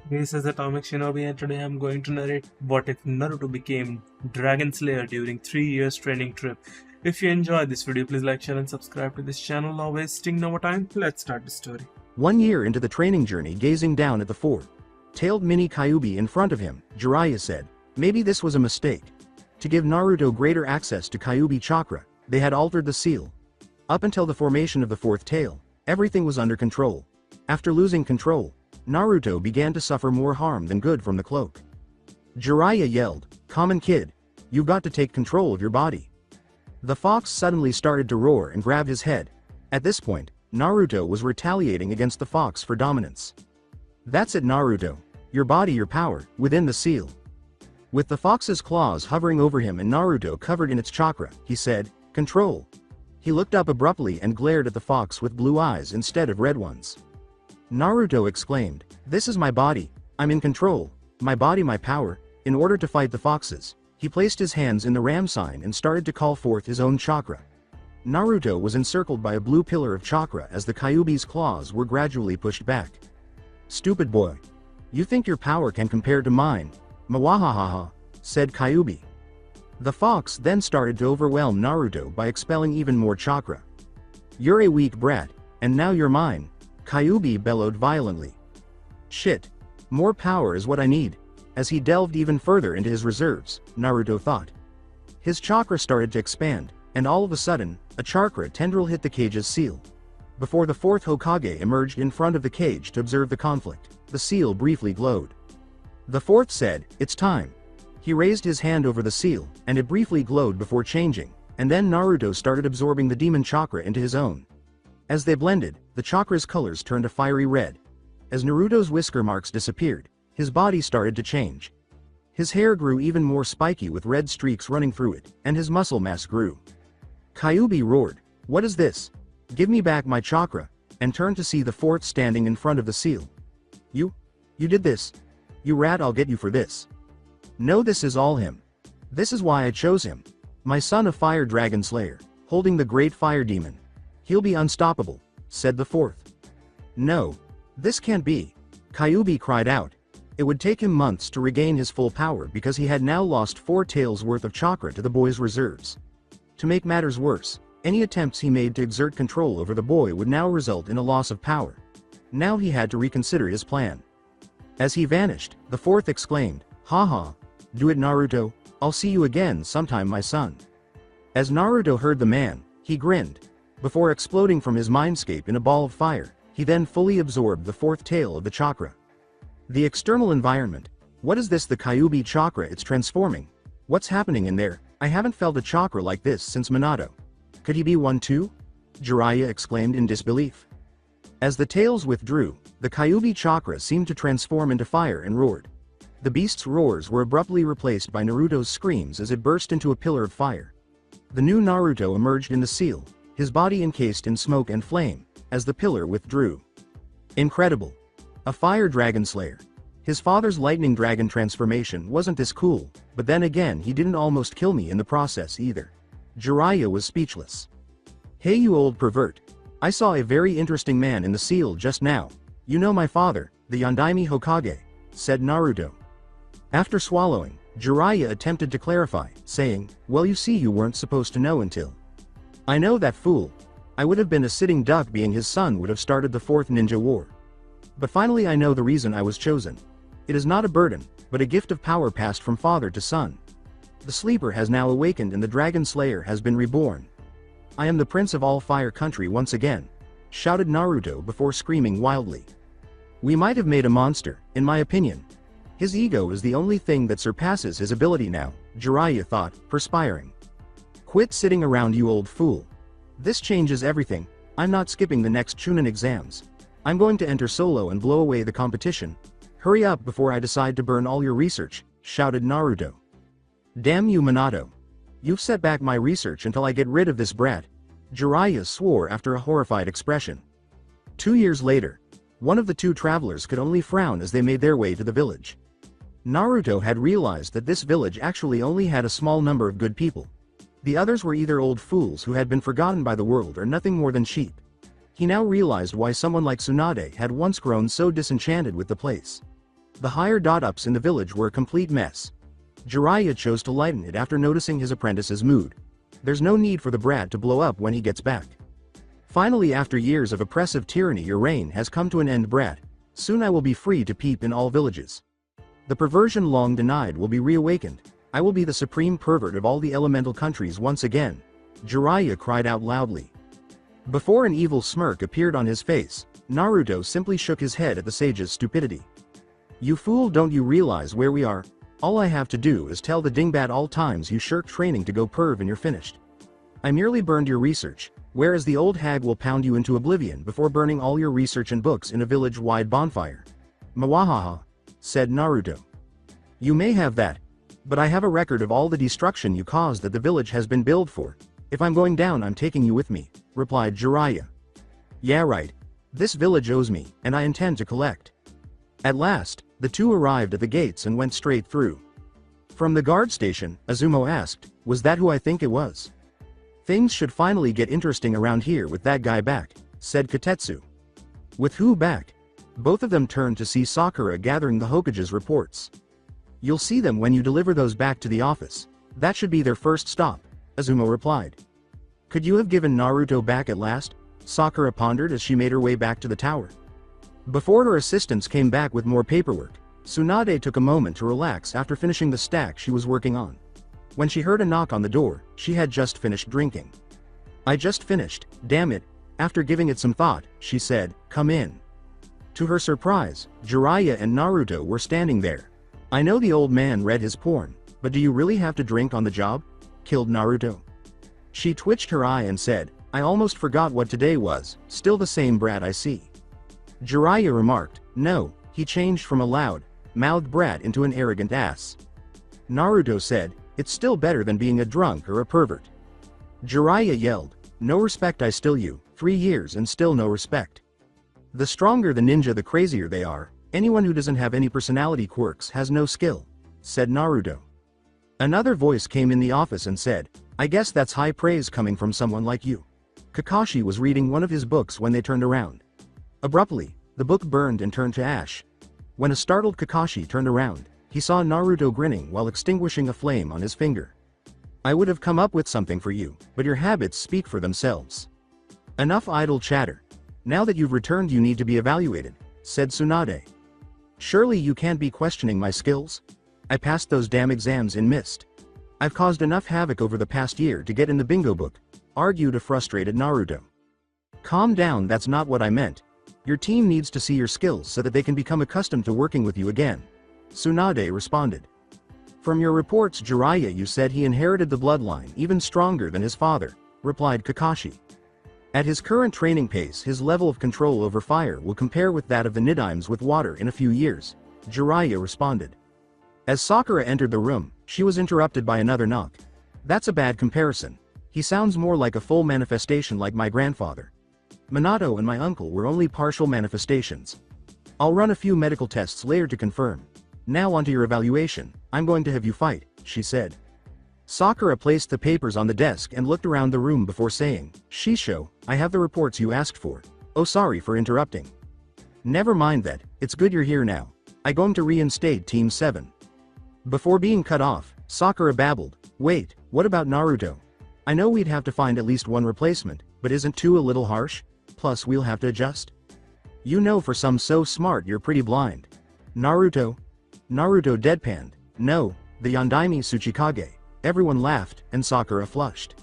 This is Atomic Shinobi, and today I'm going to narrate what if Naruto became Dragon Slayer during 3 years training trip. If you enjoyed this video, please like, share and subscribe to this channel. Now wasting no more time, let's start the story. 1 year into the training journey, gazing down at the four-tailed mini Kyuubi in front of him, Jiraiya said, maybe this was a mistake. To give Naruto greater access to Kyuubi chakra, they had altered the seal. Up until the formation of the fourth tail, everything was under control. After losing control, Naruto began to suffer more harm than good from the cloak. Jiraiya yelled, "Common kid, you've got to take control of your body." The fox suddenly started to roar and grab his head. At this point, Naruto was retaliating against the fox for dominance. "That's it, Naruto. Your body, your power, within the seal." With the fox's claws hovering over him and Naruto covered in its chakra, he said, "Control." He looked up abruptly and glared at the fox with blue eyes instead of red ones. Naruto exclaimed, "This is my body, I'm in control, my body, my power." In order to fight the foxes, he placed his hands in the ram sign and started to call forth his own chakra. Naruto was encircled by a blue pillar of chakra as the Kyuubi's claws were gradually pushed back. "Stupid boy. You think your power can compare to mine? Mwahahaha," said Kyuubi. The fox then started to overwhelm Naruto by expelling even more chakra. "You're a weak brat, and now you're mine," Kyuubi bellowed violently. "Shit. More power is what I need." As he delved even further into his reserves, Naruto thought. His chakra started to expand, and all of a sudden, a chakra tendril hit the cage's seal. Before the fourth Hokage emerged in front of the cage to observe the conflict, the seal briefly glowed. The fourth said, "It's time." He raised his hand over the seal, and it briefly glowed before changing, and then Naruto started absorbing the demon chakra into his own. As they blended, the chakra's colors turned a fiery red. As Naruto's whisker marks disappeared, his body started to change. His hair grew even more spiky with red streaks running through it, and his muscle mass grew. Kyuubi roared, "What is this? Give me back my chakra," and turned to see the fourth standing in front of the seal. You did this? You rat, I'll get you for this." "No, this is all him. This is why I chose him. My son, a fire dragon slayer, holding the great fire demon. He'll be unstoppable," said the fourth. "No. This can't be," Kyuubi cried out. It would take him months to regain his full power because he had now lost 4 taels worth of chakra to the boy's reserves. To make matters worse, any attempts he made to exert control over the boy would now result in a loss of power. Now he had to reconsider his plan. As he vanished, the fourth exclaimed, "Haha. Do it, Naruto. I'll see you again sometime, my son." As Naruto heard the man, he grinned. Before exploding from his mindscape in a ball of fire, he then fully absorbed the fourth tail of the chakra. The external environment. What is this? The Kyuubi chakra, it's transforming. What's happening in there? I haven't felt a chakra like this since Minato. Could he be one too? Jiraiya exclaimed in disbelief. As the tails withdrew, the Kyuubi chakra seemed to transform into fire and roared. The beast's roars were abruptly replaced by Naruto's screams as it burst into a pillar of fire. The new Naruto emerged in the seal, his body encased in smoke and flame, as the pillar withdrew. Incredible. A fire dragon slayer. His father's lightning dragon transformation wasn't this cool, but then again he didn't almost kill me in the process either. Jiraiya was speechless. "Hey you old pervert. I saw a very interesting man in the seal just now. You know my father, the Yondaime Hokage," said Naruto. After swallowing, Jiraiya attempted to clarify, saying, "Well, you see, you weren't supposed to know until." "I know that fool. I would have been a sitting duck being his son would have started the fourth ninja war. But finally I know the reason I was chosen. It is not a burden, but a gift of power passed from father to son. The sleeper has now awakened and the dragon slayer has been reborn. I am the prince of all fire country once again," shouted Naruto before screaming wildly. "We might have made a monster, in my opinion. His ego is the only thing that surpasses his ability now," Jiraiya thought, perspiring. "Quit sitting around, you old fool. This changes everything. I'm not skipping the next Chunin exams. I'm going to enter solo and blow away the competition. Hurry up before I decide to burn all your research," shouted Naruto. "Damn you, Minato. You've set back my research until I get rid of this brat," Jiraiya swore after a horrified expression. 2 years later, one of the two travelers could only frown as they made their way to the village. Naruto had realized that this village actually only had a small number of good people. The others were either old fools who had been forgotten by the world or nothing more than sheep. He now realized why someone like Tsunade had once grown so disenchanted with the place. The higher dot-ups in the village were a complete mess. Jiraiya chose to lighten it after noticing his apprentice's mood. There's no need for the brat to blow up when he gets back. Finally, after years of oppressive tyranny, your reign has come to an end, brat. Soon I will be free to peep in all villages. The perversion long denied will be reawakened. I will be the supreme pervert of all the elemental countries once again. Jiraiya cried out loudly. Before an evil smirk appeared on his face, Naruto simply shook his head at the sage's stupidity. You fool, don't you realize where we are? All I have to do is tell the dingbat all times you shirked training to go perv and you're finished. I merely burned your research, whereas the old hag will pound you into oblivion before burning all your research and books in a village-wide bonfire. Mwahaha, said Naruto. You may have that, but I have a record of all the destruction you caused that the village has been billed for. If I'm going down, I'm taking you with me, replied Jiraiya. Yeah, right. This village owes me, and I intend to collect. At last, the two arrived at the gates and went straight through. From the guard station, Azumo asked, was that who I think it was? Things should finally get interesting around here with that guy back, said Kotetsu. With who back? Both of them turned to see Sakura gathering the Hokage's reports. You'll see them when you deliver those back to the office. That should be their first stop, Azumo replied. Could you have given Naruto back at last? Sakura pondered as she made her way back to the tower. Before her assistants came back with more paperwork, Tsunade took a moment to relax after finishing the stack she was working on. When she heard a knock on the door, she had just finished drinking. I just finished, damn it. After giving it some thought, she said, come in. To her surprise, Jiraiya and Naruto were standing there. I know the old man read his porn, but do you really have to drink on the job? Killed Naruto. She twitched her eye and said, I almost forgot what today was, still the same brat I see. Jiraiya remarked, no, he changed from a loud-mouthed brat into an arrogant ass. Naruto said, it's still better than being a drunk or a pervert. Jiraiya yelled, no respect, I still you, 3 years and still no respect. The stronger the ninja, the crazier they are. Anyone who doesn't have any personality quirks has no skill, said Naruto. Another voice came in the office and said, I guess that's high praise coming from someone like you. Kakashi was reading one of his books when they turned around. Abruptly, the book burned and turned to ash. When a startled Kakashi turned around, he saw Naruto grinning while extinguishing a flame on his finger. I would have come up with something for you, but your habits speak for themselves. Enough idle chatter. Now that you've returned, you need to be evaluated, said Tsunade. Surely you can't be questioning my skills? I passed those damn exams in mist. I've caused enough havoc over the past year to get in the bingo book, argued a frustrated Naruto. Calm down, that's not what I meant. Your team needs to see your skills so that they can become accustomed to working with you again. Tsunade responded. From your reports, Jiraiya, you said he inherited the bloodline even stronger than his father, replied Kakashi. At his current training pace, his level of control over fire will compare with that of the Nidimes with water in a few years, Jiraiya responded. As Sakura entered the room, she was interrupted by another knock. That's a bad comparison. He sounds more like a full manifestation like my grandfather. Minato and my uncle were only partial manifestations. I'll run a few medical tests later to confirm. Now onto your evaluation, I'm going to have you fight, she said. Sakura placed the papers on the desk and looked around the room before saying, Shisho, I have the reports you asked for. Oh, sorry for interrupting. Never mind that, it's good you're here now. I'm going to reinstate Team 7. Before being cut off, Sakura babbled, wait, what about Naruto? I know we'd have to find at least one replacement, but isn't 2 a little harsh? Plus we'll have to adjust. You know, for some so smart you're pretty blind. Naruto deadpanned, no, the Yondaime Tsuchikage. Everyone laughed, and Sakura flushed.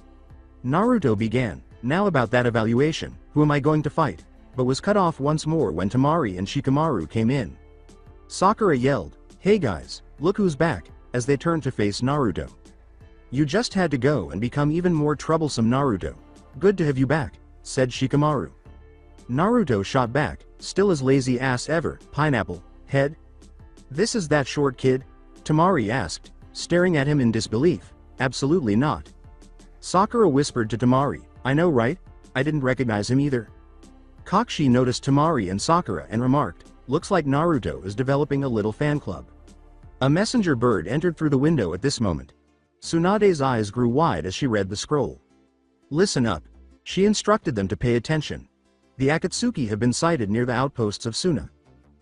Naruto began, now about that evaluation, who am I going to fight? But was cut off once more when Temari and Shikamaru came in. Sakura yelled, hey guys, look who's back, as they turned to face Naruto. You just had to go and become even more troublesome, Naruto. Good to have you back, said Shikamaru. Naruto shot back, still as lazy ass ever, pineapple, head. This is that short kid? Temari asked, staring at him in disbelief. Absolutely not. Sakura whispered to Temari, I know right? I didn't recognize him either. Kakashi noticed Temari and Sakura and remarked, looks like Naruto is developing a little fan club. A messenger bird entered through the window at this moment. Tsunade's eyes grew wide as she read the scroll. Listen up. She instructed them to pay attention. The Akatsuki have been sighted near the outposts of Suna.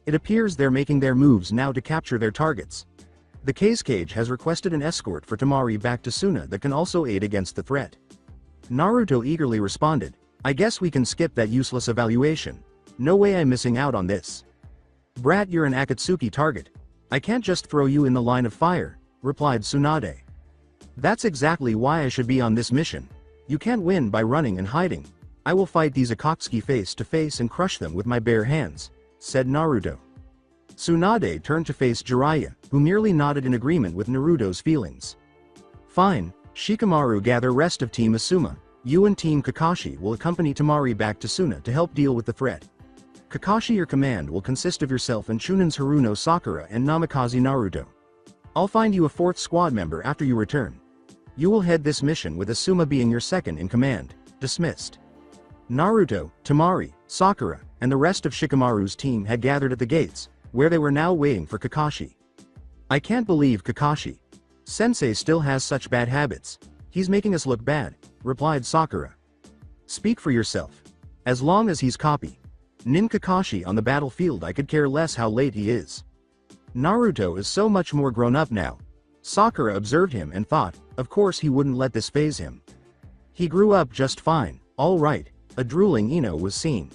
It appears they're making their moves now to capture their targets. The Cage has requested an escort for Temari back to Suna that can also aid against the threat. Naruto eagerly responded, I guess we can skip that useless evaluation. No way I'm missing out on this. Brat, you're an Akatsuki target. I can't just throw you in the line of fire, replied Tsunade. That's exactly why I should be on this mission. You can't win by running and hiding. I will fight these Akatsuki face to face and crush them with my bare hands, said Naruto. Tsunade turned to face Jiraiya, who merely nodded in agreement with Naruto's feelings. Fine, Shikamaru, gather rest of Team Asuma. You and Team Kakashi will accompany Temari back to Suna to help deal with the threat. Kakashi, your command will consist of yourself and Chunins Haruno Sakura and Namikaze Naruto. I'll find you a fourth squad member after you return. You will head this mission with Asuma being your second in command. Dismissed. Naruto, Temari, Sakura, and the rest of Shikamaru's team had gathered at the gates, where they were now waiting for Kakashi. I can't believe Kakashi. Sensei still has such bad habits. He's making us look bad, replied Sakura. Speak for yourself. As long as he's copy Nin Kakashi on the battlefield, I could care less how late he is. Naruto is so much more grown up now. Sakura observed him and thought, of course he wouldn't let this faze him. He grew up just fine. All right, a drooling Ino was seen.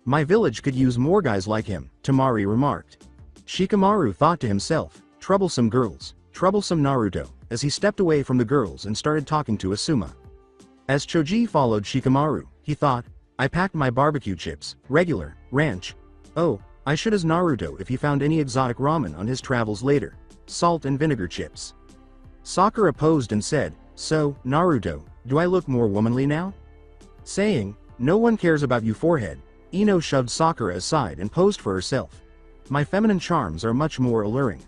My village could use more guys like him, Temari remarked. Shikamaru thought to himself, troublesome girls, troublesome Naruto, as he stepped away from the girls and started talking to Asuma. As Choji followed Shikamaru, he thought, I packed my barbecue chips, regular, ranch. Oh, I should as Naruto if he found any exotic ramen on his travels later. Salt and vinegar chips. Sakura posed and said, so, Naruto, do I look more womanly now? Saying, no one cares about you forehead, Ino shoved Sakura aside and posed for herself. My feminine charms are much more alluring.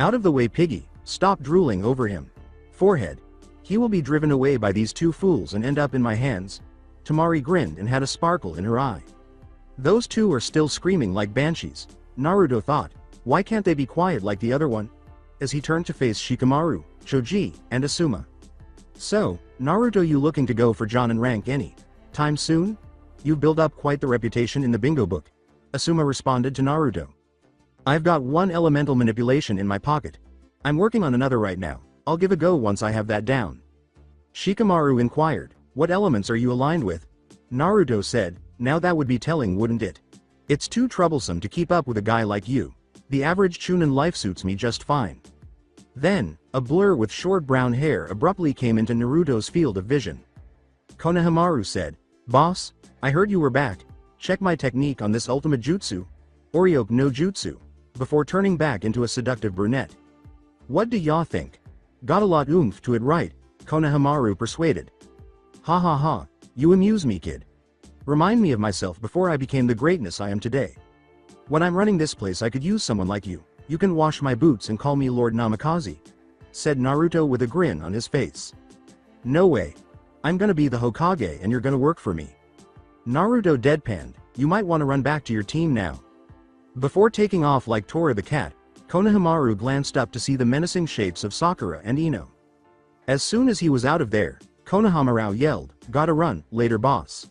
Out of the way, piggy, stop drooling over him. Forehead. He will be driven away by these two fools and end up in my hands. Temari grinned and had a sparkle in her eye. Those two are still screaming like banshees, Naruto thought. Why can't they be quiet like the other one? As he turned to face Shikamaru, Choji, and Asuma. So, Naruto, you looking to go for Jonin rank any time soon? You've built up quite the reputation in the bingo book. Asuma responded to Naruto. I've got one elemental manipulation in my pocket. I'm working on another right now. I'll give a go once I have that down. Shikamaru inquired, what elements are you aligned with? Naruto said, now that would be telling, wouldn't it? It's too troublesome to keep up with a guy like you. The average Chunin life suits me just fine. Then, a blur with short brown hair abruptly came into Naruto's field of vision. Konohamaru said, Boss, I heard you were back. Check my technique on this ultimate jutsu. Oryoke no jutsu. Before turning back into a seductive brunette. What do ya think? Got a lot oomph to it, right? Konohamaru persuaded. Ha ha ha, you amuse me, kid. Remind me of myself before I became the greatness I am today. When I'm running this place, I could use someone like you. You can wash my boots and call me Lord Namikaze, said Naruto with a grin on his face. No way. I'm gonna be the Hokage and you're gonna work for me. Naruto deadpanned, you might want to run back to your team now. Before taking off like Tora the cat, Konohamaru glanced up to see the menacing shapes of Sakura and Ino. As soon as he was out of there, Konohamaru yelled, gotta run, later boss.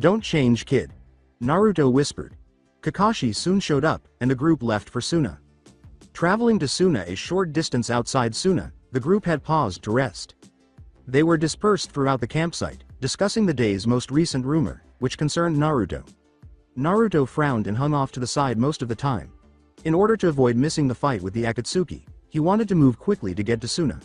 Don't change, kid. Naruto whispered. Kakashi soon showed up, and the group left for Suna. Traveling to Suna, a short distance outside Suna, the group had paused to rest. They were dispersed throughout the campsite, discussing the day's most recent rumor, which concerned Naruto. Naruto frowned and hung off to the side most of the time. In order to avoid missing the fight with the Akatsuki, he wanted to move quickly to get to Suna.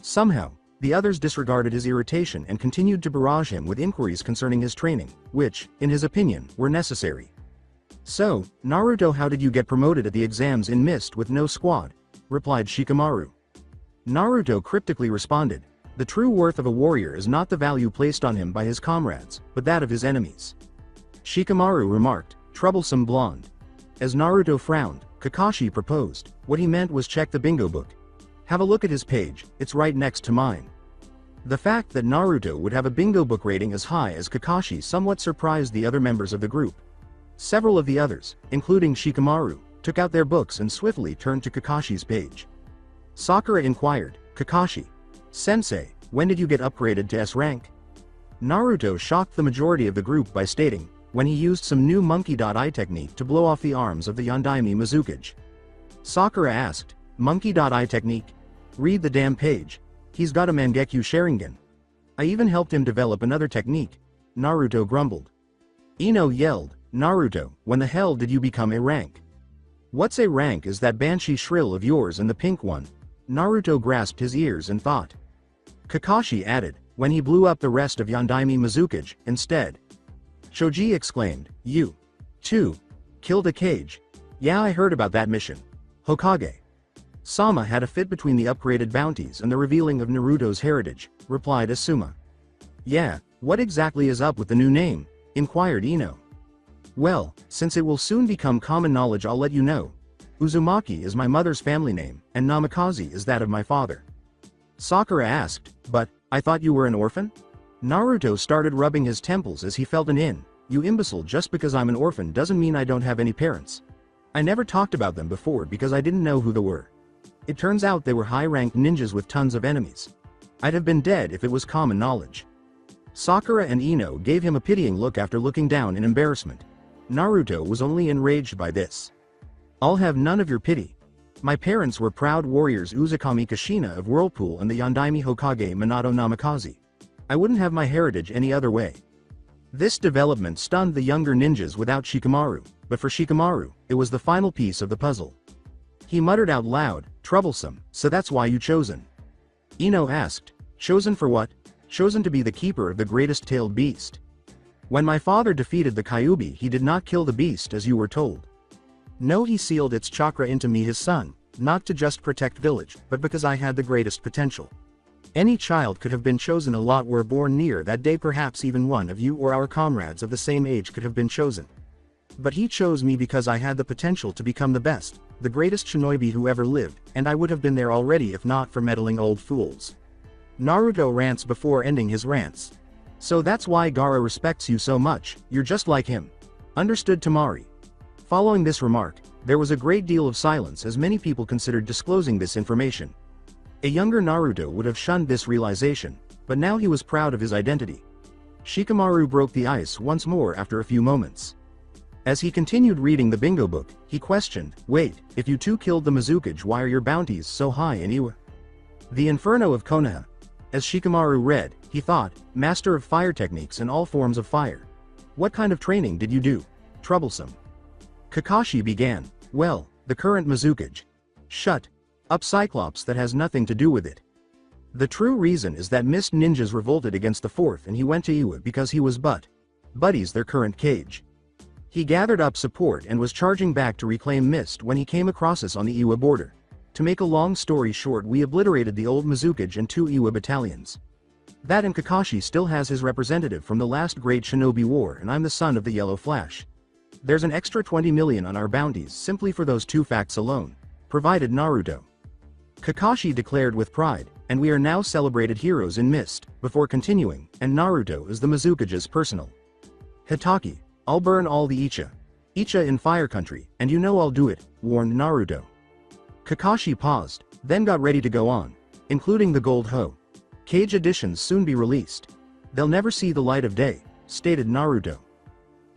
Somehow, the others disregarded his irritation and continued to barrage him with inquiries concerning his training, which, in his opinion, were necessary. So, Naruto, how did you get promoted at the exams in Mist with no squad? Replied Shikamaru. Naruto cryptically responded, the true worth of a warrior is not the value placed on him by his comrades, but that of his enemies. Shikamaru remarked, troublesome blonde. As Naruto frowned, Kakashi proposed, what he meant was check the bingo book. Have a look at his page, it's right next to mine. The fact that Naruto would have a bingo book rating as high as Kakashi somewhat surprised the other members of the group. Several of the others, including Shikamaru, took out their books and swiftly turned to Kakashi's page. Sakura inquired, Kakashi, Sensei, when did you get upgraded to S rank? Naruto shocked the majority of the group by stating, when he used some new monkey.eye technique to blow off the arms of the Yondaime Mizukage. Sakura asked, monkey.eye technique? Read the damn page. He's got a Mangekyo Sharingan. I even helped him develop another technique, Naruto grumbled. Ino yelled, Naruto, when the hell did you become a rank? What's a rank is that banshee shrill of yours and the pink one? Naruto grasped his ears and thought. Kakashi added, when he blew up the rest of Yondaime Mizukage, instead. Choji exclaimed, you, too, killed a cage. Yeah, I heard about that mission. Hokage. Sama had a fit between the upgraded bounties and the revealing of Naruto's heritage, replied Asuma. Yeah, what exactly is up with the new name? Inquired Ino. Well, since it will soon become common knowledge, I'll let you know. Uzumaki is my mother's family name, and Namikaze is that of my father. Sakura asked, but, I thought you were an orphan? Naruto started rubbing his temples as he felt an in. You imbecile, just because I'm an orphan doesn't mean I don't have any parents. I never talked about them before because I didn't know who they were. It turns out they were high-ranked ninjas with tons of enemies. I'd have been dead if it was common knowledge. Sakura and Ino gave him a pitying look after looking down in embarrassment. Naruto was only enraged by this. I'll have none of your pity. My parents were proud warriors Uzukami Kushina of Whirlpool and the Yondaime Hokage Minato Namikaze. I wouldn't have my heritage any other way. This development stunned the younger ninjas without Shikamaru, but for Shikamaru, it was the final piece of the puzzle. He muttered out loud, troublesome, so that's why you chosen. Ino asked, chosen for what? Chosen to be the keeper of the greatest tailed beast. When my father defeated the Kyuubi, he did not kill the beast as you were told. No, he sealed its chakra into me, his son, not to just protect village, but because I had the greatest potential. Any child could have been chosen, a lot were born near that day, perhaps even one of you or our comrades of the same age could have been chosen. But he chose me because I had the potential to become the best, the greatest shinobi who ever lived, and I would have been there already if not for meddling old fools. Naruto rants before ending his rants. So that's why Gaara respects you so much, you're just like him. Understood, Temari. Following this remark, there was a great deal of silence as many people considered disclosing this information. A younger Naruto would have shunned this realization, but now he was proud of his identity. Shikamaru broke the ice once more after a few moments. As he continued reading the bingo book, he questioned, wait, if you two killed the Mizukage, why are your bounties so high in Iwa? The Inferno of Konoha. As Shikamaru read, he thought, master of fire techniques and all forms of fire. What kind of training did you do? Troublesome. Kakashi began, well, the current Mizukage. Shut up, Cyclops, that has nothing to do with it. The true reason is that Mist ninjas revolted against the fourth and he went to Iwa because he was buddies their current cage. He gathered up support and was charging back to reclaim Mist when he came across us on the Iwa border. To make a long story short, we obliterated the old Mizukage and 2 Iwa battalions. That, and Kakashi still has his representative from the last great shinobi war, and I'm the son of the Yellow Flash. There's an extra 20 million on our bounties simply for those 2 facts alone, provided Naruto. Kakashi declared with pride, and we are now celebrated heroes in Mist, before continuing, and Naruto is the Mizukage's personal Hitaki. I'll burn all the Icha in Fire Country, and you know I'll do it, warned Naruto. Kakashi paused, then got ready to go on, including the Gold Ho Cage editions soon be released. They'll never see the light of day, stated Naruto.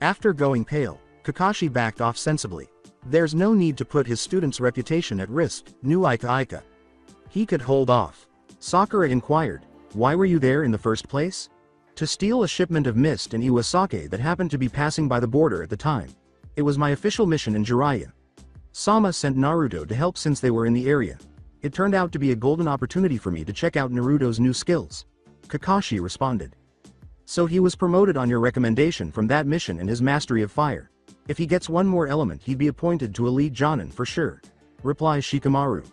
After going pale, Kakashi backed off sensibly. There's no need to put his student's reputation at risk, knew Ika. He could hold off. Sakura inquired, why were you there in the first place? To steal a shipment of Mist and Iwasake that happened to be passing by the border at the time. It was my official mission in Jiraiya. Sama sent Naruto to help since they were in the area. It turned out to be a golden opportunity for me to check out Naruto's new skills. Kakashi responded. So he was promoted on your recommendation from that mission and his mastery of fire. If he gets one more element, he'd be appointed to Elite Jonin for sure, replies Shikamaru.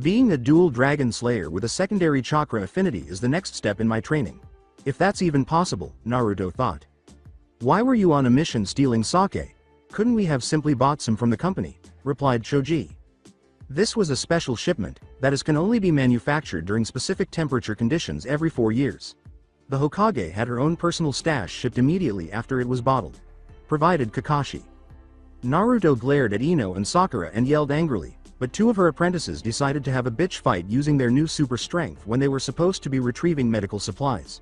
Being a dual dragon slayer with a secondary chakra affinity is the next step in my training. If that's even possible, Naruto thought. Why were you on a mission stealing sake? Couldn't we have simply bought some from the company? Replied Choji. This was a special shipment, that is can only be manufactured during specific temperature conditions every 4 years. The Hokage had her own personal stash shipped immediately after it was bottled. Provided Kakashi. Naruto glared at Ino and Sakura and yelled angrily, but 2 of her apprentices decided to have a bitch fight using their new super strength when they were supposed to be retrieving medical supplies.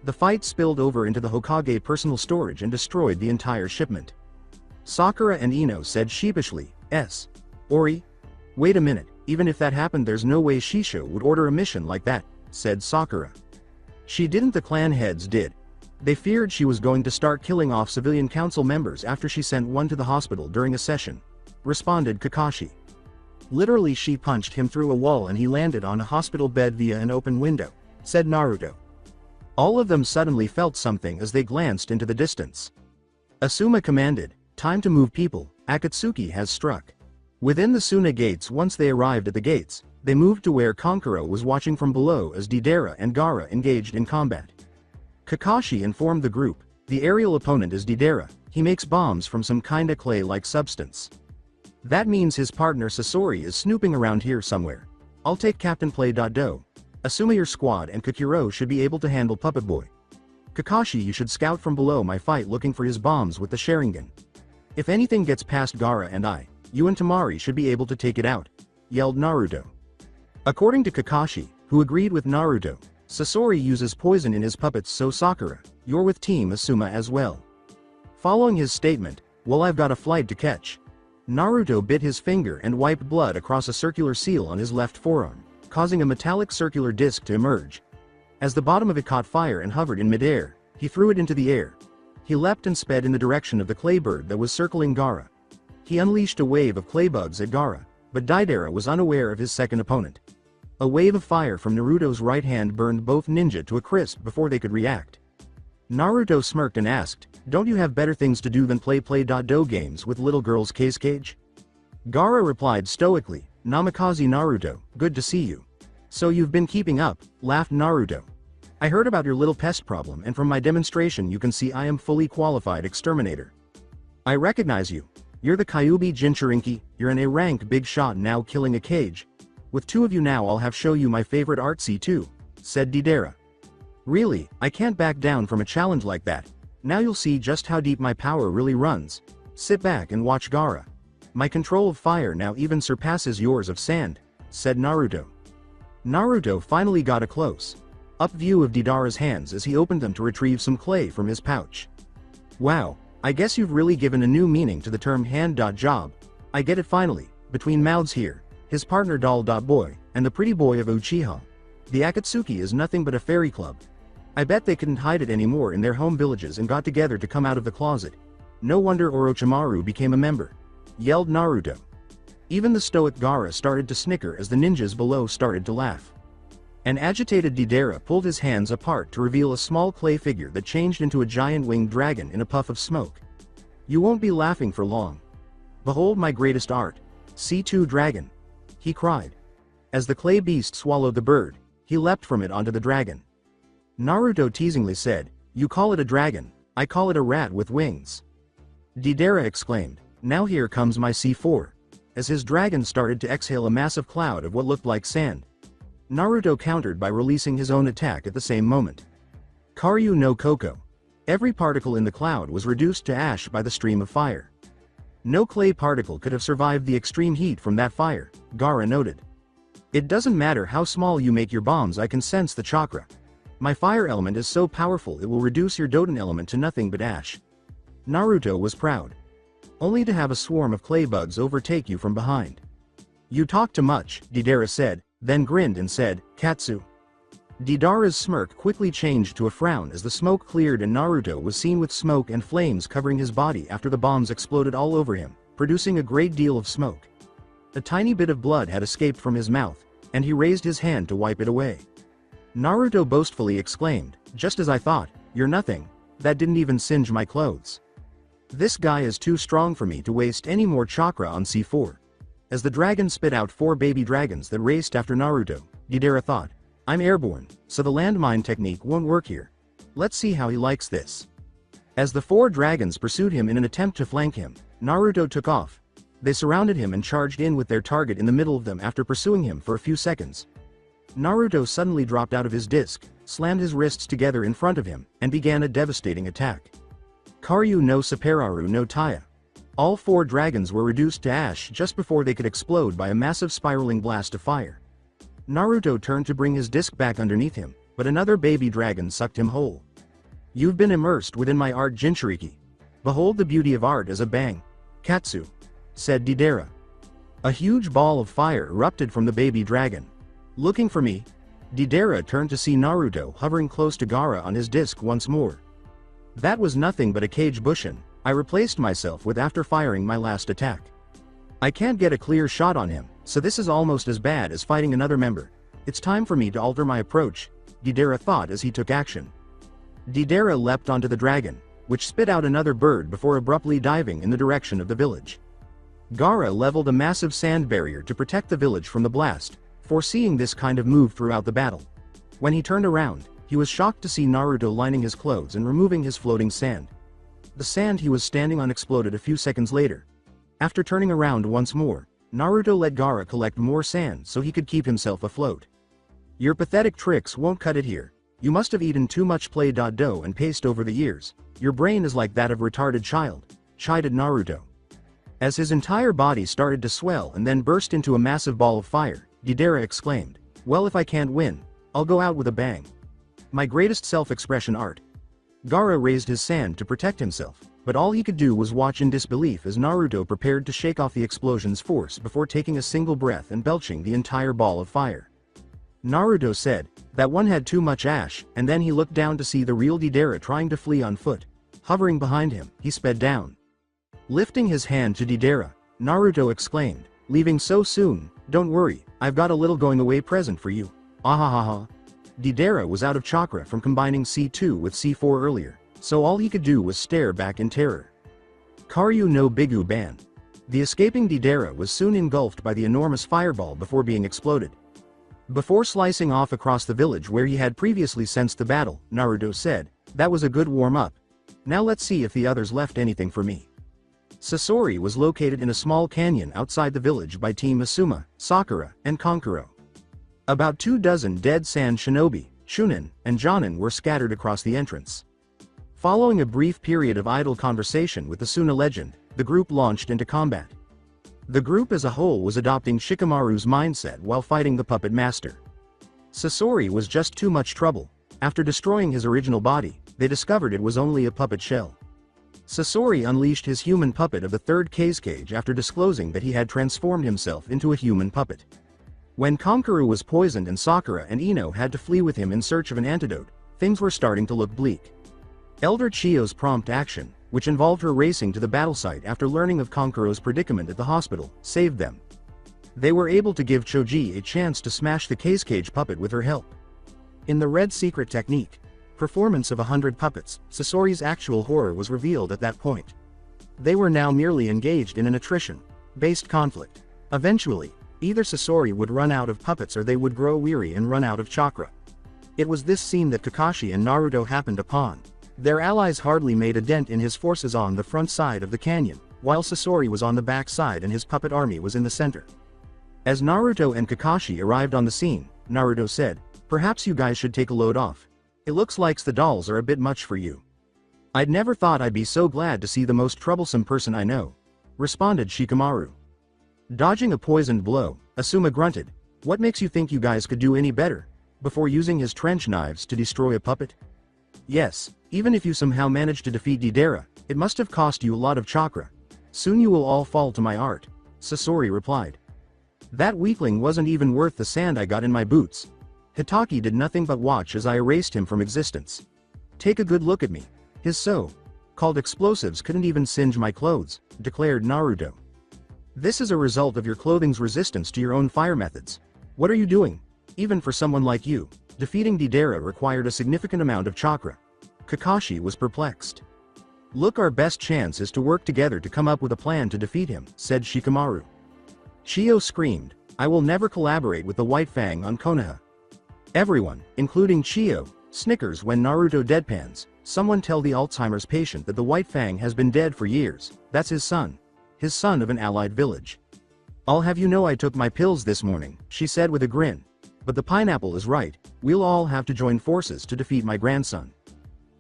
The fight spilled over into the Hokage personal storage and destroyed the entire shipment. Sakura and Ino said sheepishly, Ori? Wait a minute, even if that happened there's no way Shisho would order a mission like that, said Sakura. She didn't, the clan heads did. They feared she was going to start killing off civilian council members after she sent one to the hospital during a session, responded Kakashi. Literally she punched him through a wall and he landed on a hospital bed via an open window, said Naruto. All of them suddenly felt something as they glanced into the distance. Asuma commanded, time to move people, Akatsuki has struck. Within the Suna gates, once they arrived at the gates, they moved to where Kankuro was watching from below as Deidara and Gaara engaged in combat. Kakashi informed the group, the aerial opponent is Deidara, he makes bombs from some kinda clay-like substance. That means his partner Sasori is snooping around here somewhere. I'll take Captain Play.do. Asuma your squad and Kakuro should be able to handle Puppet Boy. Kakashi you should scout from below my fight looking for his bombs with the Sharingan. If anything gets past Gaara and you and Temari should be able to take it out, yelled Naruto. According to Kakashi, who agreed with Naruto, Sasori uses poison in his puppets, so Sakura, you're with Team Asuma as well. Following his statement, well I've got a flight to catch. Naruto bit his finger and wiped blood across a circular seal on his left forearm, causing a metallic circular disc to emerge. As the bottom of it caught fire and hovered in midair, he threw it into the air. He leapt and sped in the direction of the clay bird that was circling Gaara. He unleashed a wave of clay bugs at Gaara, but Deidara was unaware of his second opponent. A wave of fire from Naruto's right hand burned both ninja to a crisp before they could react. Naruto smirked and asked, don't you have better things to do than play Play.do games with little girls' cage? Gaara replied stoically, Namikaze Naruto, good to see you. So you've been keeping up, laughed Naruto. I heard about your little pest problem and from my demonstration you can see I am fully qualified exterminator. I recognize you. You're the Kyuubi Jinchurinki, you're an A-rank big shot now killing a cage. With two of you now I'll have show you my favorite artsy too, said Deidara. Really, I can't back down from a challenge like that. Now you'll see just how deep my power really runs. Sit back and watch Gaara. My control of fire now even surpasses yours of sand, said Naruto. Naruto finally got a close-up view of Deidara's hands as he opened them to retrieve some clay from his pouch. Wow, I guess you've really given a new meaning to the term hand.job. I get it finally, between mouths here, his partner doll.boy, and the pretty boy of Uchiha. The Akatsuki is nothing but a fairy club. I bet they couldn't hide it anymore in their home villages and got together to come out of the closet. No wonder Orochimaru became a member, yelled Naruto. Even the stoic Gaara started to snicker as the ninjas below started to laugh. An agitated Deidara pulled his hands apart to reveal a small clay figure that changed into a giant winged dragon in a puff of smoke. You won't be laughing for long. Behold my greatest art. C2 dragon, he cried. As the clay beast swallowed the bird, he leapt from it onto the dragon. Naruto teasingly said, you call it a dragon, I call it a rat with wings. Deidara exclaimed, now here comes my C4. As his dragon started to exhale a massive cloud of what looked like sand. Naruto countered by releasing his own attack at the same moment. Karyu no Koko. Every particle in the cloud was reduced to ash by the stream of fire. No clay particle could have survived the extreme heat from that fire, Gaara noted. It doesn't matter how small you make your bombs, I can sense the chakra. My fire element is so powerful it will reduce your Doten element to nothing but ash. Naruto was proud. Only to have a swarm of clay bugs overtake you from behind. You talk too much, Deidara said, then grinned and said, Katsu. Deidara's smirk quickly changed to a frown as the smoke cleared and Naruto was seen with smoke and flames covering his body after the bombs exploded all over him, producing a great deal of smoke. A tiny bit of blood had escaped from his mouth, and he raised his hand to wipe it away. Naruto boastfully exclaimed, just as I thought, you're nothing, that didn't even singe my clothes. This guy is too strong for me to waste any more chakra on C4. As the dragon spit out 4 baby dragons that raced after Naruto, Deidara thought, I'm airborne, so the landmine technique won't work here. Let's see how he likes this. As the 4 dragons pursued him in an attempt to flank him, Naruto took off. They surrounded him and charged in with their target in the middle of them after pursuing him for a few seconds. Naruto suddenly dropped out of his disc, slammed his wrists together in front of him, and began a devastating attack. Karyu no Saperaru no Taya. All 4 dragons were reduced to ash just before they could explode by a massive spiraling blast of fire. Naruto turned to bring his disc back underneath him, but another baby dragon sucked him whole. You've been immersed within my art Jinchuriki. Behold the beauty of art as a bang. Katsu, said Deidara. A huge ball of fire erupted from the baby dragon. Looking for me? Deidara turned to see Naruto hovering close to Gaara on his disc once more. That was nothing but a cage bushin I replaced myself with after firing my last attack. I can't get a clear shot on him, so this is almost as bad as fighting another member. It's time for me to alter my approach, Deidara thought as he took action. Deidara leapt onto the dragon, which spit out another bird before abruptly diving in the direction of the village. Gaara leveled a massive sand barrier to protect the village from the blast, foreseeing this kind of move throughout the battle. When he turned around, he was shocked to see Naruto lining his clothes and removing his floating sand. The sand he was standing on exploded a few seconds later. After turning around once more, Naruto let Gaara collect more sand so he could keep himself afloat. Your pathetic tricks won't cut it here. You must have eaten too much play-doh and paste over the years. Your brain is like that of a retarded child, chided Naruto. As his entire body started to swell and then burst into a massive ball of fire, Deidara exclaimed, well, if I can't win, I'll go out with a bang. My greatest self-expression art. Gaara raised his sand to protect himself, but all he could do was watch in disbelief as Naruto prepared to shake off the explosion's force before taking a single breath and belching the entire ball of fire. Naruto said, that one had too much ash, and then he looked down to see the real Deidara trying to flee on foot. Hovering behind him, he sped down. Lifting his hand to Deidara, Naruto exclaimed, leaving so soon? Don't worry, I've got a little going away present for you. Ahahaha. Deidara was out of chakra from combining C2 with C4 earlier, so all he could do was stare back in terror. Karyu no Bigu Ban. The escaping Deidara was soon engulfed by the enormous fireball before being exploded. Before slicing off across the village where he had previously sensed the battle, Naruto said, that was a good warm-up. Now let's see if the others left anything for me. Sasori was located in a small canyon outside the village by Team Asuma, Sakura, and Kankuro. About 24 dead sand shinobi, Shunin, and Jonin were scattered across the entrance. Following a brief period of idle conversation with the Suna legend, the group launched into combat. The group as a whole was adopting Shikamaru's mindset while fighting the puppet master. Sasori was just too much trouble. After destroying his original body, they discovered it was only a puppet shell. Sasori unleashed his human puppet of the third cage after disclosing that he had transformed himself into a human puppet. When Kankuro was poisoned and Sakura and Ino had to flee with him in search of an antidote, things were starting to look bleak. Elder Chiyo's prompt action, which involved her racing to the battle site after learning of Kankuro's predicament at the hospital, saved them. They were able to give Choji a chance to smash the cage puppet with her help. In the Red Secret Technique, performance of 100 puppets, Sasori's actual horror was revealed at that point. They were now merely engaged in an attrition-based conflict. Eventually, either Sasori would run out of puppets or they would grow weary and run out of chakra. It was this scene that Kakashi and Naruto happened upon. Their allies hardly made a dent in his forces on the front side of the canyon, while Sasori was on the back side and his puppet army was in the center. As Naruto and Kakashi arrived on the scene, Naruto said, perhaps you guys should take a load off. It looks like the dolls are a bit much for you. I'd never thought I'd be so glad to see the most troublesome person I know, responded Shikamaru. Dodging a poisoned blow, Asuma grunted, what makes you think you guys could do any better? Before using his trench knives to destroy a puppet? Yes, even if you somehow managed to defeat Deidara, it must have cost you a lot of chakra. Soon you will all fall to my art, Sasori replied. That weakling wasn't even worth the sand I got in my boots. Hitaki did nothing but watch as I erased him from existence. Take a good look at me. His so-called explosives couldn't even singe my clothes, declared Naruto. This is a result of your clothing's resistance to your own fire methods. What are you doing? Even for someone like you, defeating Deidara required a significant amount of chakra. Kakashi was perplexed. Look, our best chance is to work together to come up with a plan to defeat him, said Shikamaru. Chiyo screamed, I will never collaborate with the White Fang on Konoha. Everyone, including Chiyo, snickers when Naruto deadpans, someone tell the Alzheimer's patient that the White Fang has been dead for years, that's his son of an allied village. I'll have you know I took my pills this morning, she said with a grin. But the pineapple is right, we'll all have to join forces to defeat my grandson.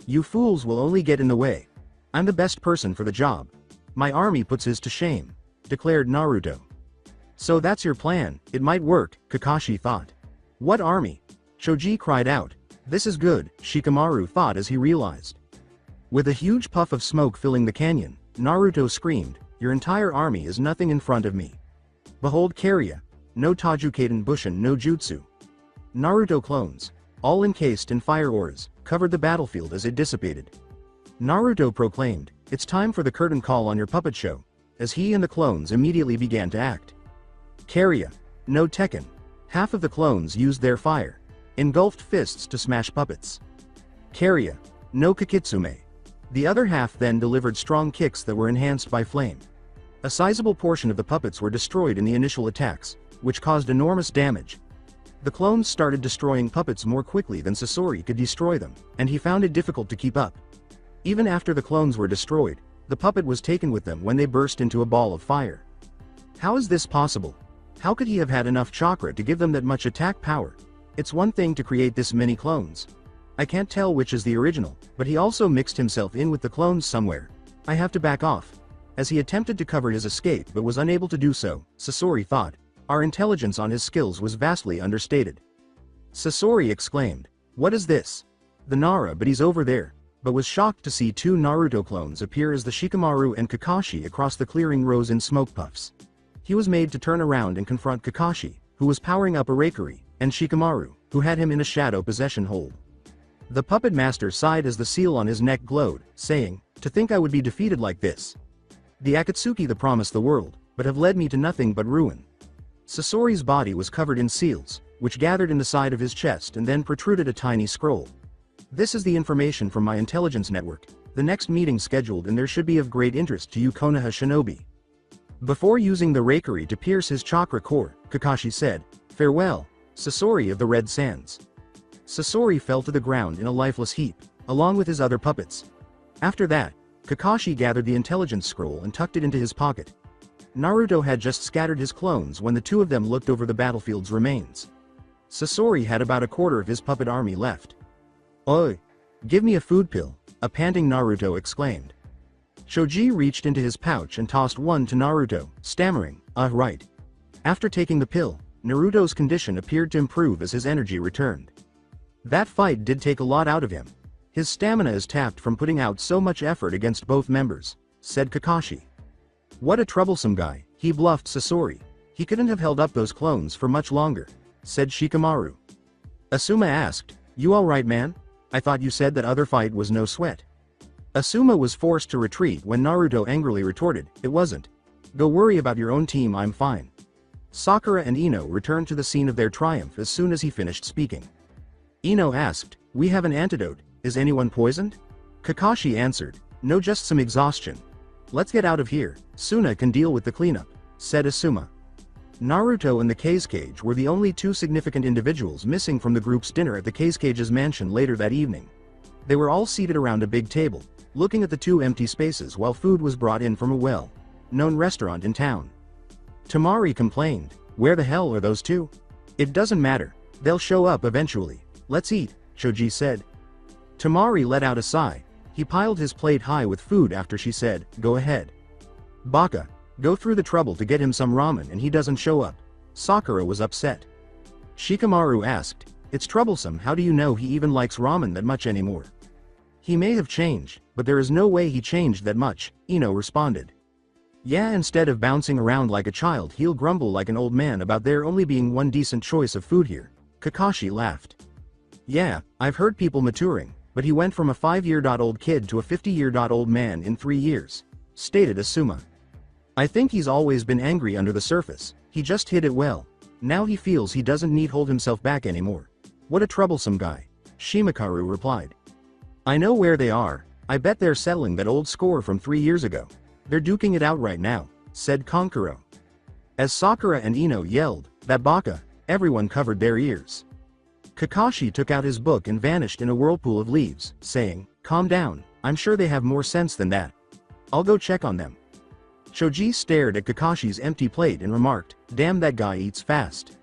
You fools will only get in the way. I'm the best person for the job. My army puts his to shame, declared Naruto. So that's your plan, it might work, Kakashi thought. What army? Choji cried out. This is good, Shikamaru thought as he realized. With a huge puff of smoke filling the canyon, Naruto screamed, "Your entire army is nothing in front of me. Behold Karya, no Tajukaden Bushin no Jutsu." Naruto clones, all encased in fire auras, covered the battlefield as it dissipated. Naruto proclaimed, "It's time for the curtain call on your puppet show," as he and the clones immediately began to act. Karya, no Tekken. Half of the clones used their fire, engulfed fists to smash puppets. Karya, no Kakitsume. The other half then delivered strong kicks that were enhanced by flame. A sizable portion of the puppets were destroyed in the initial attacks, which caused enormous damage. The clones started destroying puppets more quickly than Sasori could destroy them, and he found it difficult to keep up. Even after the clones were destroyed, the puppet was taken with them when they burst into a ball of fire. How is this possible? How could he have had enough chakra to give them that much attack power? It's one thing to create this many clones. I can't tell which is the original, but he also mixed himself in with the clones somewhere. I have to back off. As he attempted to cover his escape but was unable to do so, Sasori thought, our intelligence on his skills was vastly understated. Sasori exclaimed, "What is this?" The Nara, but he's over there, but was shocked to see two Naruto clones appear as the Shikamaru and Kakashi across the clearing rose in smoke puffs. He was made to turn around and confront Kakashi, who was powering up a Reikari, and Shikamaru, who had him in a shadow possession hold. The puppet master sighed as the seal on his neck glowed, saying, "To think I would be defeated like this. The Akatsuki that promised the world, but have led me to nothing but ruin." Sasori's body was covered in seals, which gathered in the side of his chest and then protruded a tiny scroll. "This is the information from my intelligence network. The next meeting scheduled and there should be of great interest to you Konoha shinobi." Before using the Reikari to pierce his chakra core, Kakashi said, "Farewell, Sasori of the Red Sands." Sasori fell to the ground in a lifeless heap, along with his other puppets. After that, Kakashi gathered the intelligence scroll and tucked it into his pocket. Naruto had just scattered his clones when the two of them looked over the battlefield's remains. Sasori had about a quarter of his puppet army left. "Oi! Give me a food pill," a panting Naruto exclaimed. Shoji reached into his pouch and tossed one to Naruto, stammering, Right." After taking the pill, Naruto's condition appeared to improve as his energy returned. That fight did take a lot out of him. His stamina is tapped from putting out so much effort against both members, said Kakashi. What a troublesome guy, he bluffed Sasori. He couldn't have held up those clones for much longer, said Shikamaru. Asuma asked, "You alright, man? I thought you said that other fight was no sweat." Asuma was forced to retreat when Naruto angrily retorted, "It wasn't. Go worry about your own team, I'm fine." Sakura and Ino returned to the scene of their triumph as soon as he finished speaking. Ino asked, "We have an antidote, is anyone poisoned?" Kakashi answered, "No, just some exhaustion. Let's get out of here, Suna can deal with the cleanup," said Asuma. Naruto and the Cage were the only two significant individuals missing from the group's dinner at the Cage's mansion later that evening. They were all seated around a big table, looking at the two empty spaces while food was brought in from a well-known restaurant in town. Tamari complained, "Where the hell are those two? It doesn't matter, they'll show up eventually. Let's eat," Shoji said. Tamari let out a sigh. He piled his plate high with food after she said, "Go ahead. Baka, go through the trouble to get him some ramen and he doesn't show up." Sakura was upset. Shikamaru asked, "It's troublesome, how do you know he even likes ramen that much anymore?" "He may have changed, but there is no way he changed that much," Ino responded. "Yeah, instead of bouncing around like a child he'll grumble like an old man about there only being one decent choice of food here." Kakashi laughed. "Yeah, I've heard people maturing, but he went from a 5-year-old kid to a 50-year-old man in 3 years," stated Asuma. "I think he's always been angry under the surface, he just hid it well. Now he feels he doesn't need hold himself back anymore. What a troublesome guy," Shimakaru replied. "I know where they are, I bet they're settling that old score from 3 years ago. They're duking it out right now," said Konkuro. As Sakura and Ino yelled, "That Baka," everyone covered their ears. Kakashi took out his book and vanished in a whirlpool of leaves, saying, "Calm down, I'm sure they have more sense than that. I'll go check on them." Shoji stared at Kakashi's empty plate and remarked, "Damn, that guy eats fast."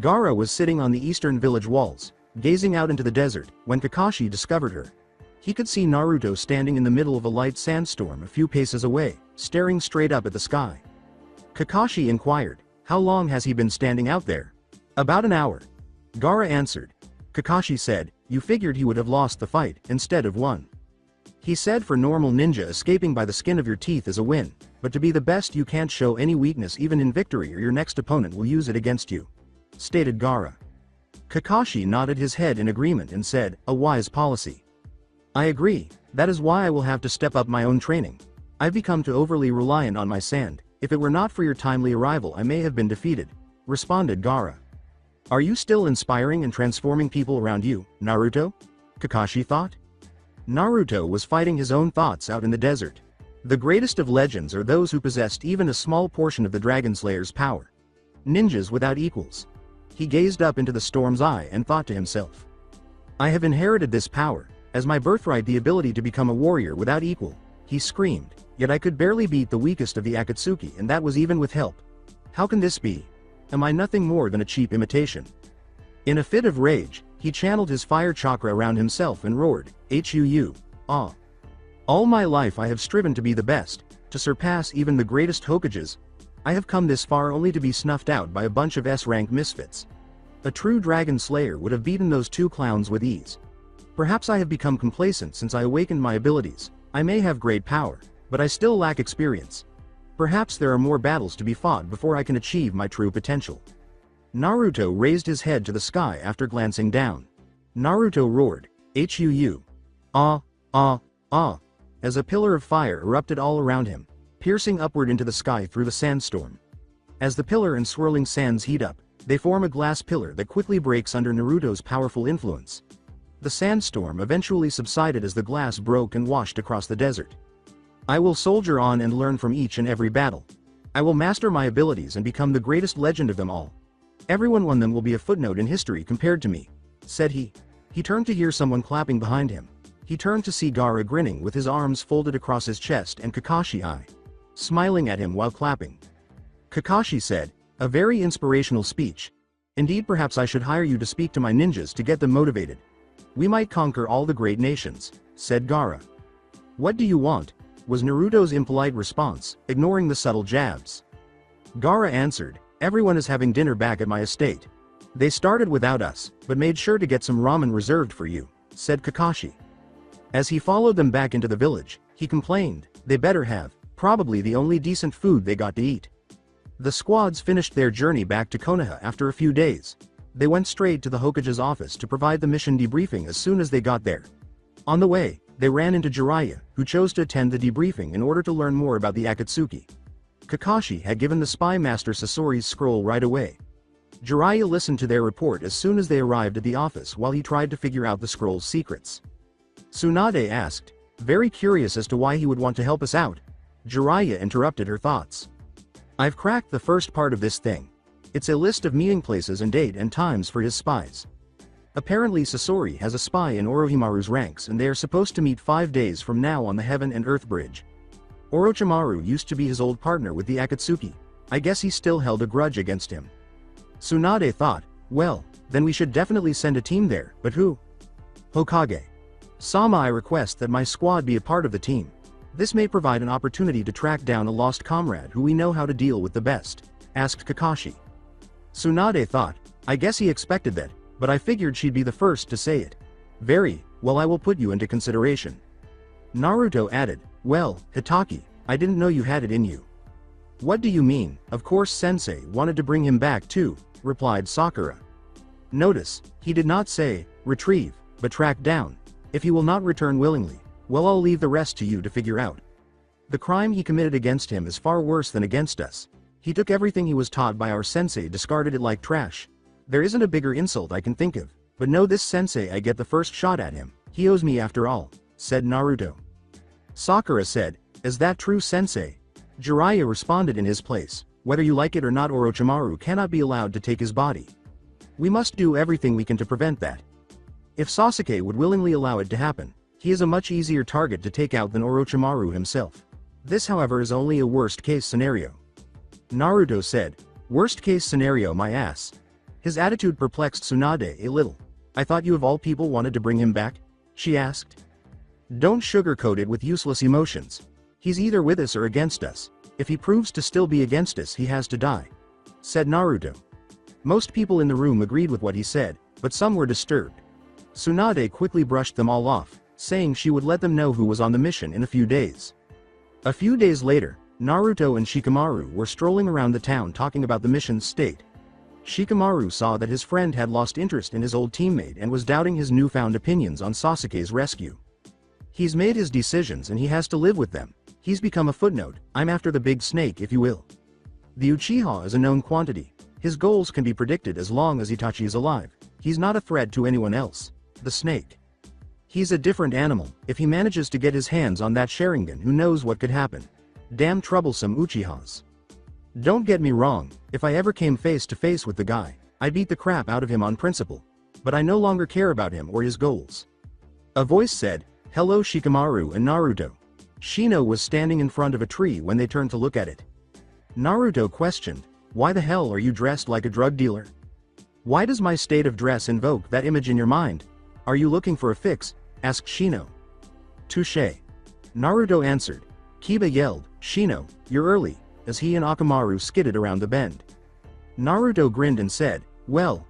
Gaara was sitting on the eastern village walls, gazing out into the desert, when Kakashi discovered her. He could see Naruto standing in the middle of a light sandstorm a few paces away, staring straight up at the sky. Kakashi inquired, "How long has he been standing out there?" "About an hour." Gaara answered. Kakashi said, "You figured he would have lost the fight, instead of won." He said for normal ninja escaping by the skin of your teeth is a win, but to be the best you can't show any weakness even in victory or your next opponent will use it against you. Stated Gaara. Kakashi nodded his head in agreement and said, a wise policy. I agree, that is why I will have to step up my own training. I've become too overly reliant on my sand, if it were not for your timely arrival I may have been defeated, responded Gaara. Are you still inspiring and transforming people around you, Naruto? Kakashi thought. Naruto was fighting his own thoughts out in the desert. The greatest of legends are those who possessed even a small portion of the Dragon Slayer's power. Ninjas without equals. He gazed up into the storm's eye and thought to himself. I have inherited this power, as my birthright the ability to become a warrior without equal, he screamed, yet I could barely beat the weakest of the Akatsuki and that was even with help. How can this be? Am I nothing more than a cheap imitation? In a fit of rage, he channeled his fire chakra around himself and roared, Huu, ah. All my life I have striven to be the best, to surpass even the greatest Hokages. I have come this far only to be snuffed out by a bunch of S-rank misfits. A true Dragon Slayer would have beaten those two clowns with ease. Perhaps I have become complacent since I awakened my abilities. I may have great power, but I still lack experience. Perhaps there are more battles to be fought before I can achieve my true potential. Naruto raised his head to the sky after glancing down. Naruto roared, Huu. Ah, ah, ah, as a pillar of fire erupted all around him, piercing upward into the sky through the sandstorm. As the pillar and swirling sands heat up, they form a glass pillar that quickly breaks under Naruto's powerful influence. The sandstorm eventually subsided as the glass broke and washed across the desert. I will soldier on and learn from each and every battle. I will master my abilities and become the greatest legend of them all. Everyone one of them will be a footnote in history compared to me, said he. He turned to hear someone clapping behind him. He turned to see Gaara grinning with his arms folded across his chest and Kakashi smiling at him while clapping. Kakashi said, a very inspirational speech. Indeed, perhaps I should hire you to speak to my ninjas to get them motivated. We might conquer all the great nations, said Gaara. What do you want? Was Naruto's impolite response, ignoring the subtle jabs. Gaara answered, everyone is having dinner back at my estate. They started without us, but made sure to get some ramen reserved for you, said Kakashi. As he followed them back into the village, he complained, they better have, probably the only decent food they got to eat. The squads finished their journey back to Konoha after a few days. They went straight to the Hokage's office to provide the mission debriefing as soon as they got there. On the way, they ran into Jiraiya, who chose to attend the debriefing in order to learn more about the Akatsuki. Kakashi had given the spy master Sasori's scroll right away. Jiraiya listened to their report as soon as they arrived at the office while he tried to figure out the scroll's secrets. Tsunade asked, very curious as to why he would want to help us out. Jiraiya interrupted her thoughts. I've cracked the first part of this thing. It's a list of meeting places and date and times for his spies. Apparently Sasori has a spy in Orochimaru's ranks and they are supposed to meet 5 days from now on the Heaven and Earth Bridge. Orochimaru used to be his old partner with the Akatsuki. I guess he still held a grudge against him. Tsunade thought, well, then we should definitely send a team there, but who? Hokage. Sama, I request that my squad be a part of the team. This may provide an opportunity to track down a lost comrade who we know how to deal with the best, asked Kakashi. Tsunade thought, I guess he expected that, but I figured she'd be the first to say it. Very, well, I will put you into consideration. Naruto added, well, Hitaki, I didn't know you had it in you. What do you mean? Of course Sensei wanted to bring him back too, replied Sakura. Notice, he did not say, retrieve, but track down. If he will not return willingly, well, I'll leave the rest to you to figure out. The crime he committed against him is far worse than against us. He took everything he was taught by our sensei, discarded it like trash. There isn't a bigger insult I can think of, but no, this sensei, I get the first shot at him. He owes me after all, said Naruto. Sakura said, is that true, sensei? Jiraiya responded in his place, whether you like it or not, Orochimaru cannot be allowed to take his body. We must do everything we can to prevent that. If Sasuke would willingly allow it to happen, he is a much easier target to take out than Orochimaru himself. This, however, is only a worst-case scenario. Naruto said, worst-case scenario, my ass. His attitude perplexed Tsunade a little. I thought you of all people wanted to bring him back? She asked. Don't sugarcoat it with useless emotions. He's either with us or against us. If he proves to still be against us, he has to die, said Naruto. Most people in the room agreed with what he said, but some were disturbed. Tsunade quickly brushed them all off, saying she would let them know who was on the mission in a few days. A few days later, Naruto and Shikamaru were strolling around the town talking about the mission's state. Shikamaru saw that his friend had lost interest in his old teammate and was doubting his newfound opinions on Sasuke's rescue. He's made his decisions and he has to live with them. He's become a footnote. I'm after the big snake, if you will. The Uchiha is a known quantity. His goals can be predicted as long as Itachi is alive. He's not a threat to anyone else. The snake. He's a different animal. If he manages to get his hands on that Sharingan, who knows what could happen. Damn troublesome Uchihas. Don't get me wrong, if I ever came face to face with the guy, I'd beat the crap out of him on principle. But I no longer care about him or his goals. A voice said, "Hello Shikamaru and Naruto." Shino was standing in front of a tree when they turned to look at it. Naruto questioned, "Why the hell are you dressed like a drug dealer? Why does my state of dress invoke that image in your mind? Are you looking for a fix?" asked Shino. "Touché." Naruto answered. Kiba yelled, "Shino, you're early," as he and Akamaru skidded around the bend. Naruto grinned and said, well,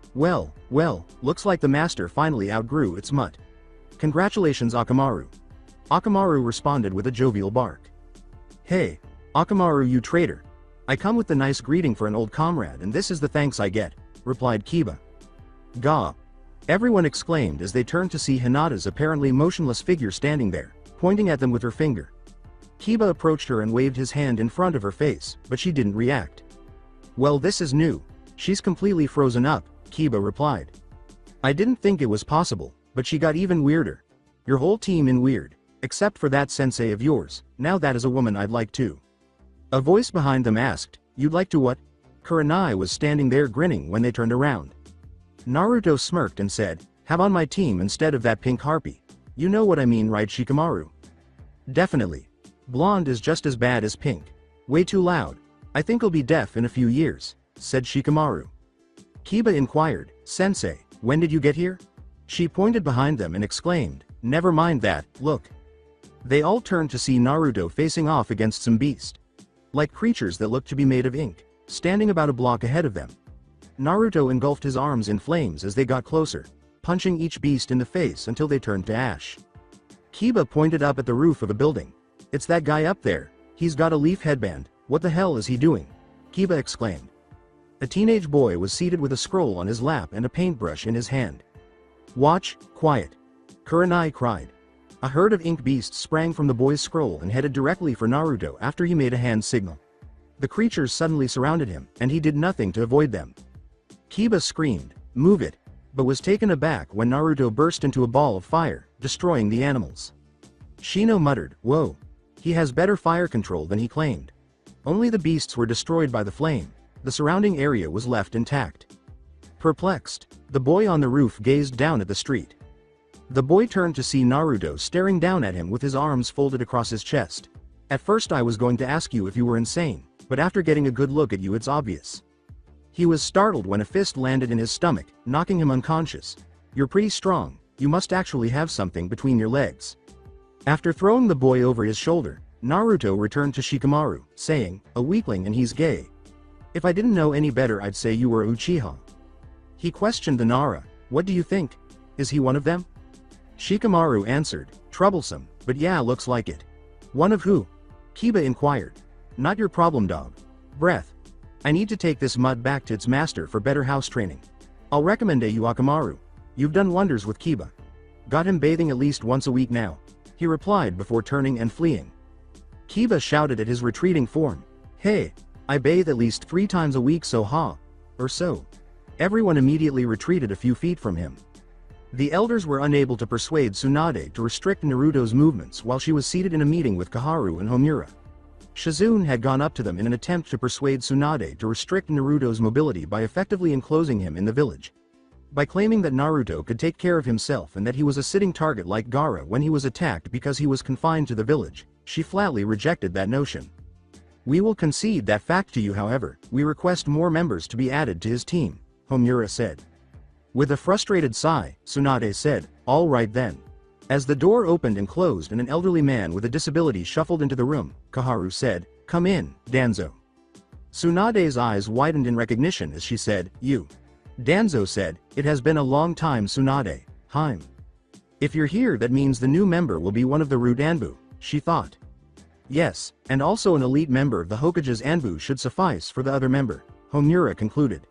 looks like the master finally outgrew its mutt. Congratulations Akamaru." Akamaru responded with a jovial bark. "Hey, Akamaru you traitor. I come with the nice greeting for an old comrade and this is the thanks I get," replied Kiba. "Gah!" everyone exclaimed as they turned to see Hinata's apparently motionless figure standing there, pointing at them with her finger. Kiba approached her and waved his hand in front of her face, but she didn't react. "Well, this is new. She's completely frozen up," Kiba replied. "I didn't think it was possible, but she got even weirder. Your whole team in weird, except for that sensei of yours. Now that is a woman I'd like to." A voice behind them asked, "You'd like to what?" Kurenai was standing there grinning when they turned around. Naruto smirked and said, "Have on my team instead of that pink harpy. You know what I mean, right Shikamaru?" "Definitely. Blonde is just as bad as pink. Way too loud. I think he'll be deaf in a few years," said Shikamaru. Kiba inquired, "Sensei, when did you get here?" She pointed behind them and exclaimed, "Never mind that, look." They all turned to see Naruto facing off against some beast. Like creatures that looked to be made of ink, standing about a block ahead of them. Naruto engulfed his arms in flames as they got closer, punching each beast in the face until they turned to ash. Kiba pointed up at the roof of a building. "It's that guy up there. He's got a leaf headband. What the hell is he doing?" Kiba exclaimed. A teenage boy was seated with a scroll on his lap and a paintbrush in his hand. "Watch, quiet," Kurenai cried. A herd of ink beasts sprang from the boy's scroll and headed directly for Naruto after he made a hand signal. The creatures suddenly surrounded him, and he did nothing to avoid them. Kiba screamed, "Move it," but was taken aback when Naruto burst into a ball of fire, destroying the animals. Shino muttered, "Whoa. He has better fire control than he claimed." Only the beasts were destroyed by the flame. The surrounding area was left intact. Perplexed, the boy on the roof gazed down at the street. The boy turned to see Naruto staring down at him with his arms folded across his chest. "At first I was going to ask you if you were insane, but after getting a good look at you it's obvious." He was startled when a fist landed in his stomach, knocking him unconscious. "You're pretty strong. You must actually have something between your legs." After throwing the boy over his shoulder, Naruto returned to Shikamaru, saying, "A weakling and he's gay. If I didn't know any better I'd say you were a Uchiha." He questioned the Nara, "What do you think? Is he one of them?" Shikamaru answered, "Troublesome, but yeah looks like it." "One of who?" Kiba inquired. "Not your problem dog. Breath. I need to take this mud back to its master for better house training. I'll recommend you Akamaru. You've done wonders with Kiba. Got him bathing at least once a week now," he replied before turning and fleeing. Kiba shouted at his retreating form, "Hey, I bathe at least 3 times a week or so." Everyone immediately retreated a few feet from him. The elders were unable to persuade Tsunade to restrict Naruto's movements while she was seated in a meeting with Kaharu and Homura. Shizune had gone up to them in an attempt to persuade Tsunade to restrict Naruto's mobility by effectively enclosing him in the village. By claiming that Naruto could take care of himself and that he was a sitting target like Gaara when he was attacked because he was confined to the village, she flatly rejected that notion. "We will concede that fact to you, however, we request more members to be added to his team," Homura said. With a frustrated sigh, Tsunade said, "All right then." As the door opened and closed and an elderly man with a disability shuffled into the room, Kaharu said, "Come in, Danzo." Tsunade's eyes widened in recognition as she said, "You." Danzo said, "It has been a long time Tsunade, Heim." If you're here, that means the new member will be one of the root Anbu, she thought. Yes, and also an elite member of the Hokage's Anbu should suffice for the other member, Homura concluded.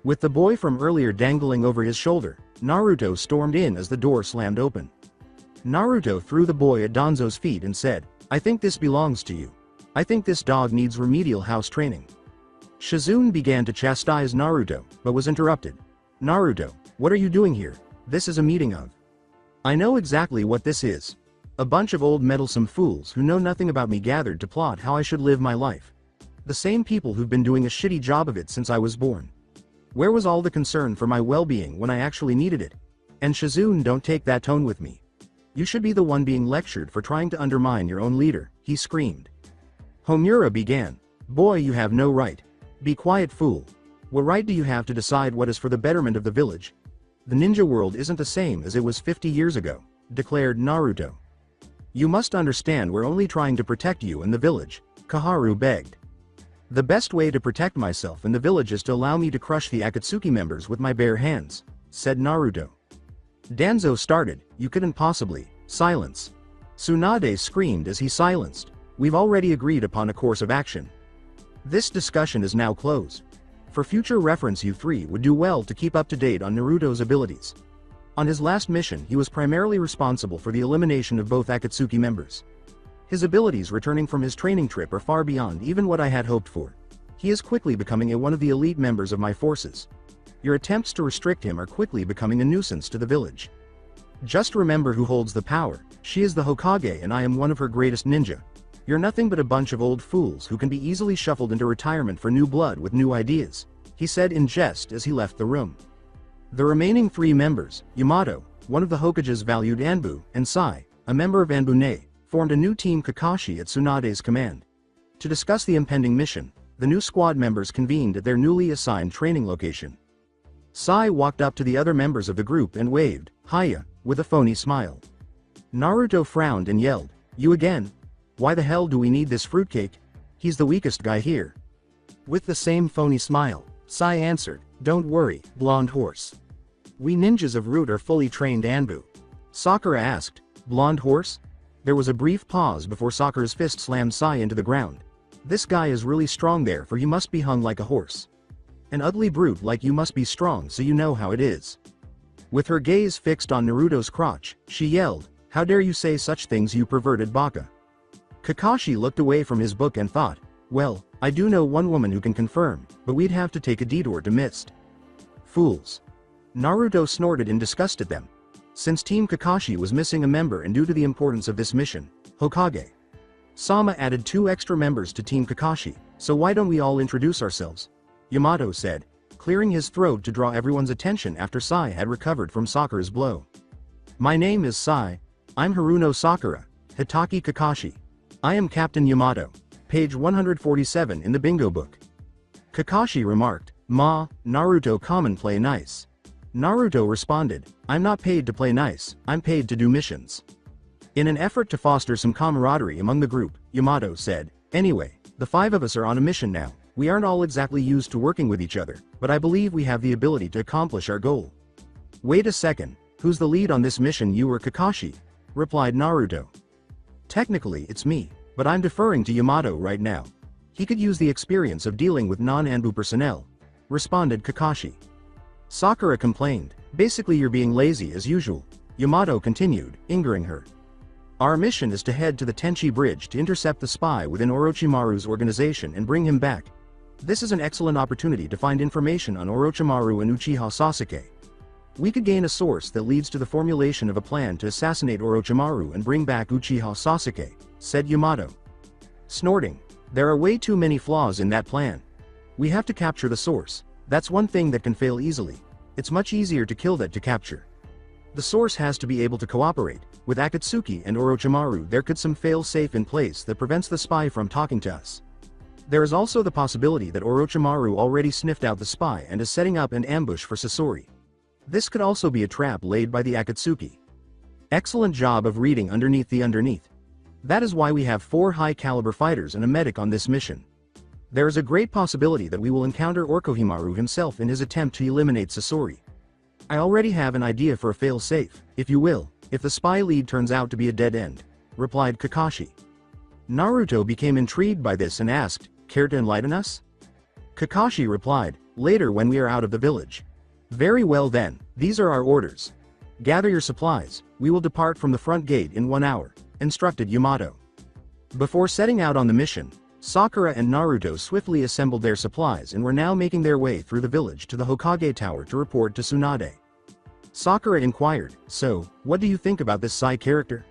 With the boy from earlier dangling over his shoulder, Naruto stormed in as the door slammed open. Naruto threw the boy at Danzo's feet and said, "I think this belongs to you. I think this dog needs remedial house training." Shizune began to chastise Naruto, but was interrupted. "Naruto, what are you doing here? This is a meeting of." "I know exactly what this is. A bunch of old meddlesome fools who know nothing about me gathered to plot how I should live my life. The same people who've been doing a shitty job of it since I was born. Where was all the concern for my well-being when I actually needed it? And Shizune, don't take that tone with me. You should be the one being lectured for trying to undermine your own leader," he screamed. Homura began. "Boy, you have no right. Be quiet, fool. What right do you have to decide what is for the betterment of the village? The ninja world isn't the same as it was 50 years ago, declared Naruto. You must understand we're only trying to protect you and the village, Kaharu begged. The best way to protect myself and the village is to allow me to crush the Akatsuki members with my bare hands, said Naruto. Danzo started, "You couldn't possibly." Silence. Tsunade screamed as he silenced. "We've already agreed upon a course of action. This discussion is now closed. For future reference, you three would do well to keep up to date on Naruto's abilities. On his last mission, he was primarily responsible for the elimination of both Akatsuki members. His abilities returning from his training trip are far beyond even what I had hoped for. He is quickly becoming one of the elite members of my forces. Your attempts to restrict him are quickly becoming a nuisance to the village. Just remember who holds the power. She is the Hokage and I am one of her greatest ninja. You're nothing but a bunch of old fools who can be easily shuffled into retirement for new blood with new ideas," he said in jest as he left the room. The remaining three members, Yamato, one of the Hokage's valued Anbu, and Sai, a member of Anbune, formed a new team Kakashi at Tsunade's command. To discuss the impending mission, the new squad members convened at their newly assigned training location. Sai walked up to the other members of the group and waved, "Hiya," with a phony smile. Naruto frowned and yelled, "You again? Why the hell do we need this fruitcake? He's the weakest guy here." With the same phony smile, Sai answered, "Don't worry, blonde horse. We ninjas of Root are fully trained Anbu." Sakura asked, "Blonde horse?" There was a brief pause before Sakura's fist slammed Sai into the ground. "This guy is really strong, therefore you must be hung like a horse. An ugly brute like you must be strong, so you know how it is." With her gaze fixed on Naruto's crotch, she yelled, "How dare you say such things, you perverted baka." Kakashi looked away from his book and thought, "Well, I do know one woman who can confirm, but we'd have to take a detour to Mist." Fools. Naruto snorted in disgust at them. Since Team Kakashi was missing a member and due to the importance of this mission, Hokage Sama added 2 extra members to Team Kakashi, "So why don't we all introduce ourselves?" Yamato said, clearing his throat to draw everyone's attention after Sai had recovered from Sakura's blow. "My name is Sai. I'm Haruno Sakura, Hitaki Kakashi. I am Captain Yamato." Page 147 in the bingo book. Kakashi remarked, "Ma, Naruto come and play nice." Naruto responded, "I'm not paid to play nice, I'm paid to do missions." In an effort to foster some camaraderie among the group, Yamato said, "Anyway, the 5 of us are on a mission now. We aren't all exactly used to working with each other, but I believe we have the ability to accomplish our goal." "Wait a second, who's the lead on this mission, you or Kakashi?" replied Naruto. "Technically it's me, but I'm deferring to Yamato right now. He could use the experience of dealing with non-Anbu personnel," responded Kakashi. Sakura complained, "Basically you're being lazy as usual." Yamato continued, angering her. "Our mission is to head to the Tenchi Bridge to intercept the spy within Orochimaru's organization and bring him back. This is an excellent opportunity to find information on Orochimaru and Uchiha Sasuke. We could gain a source that leads to the formulation of a plan to assassinate Orochimaru and bring back Uchiha Sasuke," said Yamato. Snorting, "There are way too many flaws in that plan. We have to capture the source. That's one thing that can fail easily. It's much easier to kill than to capture. The source has to be able to cooperate. With Akatsuki and Orochimaru there could some fail-safe in place that prevents the spy from talking to us. There is also the possibility that Orochimaru already sniffed out the spy and is setting up an ambush for Sasori. This could also be a trap laid by the Akatsuki. Excellent job of reading underneath the underneath. That is why we have 4 high-caliber fighters and a medic on this mission. There is a great possibility that we will encounter Orochimaru himself in his attempt to eliminate Sasori. I already have an idea for a fail-safe, if you will," if the spy lead turns out to be a dead end, replied Kakashi. Naruto became intrigued by this and asked, care to enlighten us? Kakashi replied, later when we are out of the village. Very well then, these are our orders. Gather your supplies, we will depart from the front gate in 1 hour, instructed Yamato. Before setting out on the mission, Sakura and Naruto swiftly assembled their supplies and were now making their way through the village to the Hokage Tower to report to Tsunade. Sakura inquired, so, what do you think about this Sai character?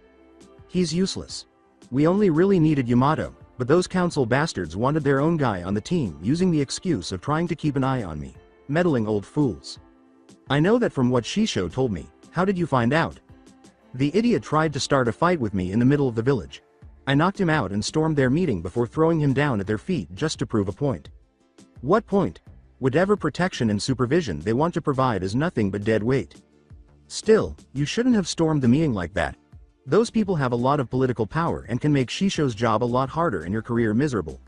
He's useless. We only really needed Yamato, but those council bastards wanted their own guy on the team using the excuse of trying to keep an eye on me. Meddling old fools. I know that from what Shisho told me. How did you find out? The idiot tried to start a fight with me in the middle of the village. I knocked him out and stormed their meeting before throwing him down at their feet just to prove a point. What point? Whatever protection and supervision they want to provide is nothing but dead weight. Still, you shouldn't have stormed the meeting like that. Those people have a lot of political power and can make Shisho's job a lot harder and your career miserable.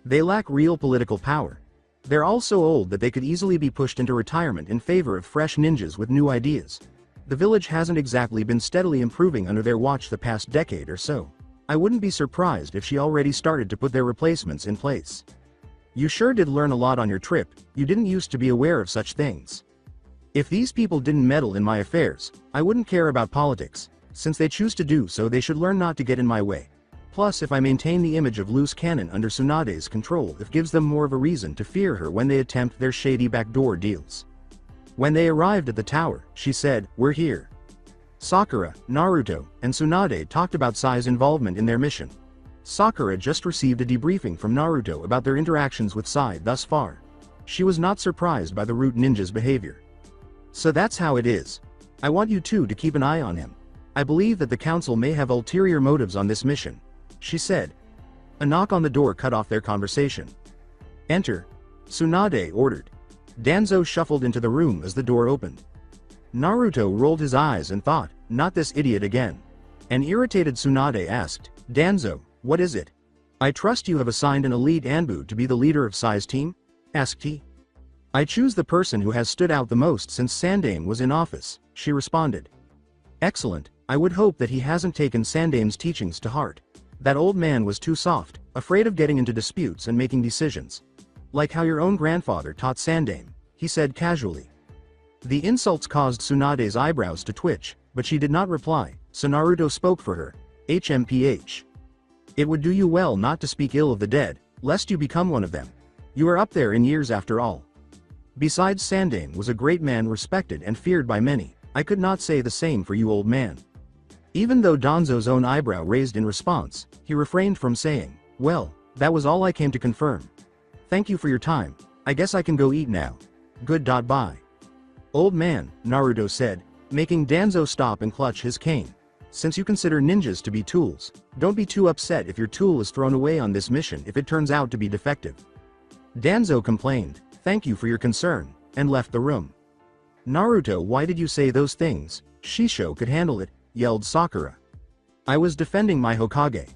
They lack real political power. They're all so old that they could easily be pushed into retirement in favor of fresh ninjas with new ideas. The village hasn't exactly been steadily improving under their watch the past decade or so. I wouldn't be surprised if she already started to put their replacements in place. You sure did learn a lot on your trip, you didn't used to be aware of such things. If these people didn't meddle in my affairs, I wouldn't care about politics. Since they choose to do so, they should learn not to get in my way. Plus, if I maintain the image of loose cannon under Tsunade's control, it gives them more of a reason to fear her when they attempt their shady backdoor deals. When they arrived at the tower, she said, we're here. Sakura, Naruto, and Tsunade talked about Sai's involvement in their mission. Sakura just received a debriefing from Naruto about their interactions with Sai thus far. She was not surprised by the Root Ninja's behavior. So that's how it is. I want you two to keep an eye on him. I believe that the council may have ulterior motives on this mission, she said. A knock on the door cut off their conversation. Enter, Tsunade ordered. Danzo shuffled into the room as the door opened. Naruto rolled his eyes and thought, not this idiot again. An irritated Tsunade asked, Danzo, what is it? I trust you have assigned an elite Anbu to be the leader of Sai's team? Asked he. I choose the person who has stood out the most since Sandaime was in office, she responded. Excellent, I would hope that he hasn't taken Sandaime's teachings to heart. That old man was too soft, afraid of getting into disputes and making decisions. Like how your own grandfather taught Sandaime, he said casually. The insults caused Tsunade's eyebrows to twitch, but she did not reply, so Naruto spoke for her. HMPH. It would do you well not to speak ill of the dead, lest you become one of them. You are up there in years after all. Besides, Sandaime was a great man respected and feared by many. I could not say the same for you, old man. Even though Danzo's own eyebrow raised in response, he refrained from saying, well, that was all I came to confirm. Thank you for your time, I guess I can go eat now. Bye. Old man, Naruto said, making Danzo stop and clutch his cane. Since you consider ninjas to be tools, don't be too upset if your tool is thrown away on this mission if it turns out to be defective. Danzo complained, thank you for your concern, and left the room. Naruto, why did you say those things? Shisho could handle it, yelled Sakura. I was defending my Hokage.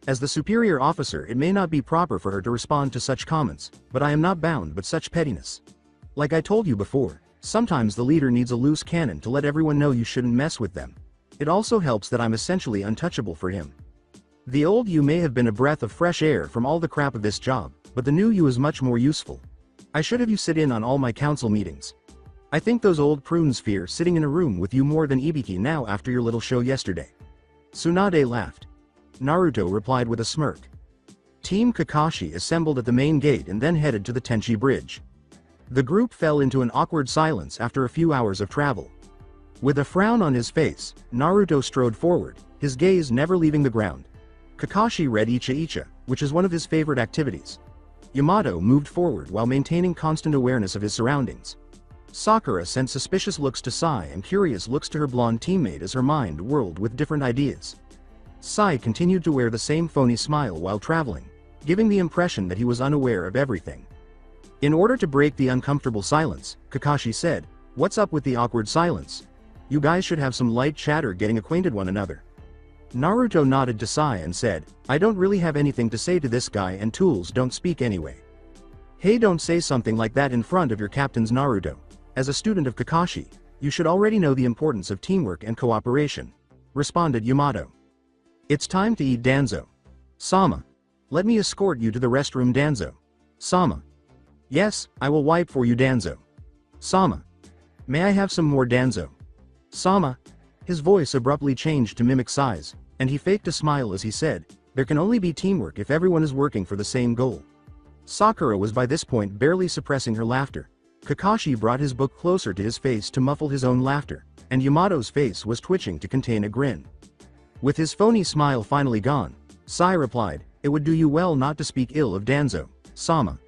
As the superior officer, it may not be proper for her to respond to such comments, but I am not bound by such pettiness. Like I told you before, sometimes the leader needs a loose cannon to let everyone know you shouldn't mess with them. It also helps that I'm essentially untouchable for him. The old you may have been a breath of fresh air from all the crap of this job, but the new you is much more useful. I should have you sit in on all my council meetings. I think those old prunes fear sitting in a room with you more than Ibiki now after your little show yesterday. Tsunade laughed. Naruto replied with a smirk. Team Kakashi assembled at the main gate and then headed to the Tenchi Bridge. The group fell into an awkward silence after a few hours of travel. With a frown on his face, Naruto strode forward, his gaze never leaving the ground. Kakashi read Icha Icha, which is one of his favorite activities. Yamato moved forward while maintaining constant awareness of his surroundings. Sakura sent suspicious looks to Sai and curious looks to her blonde teammate as her mind whirled with different ideas. Sai continued to wear the same phony smile while traveling, giving the impression that he was unaware of everything. In order to break the uncomfortable silence, Kakashi said, "What's up with the awkward silence? You guys should have some light chatter getting acquainted one another." Naruto nodded to Sai and said, "I don't really have anything to say to this guy and tools don't speak anyway." Hey, don't say something like that in front of your captains, Naruto. As a student of Kakashi, you should already know the importance of teamwork and cooperation, responded Yamato. It's time to eat Danzo. Sama. Let me escort you to the restroom Danzo. Sama. Yes, I will wipe for you Danzo. Sama. May I have some more Danzo? Sama. His voice abruptly changed to mimic size, and he faked a smile as he said, there can only be teamwork if everyone is working for the same goal. Sakura was by this point barely suppressing her laughter. Kakashi brought his book closer to his face to muffle his own laughter, and Yamato's face was twitching to contain a grin. With his phony smile finally gone, Sai replied, it would do you well not to speak ill of Danzo, Sama.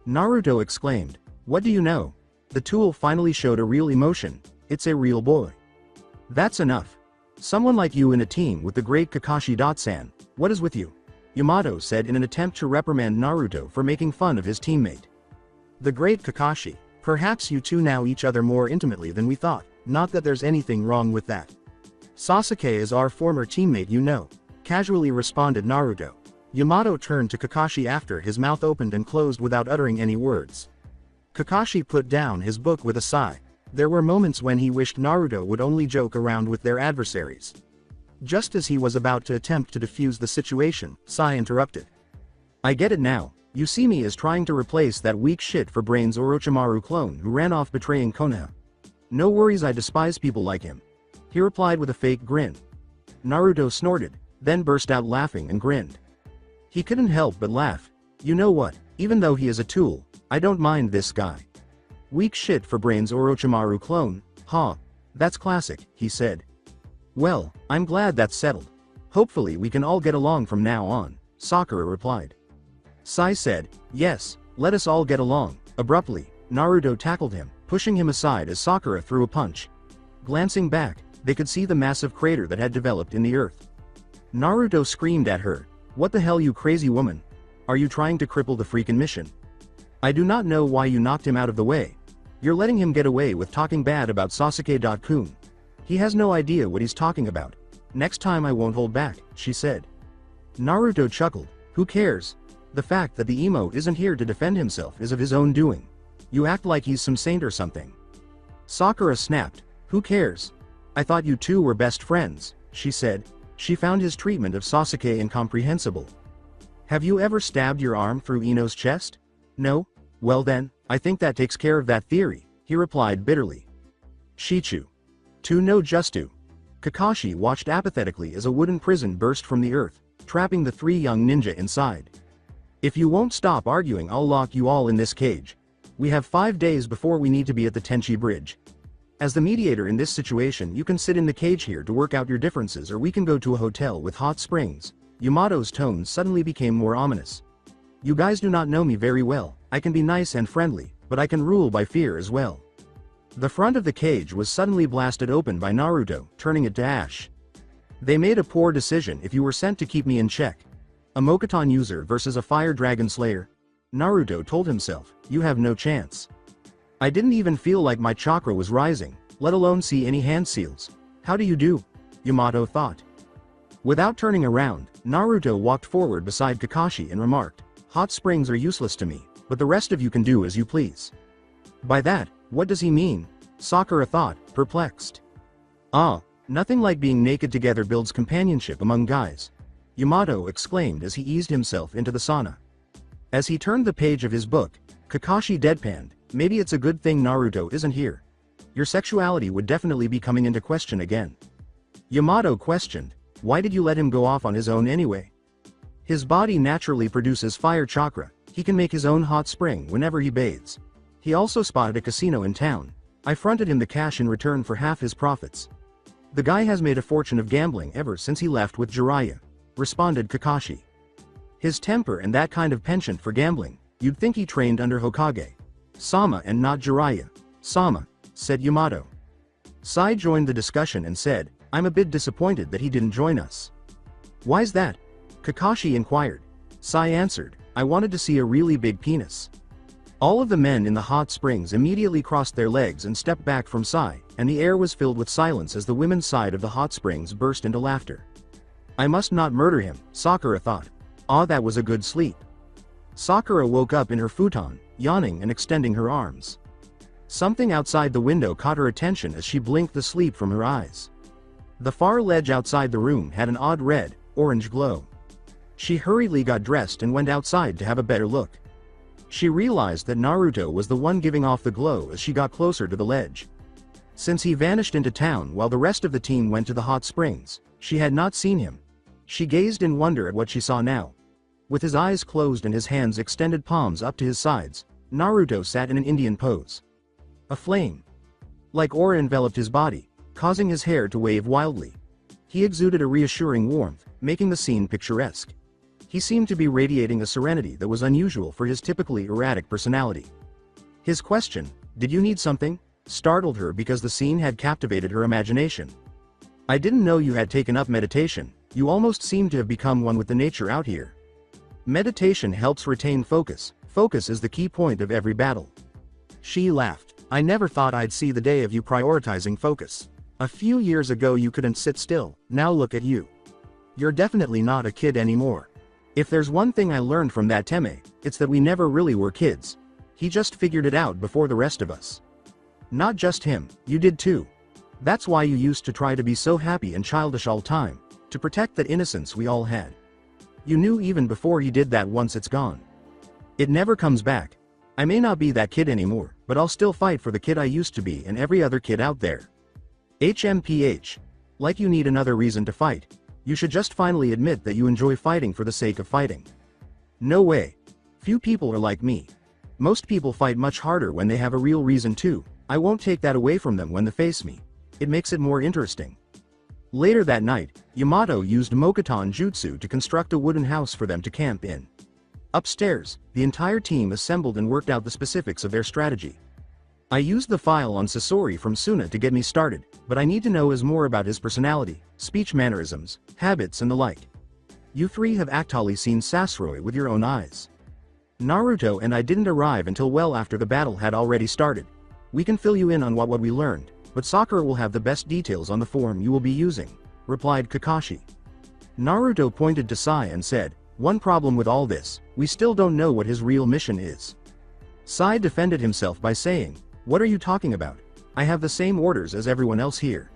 Naruto exclaimed, what do you know? The tool finally showed a real emotion, it's a real boy. That's enough. Someone like you in a team with the great Kakashi Dotsan, what is with you? Yamato said in an attempt to reprimand Naruto for making fun of his teammate. The great Kakashi, perhaps you two know each other more intimately than we thought, not that there's anything wrong with that. Sasuke is our former teammate you know, casually responded Naruto. Yamato turned to Kakashi after his mouth opened and closed without uttering any words. Kakashi put down his book with a sigh. There were moments when he wished Naruto would only joke around with their adversaries. Just as he was about to attempt to defuse the situation, Sai interrupted. I get it now, you see me as trying to replace that weak shit for brains Orochimaru clone who ran off betraying Konoha. No worries, I despise people like him. He replied with a fake grin. Naruto snorted, then burst out laughing and grinned. He couldn't help but laugh. You know what, even though he is a tool, I don't mind this guy. Weak shit for brains Orochimaru clone, huh? That's classic, he said. Well, I'm glad that's settled. Hopefully we can all get along from now on, Sakura replied. Sai said, yes, let us all get along. Abruptly, Naruto tackled him, pushing him aside as Sakura threw a punch. Glancing back, they could see the massive crater that had developed in the earth. Naruto screamed at her, what the hell you crazy woman? Are you trying to cripple the freaking mission? I do not know why you knocked him out of the way. You're letting him get away with talking bad about Sasuke-kun. He has no idea what he's talking about. Next time I won't hold back, she said. Naruto chuckled, who cares? The fact that the emo isn't here to defend himself is of his own doing. You act like he's some saint or something. Sakura snapped, who cares? I thought you two were best friends, she said. She found his treatment of Sasuke incomprehensible. Have you ever stabbed your arm through Ino's chest? No? Well then, I think that takes care of that theory, he replied bitterly. Shichu. To no justu. Kakashi watched apathetically as a wooden prison burst from the earth, trapping the three young ninja inside. If you won't stop arguing, I'll lock you all in this cage. We have 5 days before we need to be at the Tenchi Bridge. As the mediator in this situation, you can sit in the cage here to work out your differences, or we can go to a hotel with hot springs. Yamato's tone suddenly became more ominous. You guys do not know me very well. I can be nice and friendly, but I can rule by fear as well. The front of the cage was suddenly blasted open by Naruto, turning it to ash. They made a poor decision if you were sent to keep me in check. A Mokuton user versus a fire dragon slayer? Naruto told himself, you have no chance. I didn't even feel like my chakra was rising, let alone see any hand seals. How do you do? Yamato thought. Without turning around, Naruto walked forward beside Kakashi and remarked, hot springs are useless to me, but the rest of you can do as you please. By that, what does he mean? Sakura thought, perplexed. Ah, nothing like being naked together builds companionship among guys. Yamato exclaimed as he eased himself into the sauna. As he turned the page of his book, Kakashi deadpanned, maybe it's a good thing Naruto isn't here. Your sexuality would definitely be coming into question again. Yamato questioned, why did you let him go off on his own anyway? His body naturally produces fire chakra, he can make his own hot spring whenever he bathes. He also spotted a casino in town. I fronted him the cash in return for half his profits. The guy has made a fortune of gambling ever since he left with Jiraiya, responded Kakashi. His temper and that kind of penchant for gambling, you'd think he trained under Hokage Sama and not Jiraiya. Sama, said Yamato. Sai joined the discussion and said, I'm a bit disappointed that he didn't join us. Why's that? Kakashi inquired. Sai answered, I wanted to see a really big penis. All of the men in the hot springs immediately crossed their legs and stepped back from Sai, and the air was filled with silence as the women's side of the hot springs burst into laughter. I must not murder him, Sakura thought. Ah, that was a good sleep. Sakura woke up in her futon, yawning and extending her arms. Something outside the window caught her attention as she blinked the sleep from her eyes. The far ledge outside the room had an odd red, orange glow. She hurriedly got dressed and went outside to have a better look. She realized that Naruto was the one giving off the glow as she got closer to the ledge. Since he vanished into town while the rest of the team went to the hot springs, she had not seen him. She gazed in wonder at what she saw now. With his eyes closed and his hands extended palms up to his sides, Naruto sat in an Indian pose. A flame, like aura, enveloped his body, causing his hair to wave wildly. He exuded a reassuring warmth, making the scene picturesque. He seemed to be radiating a serenity that was unusual for his typically erratic personality. His question, "Did you need something?" startled her because the scene had captivated her imagination. "I didn't know you had taken up meditation. You almost seem to have become one with the nature out here." Meditation helps retain focus. Focus is the key point of every battle. She laughed. "I never thought I'd see the day of you prioritizing focus. A few years ago you couldn't sit still, now look at you. You're definitely not a kid anymore. If there's one thing I learned from that Teme, it's that we never really were kids. He just figured it out before the rest of us. Not just him, you did too. That's why you used to try to be so happy and childish all time, to protect that innocence we all had. You knew even before he did that once it's gone. It never comes back. I may not be that kid anymore, but I'll still fight for the kid I used to be and every other kid out there. HMPH. Like you need another reason to fight. You should just finally admit that you enjoy fighting for the sake of fighting. No way. Few people are like me. Most people fight much harder when they have a real reason to. I won't take that away from them when they face me. It makes it more interesting." Later that night, Yamato used Mokuton Jutsu to construct a wooden house for them to camp in. Upstairs, the entire team assembled and worked out the specifics of their strategy. "I used the file on Sasori from Suna to get me started, but I need to know more about his personality, speech mannerisms, habits and the like. You three have actually seen Sasori with your own eyes. Naruto and I didn't arrive until well after the battle had already started. We can fill you in on what we learned, but Sakura will have the best details on the form you will be using," replied Kakashi. Naruto pointed to Sai and said, "One problem with all this, we still don't know what his real mission is." Sai defended himself by saying, "What are you talking about? I have the same orders as everyone else here."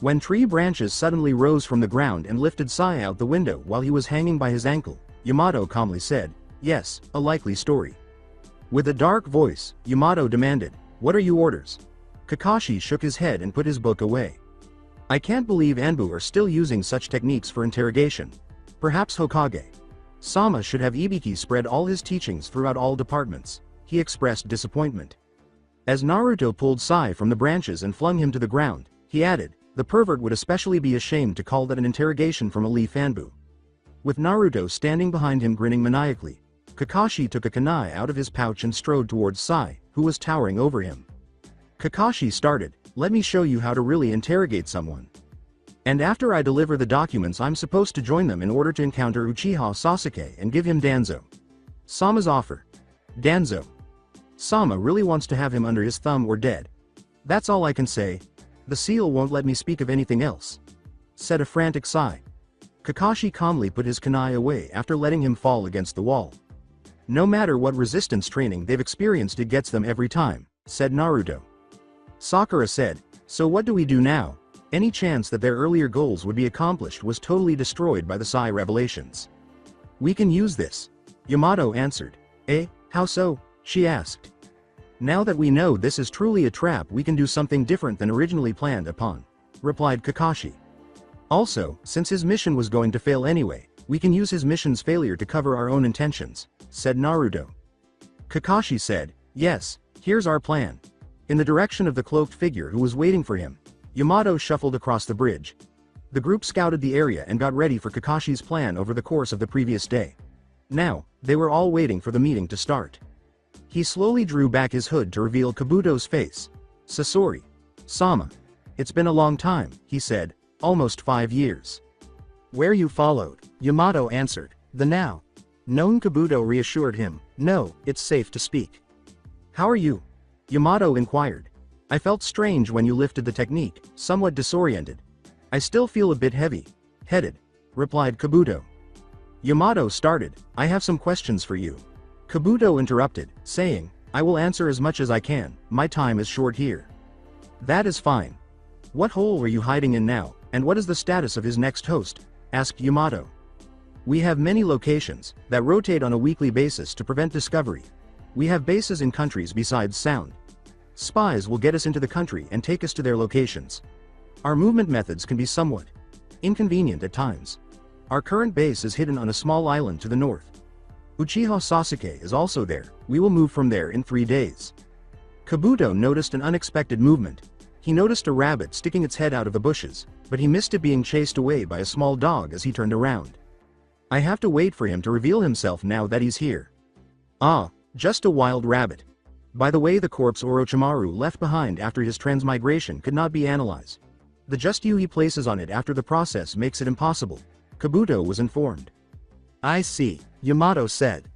When tree branches suddenly rose from the ground and lifted Sai out the window while he was hanging by his ankle, Yamato calmly said, "Yes, a likely story." With a dark voice, Yamato demanded, "What are your orders?" Kakashi shook his head and put his book away. "I can't believe Anbu are still using such techniques for interrogation. Perhaps Hokage Sama should have Ibiki spread all his teachings throughout all departments," he expressed disappointment. As Naruto pulled Sai from the branches and flung him to the ground, he added, "The pervert would especially be ashamed to call that an interrogation from a leaf Anbu." With Naruto standing behind him grinning maniacally, Kakashi took a kunai out of his pouch and strode towards Sai, who was towering over him. Kakashi started, "Let me show you how to really interrogate someone. And after I deliver the documents I'm supposed to join them in order to encounter Uchiha Sasuke and give him Danzo. Sama's offer. Danzo. Sama really wants to have him under his thumb or dead. That's all I can say. The seal won't let me speak of anything else," said a frantic Sai. Kakashi calmly put his kunai away after letting him fall against the wall. "No matter what resistance training they've experienced, it gets them every time," said Naruto. Sakura said, "So what do we do now?" Any chance that their earlier goals would be accomplished was totally destroyed by the Sai revelations. "We can use this," Yamato answered. "Eh, how so?" she asked. "Now that we know this is truly a trap, we can do something different than originally planned upon," replied Kakashi. "Also, since his mission was going to fail anyway, we can use his mission's failure to cover our own intentions," said Naruto. Kakashi said, "Yes, here's our plan." In the direction of the cloaked figure who was waiting for him, Yamato shuffled across the bridge. The group scouted the area and got ready for Kakashi's plan over the course of the previous day. Now, they were all waiting for the meeting to start. He slowly drew back his hood to reveal Kabuto's face. "Sasori. Sama. It's been a long time," he said, "almost 5 years." "Where you followed," Yamato answered. The now known Kabuto reassured him, "No, it's safe to speak." "How are you?" Yamato inquired. "I felt strange when you lifted the technique, somewhat disoriented. I still feel a bit heavy-headed," replied Kabuto. Yamato started, "I have some questions for you." Kabuto interrupted, saying, "I will answer as much as I can, my time is short here." "That is fine. What hole are you hiding in now?" And what is the status of his next host? Asked Yamato. We have many locations that rotate on a weekly basis to prevent discovery. We have bases in countries besides Sound. Spies will get us into the country and take us to their locations. Our movement methods can be somewhat inconvenient at times. Our current base is hidden on a small island to the north. Uchiha Sasuke is also there. We will move from there in 3 days. Kabuto noticed an unexpected movement. He noticed a rabbit sticking its head out of the bushes, but he missed it being chased away by a small dog as he turned around. I have to wait for him to reveal himself now that he's here. Ah, just a wild rabbit. By the way, the corpse Orochimaru left behind after his transmigration could not be analyzed. The just you he places on it after the process makes it impossible. Kabuto was informed. I see, Yamato said.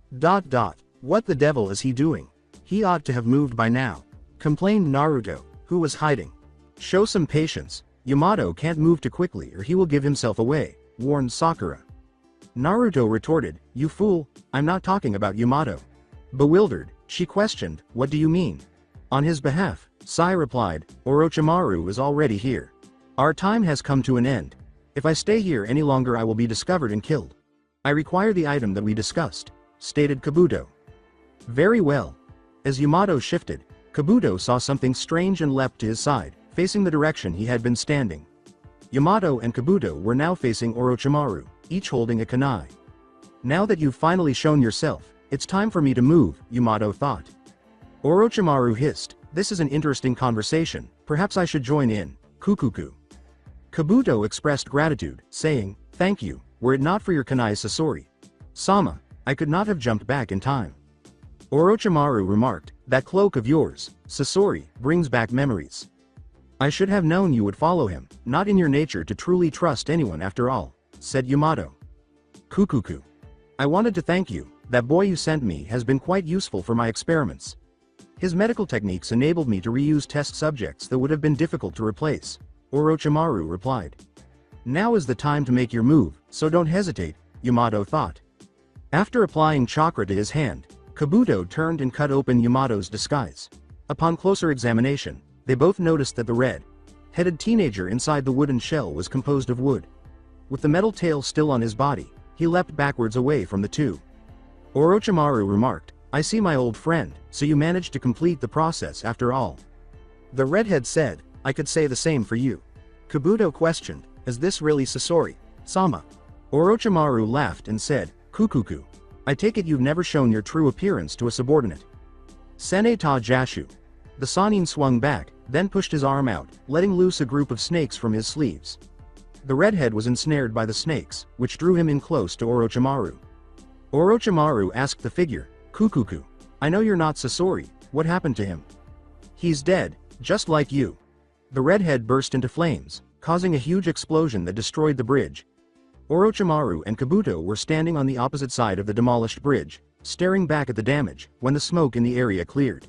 What the devil is he doing? He ought to have moved by now. Complained Naruto, who was hiding. Show some patience. Yamato can't move too quickly or he will give himself away, warned Sakura. Naruto retorted, you fool, I'm not talking about Yamato. Bewildered, she questioned, what do you mean? On his behalf, Sai replied, Orochimaru is already here. Our time has come to an end. If I stay here any longer I will be discovered and killed. I require the item that we discussed, stated Kabuto. Very well. As Yamato shifted, Kabuto saw something strange and leapt to his side, facing the direction he had been standing. Yamato and Kabuto were now facing Orochimaru, each holding a kunai. Now that you've finally shown yourself, it's time for me to move, Yamato thought. Orochimaru hissed, this is an interesting conversation, perhaps I should join in, Kukuku. Kabuto expressed gratitude, saying, thank you, were it not for your kunai Sasori. Sama, I could not have jumped back in time. Orochimaru remarked, that cloak of yours, Sasori, brings back memories. I should have known you would follow him, not in your nature to truly trust anyone after all, said Yamato. Kukuku. I wanted to thank you, that boy you sent me has been quite useful for my experiments. His medical techniques enabled me to reuse test subjects that would have been difficult to replace, Orochimaru replied. Now is the time to make your move, so don't hesitate, Yamato thought. After applying chakra to his hand, Kabuto turned and cut open Yamato's disguise. Upon closer examination, they both noticed that the red-headed teenager inside the wooden shell was composed of wood. With the metal tail still on his body, he leapt backwards away from the two. Orochimaru remarked, I see my old friend, so you managed to complete the process after all. The redhead said, I could say the same for you. Kabuto questioned, is this really Sasori, Sama? Orochimaru laughed and said, Kukuku. I take it you've never shown your true appearance to a subordinate. Seneta Jashu. The Sannin swung back, then pushed his arm out, letting loose a group of snakes from his sleeves. The redhead was ensnared by the snakes, which drew him in close to Orochimaru. Orochimaru asked the figure, Kukuku. I know you're not Sasori, what happened to him? He's dead, just like you. The redhead burst into flames, causing a huge explosion that destroyed the bridge. Orochimaru and Kabuto were standing on the opposite side of the demolished bridge, staring back at the damage, when the smoke in the area cleared.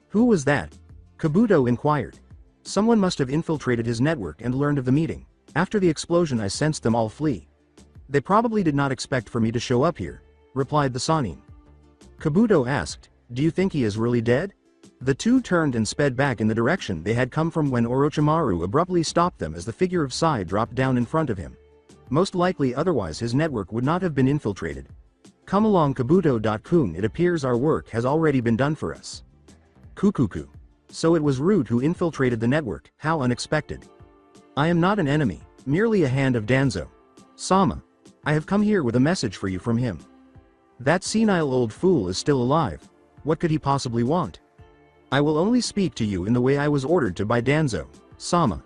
Who was that? Kabuto inquired. Someone must have infiltrated his network and learned of the meeting. After the explosion I sensed them all flee. They probably did not expect for me to show up here, replied the Sannin. Kabuto asked, do you think he is really dead? The two turned and sped back in the direction they had come from when Orochimaru abruptly stopped them as the figure of Sai dropped down in front of him. Most likely otherwise his network would not have been infiltrated. Come along Kabuto-kun, it appears our work has already been done for us. Kukuku. So it was Root who infiltrated the network, how unexpected. I am not an enemy, merely a hand of Danzo. Sama. I have come here with a message for you from him. That senile old fool is still alive. What could he possibly want? I will only speak to you in the way I was ordered to by Danzo, Sama.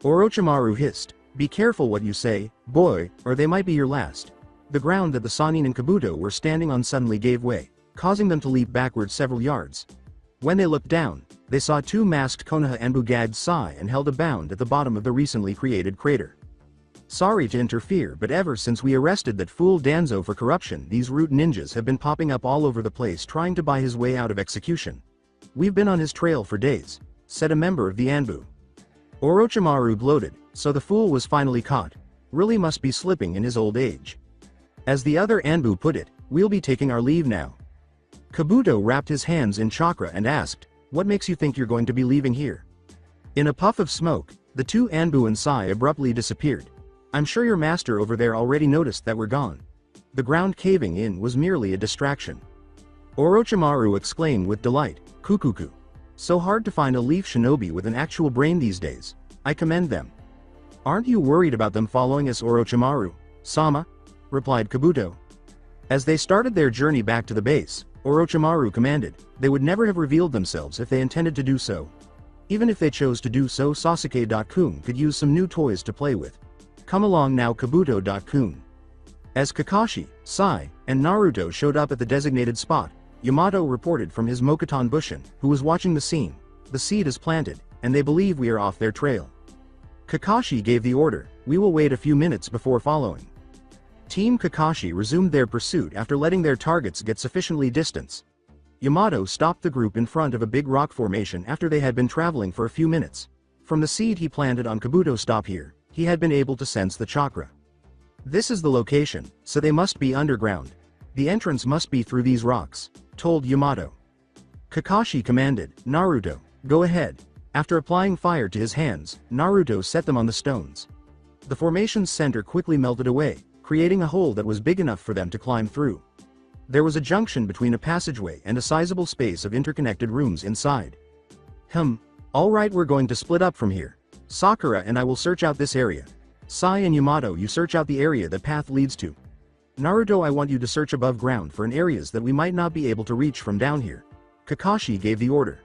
Orochimaru hissed, be careful what you say, boy, or they might be your last. The ground that the Sannin and Kabuto were standing on suddenly gave way, causing them to leap backwards several yards. When they looked down, they saw two masked Konoha Anbu gagged Sai and held a bound at the bottom of the recently created crater. Sorry to interfere, but ever since we arrested that fool Danzo for corruption, these Root ninjas have been popping up all over the place trying to buy his way out of execution. We've been on his trail for days, said a member of the Anbu. Orochimaru gloated, so the fool was finally caught. Really must be slipping in his old age. As the other Anbu put it, we'll be taking our leave now. Kabuto wrapped his hands in chakra and asked, what makes you think you're going to be leaving here? In a puff of smoke, The two Anbu and Sai abruptly disappeared. I'm sure your master over there already noticed that we're gone. The ground caving in was merely a distraction. Orochimaru exclaimed with delight, Kukuku. So hard to find a leaf shinobi with an actual brain these days. I commend them. Aren't you worried about them following us, Orochimaru? Sama? Replied Kabuto. As they started their journey back to the base, Orochimaru commanded, they would never have revealed themselves if they intended to do so. Even if they chose to do so, Sasuke-kun could use some new toys to play with. Come along now, Kabuto-kun. As Kakashi, Sai, and Naruto showed up at the designated spot, Yamato reported from his Mokuton Bushin, who was watching the scene. The seed is planted, and they believe we are off their trail. Kakashi gave the order, we will wait a few minutes before following. Team Kakashi resumed their pursuit after letting their targets get sufficiently distance. Yamato stopped the group in front of a big rock formation after they had been traveling for a few minutes. From the seed he planted on Kabuto's stop here, he had been able to sense the chakra. This is the location, so they must be underground. The entrance must be through these rocks, told Yamato. Kakashi commanded, Naruto, go ahead. After applying fire to his hands, Naruto set them on the stones. The formation's center quickly melted away, creating a hole that was big enough for them to climb through. There was a junction between a passageway and a sizable space of interconnected rooms inside. Alright, we're going to split up from here. Sakura and I will search out this area. Sai and Yamato, you search out the area that path leads to. Naruto, I want you to search above ground for areas that we might not be able to reach from down here. Kakashi gave the order.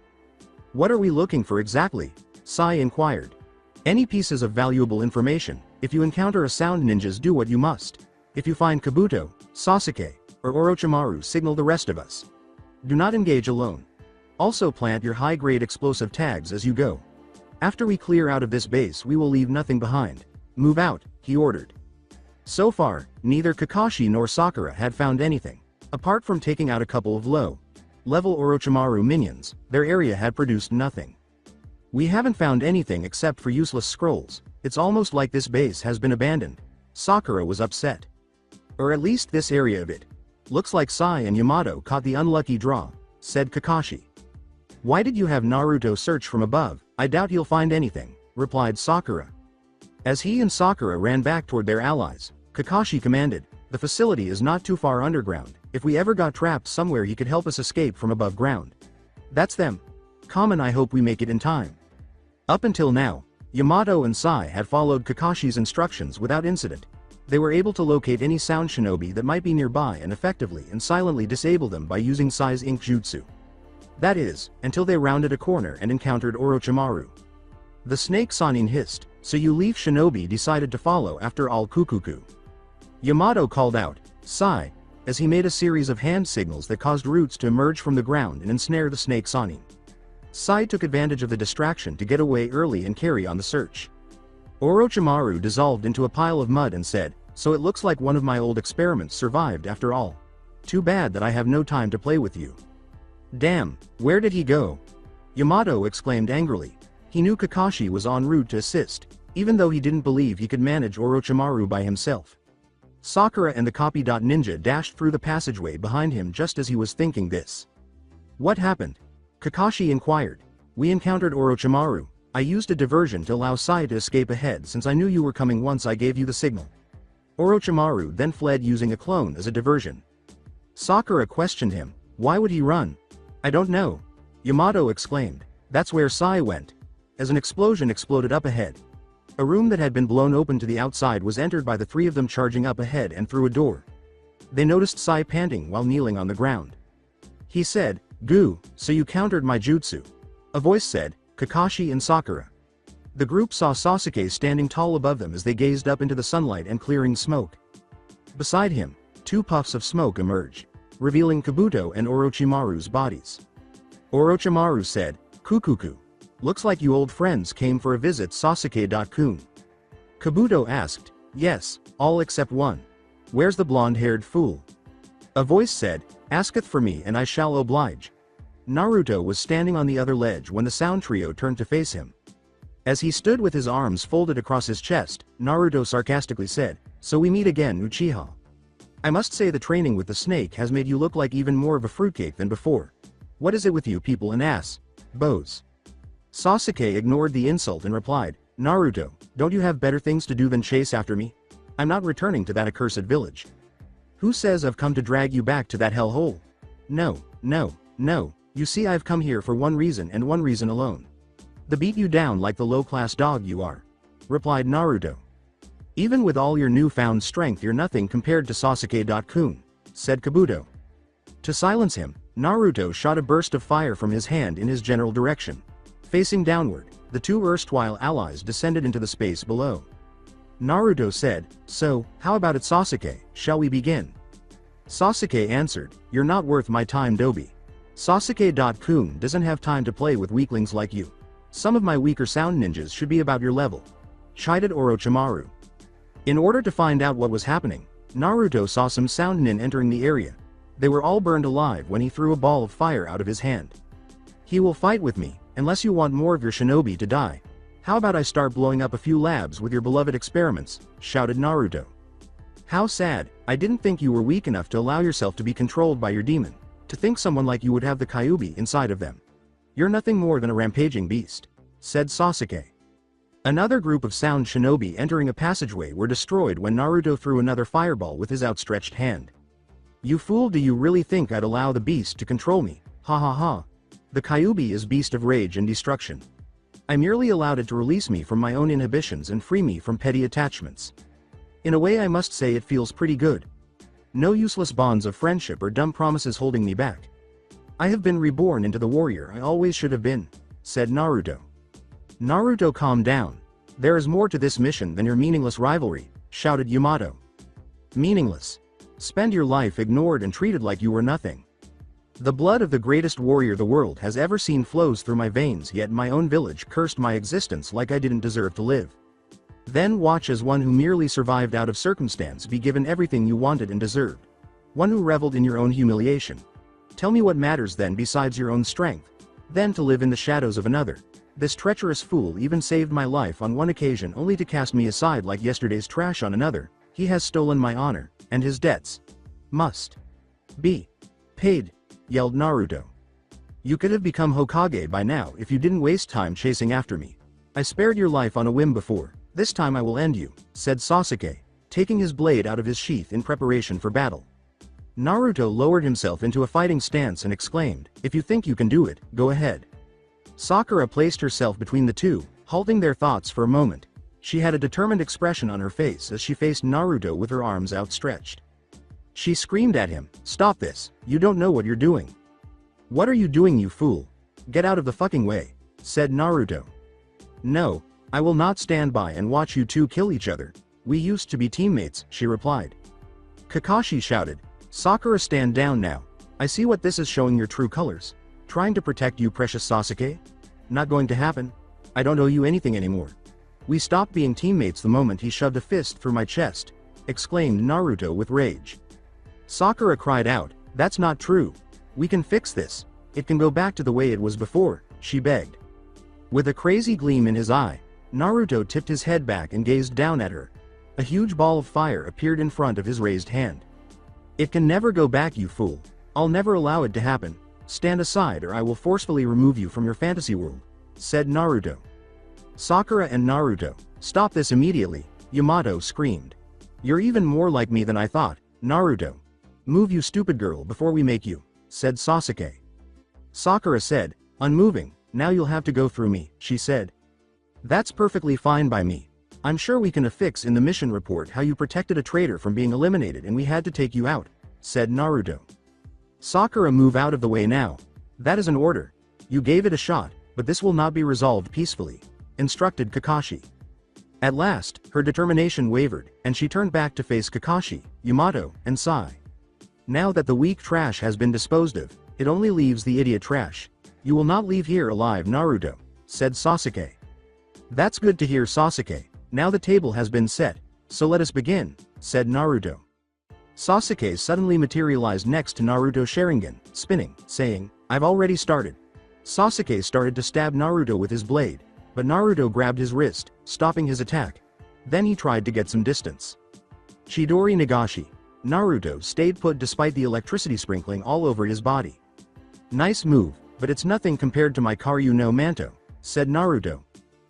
What are we looking for exactly? Sai inquired. Any pieces of valuable information. If you encounter a sound ninjas, do what you must. If you find Kabuto, Sasuke, or Orochimaru, signal the rest of us. Do not engage alone. Also plant your high-grade explosive tags as you go. After we clear out of this base, we will leave nothing behind. Move out, he ordered. So far, neither Kakashi nor Sakura had found anything. Apart from taking out a couple of low-level Orochimaru minions, their area had produced nothing. We haven't found anything except for useless scrolls. It's almost like this base has been abandoned. Sakura was upset. Or at least this area of it. Looks like Sai and Yamato caught the unlucky draw, said Kakashi. Why did you have Naruto search from above? I doubt he'll find anything, replied Sakura. As he and Sakura ran back toward their allies, Kakashi commanded, the facility is not too far underground. If we ever got trapped somewhere, he could help us escape from above ground. That's them. Come, and I hope we make it in time. Up until now, Yamato and Sai had followed Kakashi's instructions without incident. They were able to locate any sound shinobi that might be nearby and effectively and silently disable them by using Sai's ink jutsu. That is, until they rounded a corner and encountered Orochimaru. The snake Sanin hissed, so you leaf shinobi decided to follow after all, Kukuku. Yamato called out, Sai, as he made a series of hand signals that caused roots to emerge from the ground and ensnare the snake Sanin. Sai took advantage of the distraction to get away early and carry on the search. Orochimaru dissolved into a pile of mud and said, so it looks like one of my old experiments survived after all. Too bad that I have no time to play with you. Damn, where did he go? Yamato exclaimed angrily. He knew Kakashi was en route to assist, even though he didn't believe he could manage Orochimaru by himself. Sakura and the copy ninja dashed through the passageway behind him just as he was thinking this. What happened? Kakashi inquired. We encountered Orochimaru. I used a diversion to allow Sai to escape ahead since I knew you were coming once I gave you the signal. Orochimaru then fled using a clone as a diversion. Sakura questioned him. Why would he run? I don't know. Yamato exclaimed. That's where Sai went. As an explosion exploded up ahead. A room that had been blown open to the outside was entered by the three of them charging up ahead and through a door. They noticed Sai panting while kneeling on the ground. He said, Goo, so you countered my jutsu. A voice said, Kakashi and Sakura. The group saw Sasuke standing tall above them as they gazed up into the sunlight and clearing smoke. Beside him, two puffs of smoke emerged, revealing Kabuto and Orochimaru's bodies. Orochimaru said, Kukuku. Looks like you old friends came for a visit, Sasuke-kun. Kabuto asked, yes, all except one. Where's the blonde-haired fool? A voice said, asketh for me and I shall oblige. Naruto was standing on the other ledge when the sound trio turned to face him. As he stood with his arms folded across his chest, Naruto sarcastically said, so we meet again, Uchiha. I must say the training with the snake has made you look like even more of a fruitcake than before. What is it with you people and ass? Bows. Sasuke ignored the insult and replied, Naruto, don't you have better things to do than chase after me? I'm not returning to that accursed village. Who says I've come to drag you back to that hellhole? No, no, no, you see I've come here for one reason and one reason alone. To beat you down like the low-class dog you are, replied Naruto. Even with all your newfound strength you're nothing compared to Sasuke-kun, said Kabuto. To silence him, Naruto shot a burst of fire from his hand in his general direction. Facing downward, the two erstwhile allies descended into the space below. Naruto said, "So, how about it Sasuke, shall we begin?" Sasuke answered, "You're not worth my time Dobi. Sasuke-kun doesn't have time to play with weaklings like you. Some of my weaker sound ninjas should be about your level," chided Orochimaru. In order to find out what was happening, Naruto saw some sound nin entering the area. They were all burned alive when he threw a ball of fire out of his hand. "He will fight with me, unless you want more of your shinobi to die. How about I start blowing up a few labs with your beloved experiments," shouted Naruto. "How sad, I didn't think you were weak enough to allow yourself to be controlled by your demon. To think someone like you would have the Kyuubi inside of them. You're nothing more than a rampaging beast," said Sasuke. Another group of sound shinobi entering a passageway were destroyed when Naruto threw another fireball with his outstretched hand. "You fool, do you really think I'd allow the beast to control me? Ha ha ha. The Kyuubi is beast of rage and destruction. I merely allowed it to release me from my own inhibitions and free me from petty attachments. In a way I must say it feels pretty good. No useless bonds of friendship or dumb promises holding me back. I have been reborn into the warrior I always should have been," said Naruto. Naruto, calm down. There is more to this mission than your meaningless rivalry, shouted Yamato. Meaningless? Spend your life ignored and treated like you were nothing. The blood of the greatest warrior the world has ever seen flows through my veins, yet my own village cursed my existence like I didn't deserve to live. Then watch as one who merely survived out of circumstance be given everything you wanted and deserved. One who reveled in your own humiliation. Tell me what matters then besides your own strength. Then to live in the shadows of another. This treacherous fool even saved my life on one occasion only to cast me aside like yesterday's trash on another. He has stolen my honor, and his debts must be paid," yelled Naruto. "You could have become Hokage by now if you didn't waste time chasing after me. I spared your life on a whim before, this time I will end you," said Sasuke, taking his blade out of his sheath in preparation for battle. Naruto lowered himself into a fighting stance and exclaimed, "If you think you can do it, go ahead." Sakura placed herself between the two, halting their thoughts for a moment. She had a determined expression on her face as she faced Naruto with her arms outstretched. She screamed at him, "Stop this, you don't know what you're doing." "What are you doing, you fool? Get out of the fucking way," said Naruto. "No, I will not stand by and watch you two kill each other. We used to be teammates," she replied. Kakashi shouted, "Sakura, stand down now. I see what this is, showing your true colors. Trying to protect you, precious Sasuke? Not going to happen. I don't owe you anything anymore. We stopped being teammates the moment he shoved a fist through my chest," exclaimed Naruto with rage. Sakura cried out, "That's not true. We can fix this. It can go back to the way it was before," she begged. With a crazy gleam in his eye, Naruto tipped his head back and gazed down at her. A huge ball of fire appeared in front of his raised hand. "It can never go back, you fool. I'll never allow it to happen. Stand aside or I will forcefully remove you from your fantasy world," said Naruto. Sakura and Naruto, "Stop this immediately," Yamato screamed. "You're even more like me than I thought, Naruto. Move, you stupid girl, before we make you," said Sasuke. Sakura said, "Unmoving, now you'll have to go through me," she said. "That's perfectly fine by me. I'm sure we can affix in the mission report how you protected a traitor from being eliminated and we had to take you out," said Naruto. Sakura, "Move out of the way now. That is an order. You gave it a shot, but this will not be resolved peacefully," instructed Kakashi. At last, her determination wavered, and she turned back to face Kakashi, Yamato, and Sai. "Now that the weak trash has been disposed of, it only leaves the idiot trash. You will not leave here alive, Naruto," said Sasuke. "That's good to hear, Sasuke. Now the table has been set, so let us begin," said Naruto. Sasuke suddenly materialized next to Naruto Sharingan, spinning, saying, "I've already started." Sasuke started to stab Naruto with his blade, but Naruto grabbed his wrist, stopping his attack. Then he tried to get some distance. Chidori Nagashi. Naruto stayed put despite the electricity sprinkling all over his body. "Nice move, but it's nothing compared to my Karyu no Manto," said Naruto.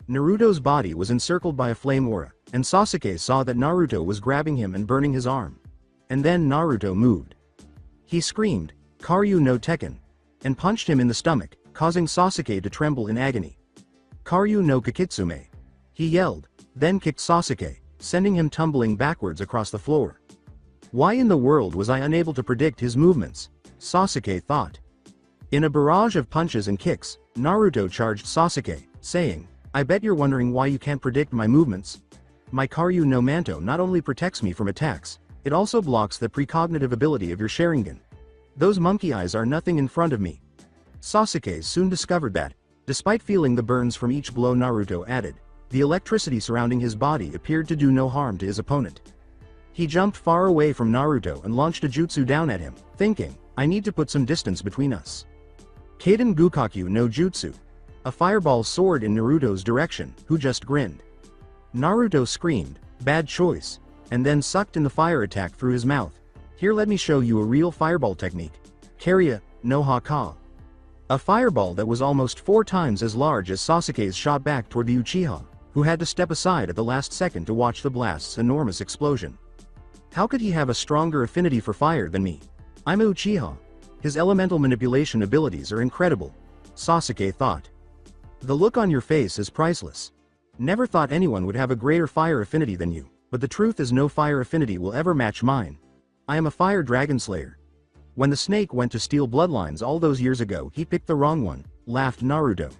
Naruto's body was encircled by a flame aura, and Sasuke saw that Naruto was grabbing him and burning his arm. And then Naruto moved. He screamed, "Karyu no Tekken," and punched him in the stomach, causing Sasuke to tremble in agony. "Karyu no Kakitsume," he yelled, then kicked Sasuke, sending him tumbling backwards across the floor. Why in the world was I unable to predict his movements? Sasuke thought. In a barrage of punches and kicks, Naruto charged Sasuke, saying, "I bet you're wondering why you can't predict my movements. My Karyu no Manto not only protects me from attacks, it also blocks the precognitive ability of your Sharingan. Those monkey eyes are nothing in front of me." Sasuke soon discovered that, despite feeling the burns from each blow Naruto added, the electricity surrounding his body appeared to do no harm to his opponent. He jumped far away from Naruto and launched a jutsu down at him, thinking, "I need to put some distance between us." Kaden Gukakyu no Jutsu. A fireball soared in Naruto's direction, who just grinned. Naruto screamed, "Bad choice," and then sucked in the fire attack through his mouth. "Here, let me show you a real fireball technique. Karya no Haka." A fireball that was almost 4 times as large as Sasuke's shot back toward the Uchiha, who had to step aside at the last second to watch the blast's enormous explosion. How could he have a stronger affinity for fire than me? I'm a Uchiha. His elemental manipulation abilities are incredible, Sasuke thought. The look on your face is priceless. Never thought anyone would have a greater fire affinity than you, but the truth is no fire affinity will ever match mine. I am a fire dragon slayer. When the snake went to steal bloodlines all those years ago, he picked the wrong one, laughed Naruto.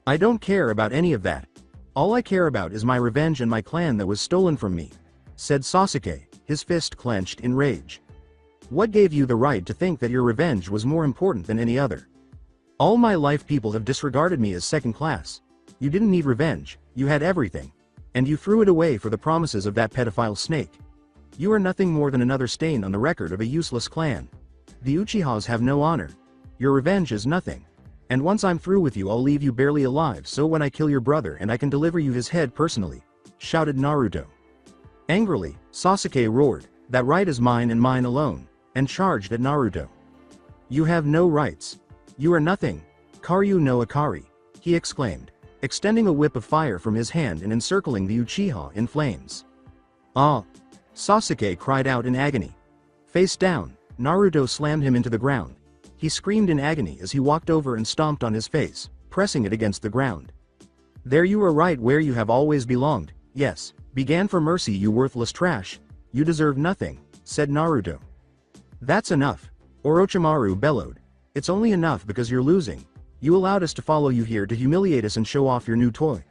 I don't care about any of that. All I care about is my revenge and my clan that was stolen from me, said Sasuke, his fist clenched in rage. What gave you the right to think that your revenge was more important than any other? All my life people have disregarded me as second class. You didn't need revenge, you had everything. And you threw it away for the promises of that pedophile snake. You are nothing more than another stain on the record of a useless clan. The Uchihas have no honor. Your revenge is nothing. And once I'm through with you, I'll leave you barely alive, so when I kill your brother and I can deliver you his head personally, shouted Naruto. Angrily, Sasuke roared, that right is mine and mine alone, and charged at Naruto. You have no rights. You are nothing. Karyu no Akari, he exclaimed, extending a whip of fire from his hand and encircling the Uchiha in flames. Ah! Sasuke cried out in agony. Face down, Naruto slammed him into the ground. He screamed in agony as he walked over and stomped on his face, pressing it against the ground. There, you are right where you have always belonged, yes, began for mercy, you worthless trash. You deserve nothing, said Naruto. That's enough, Orochimaru bellowed. It's only enough because you're losing. You allowed us to follow you here to humiliate us and show off your new toy.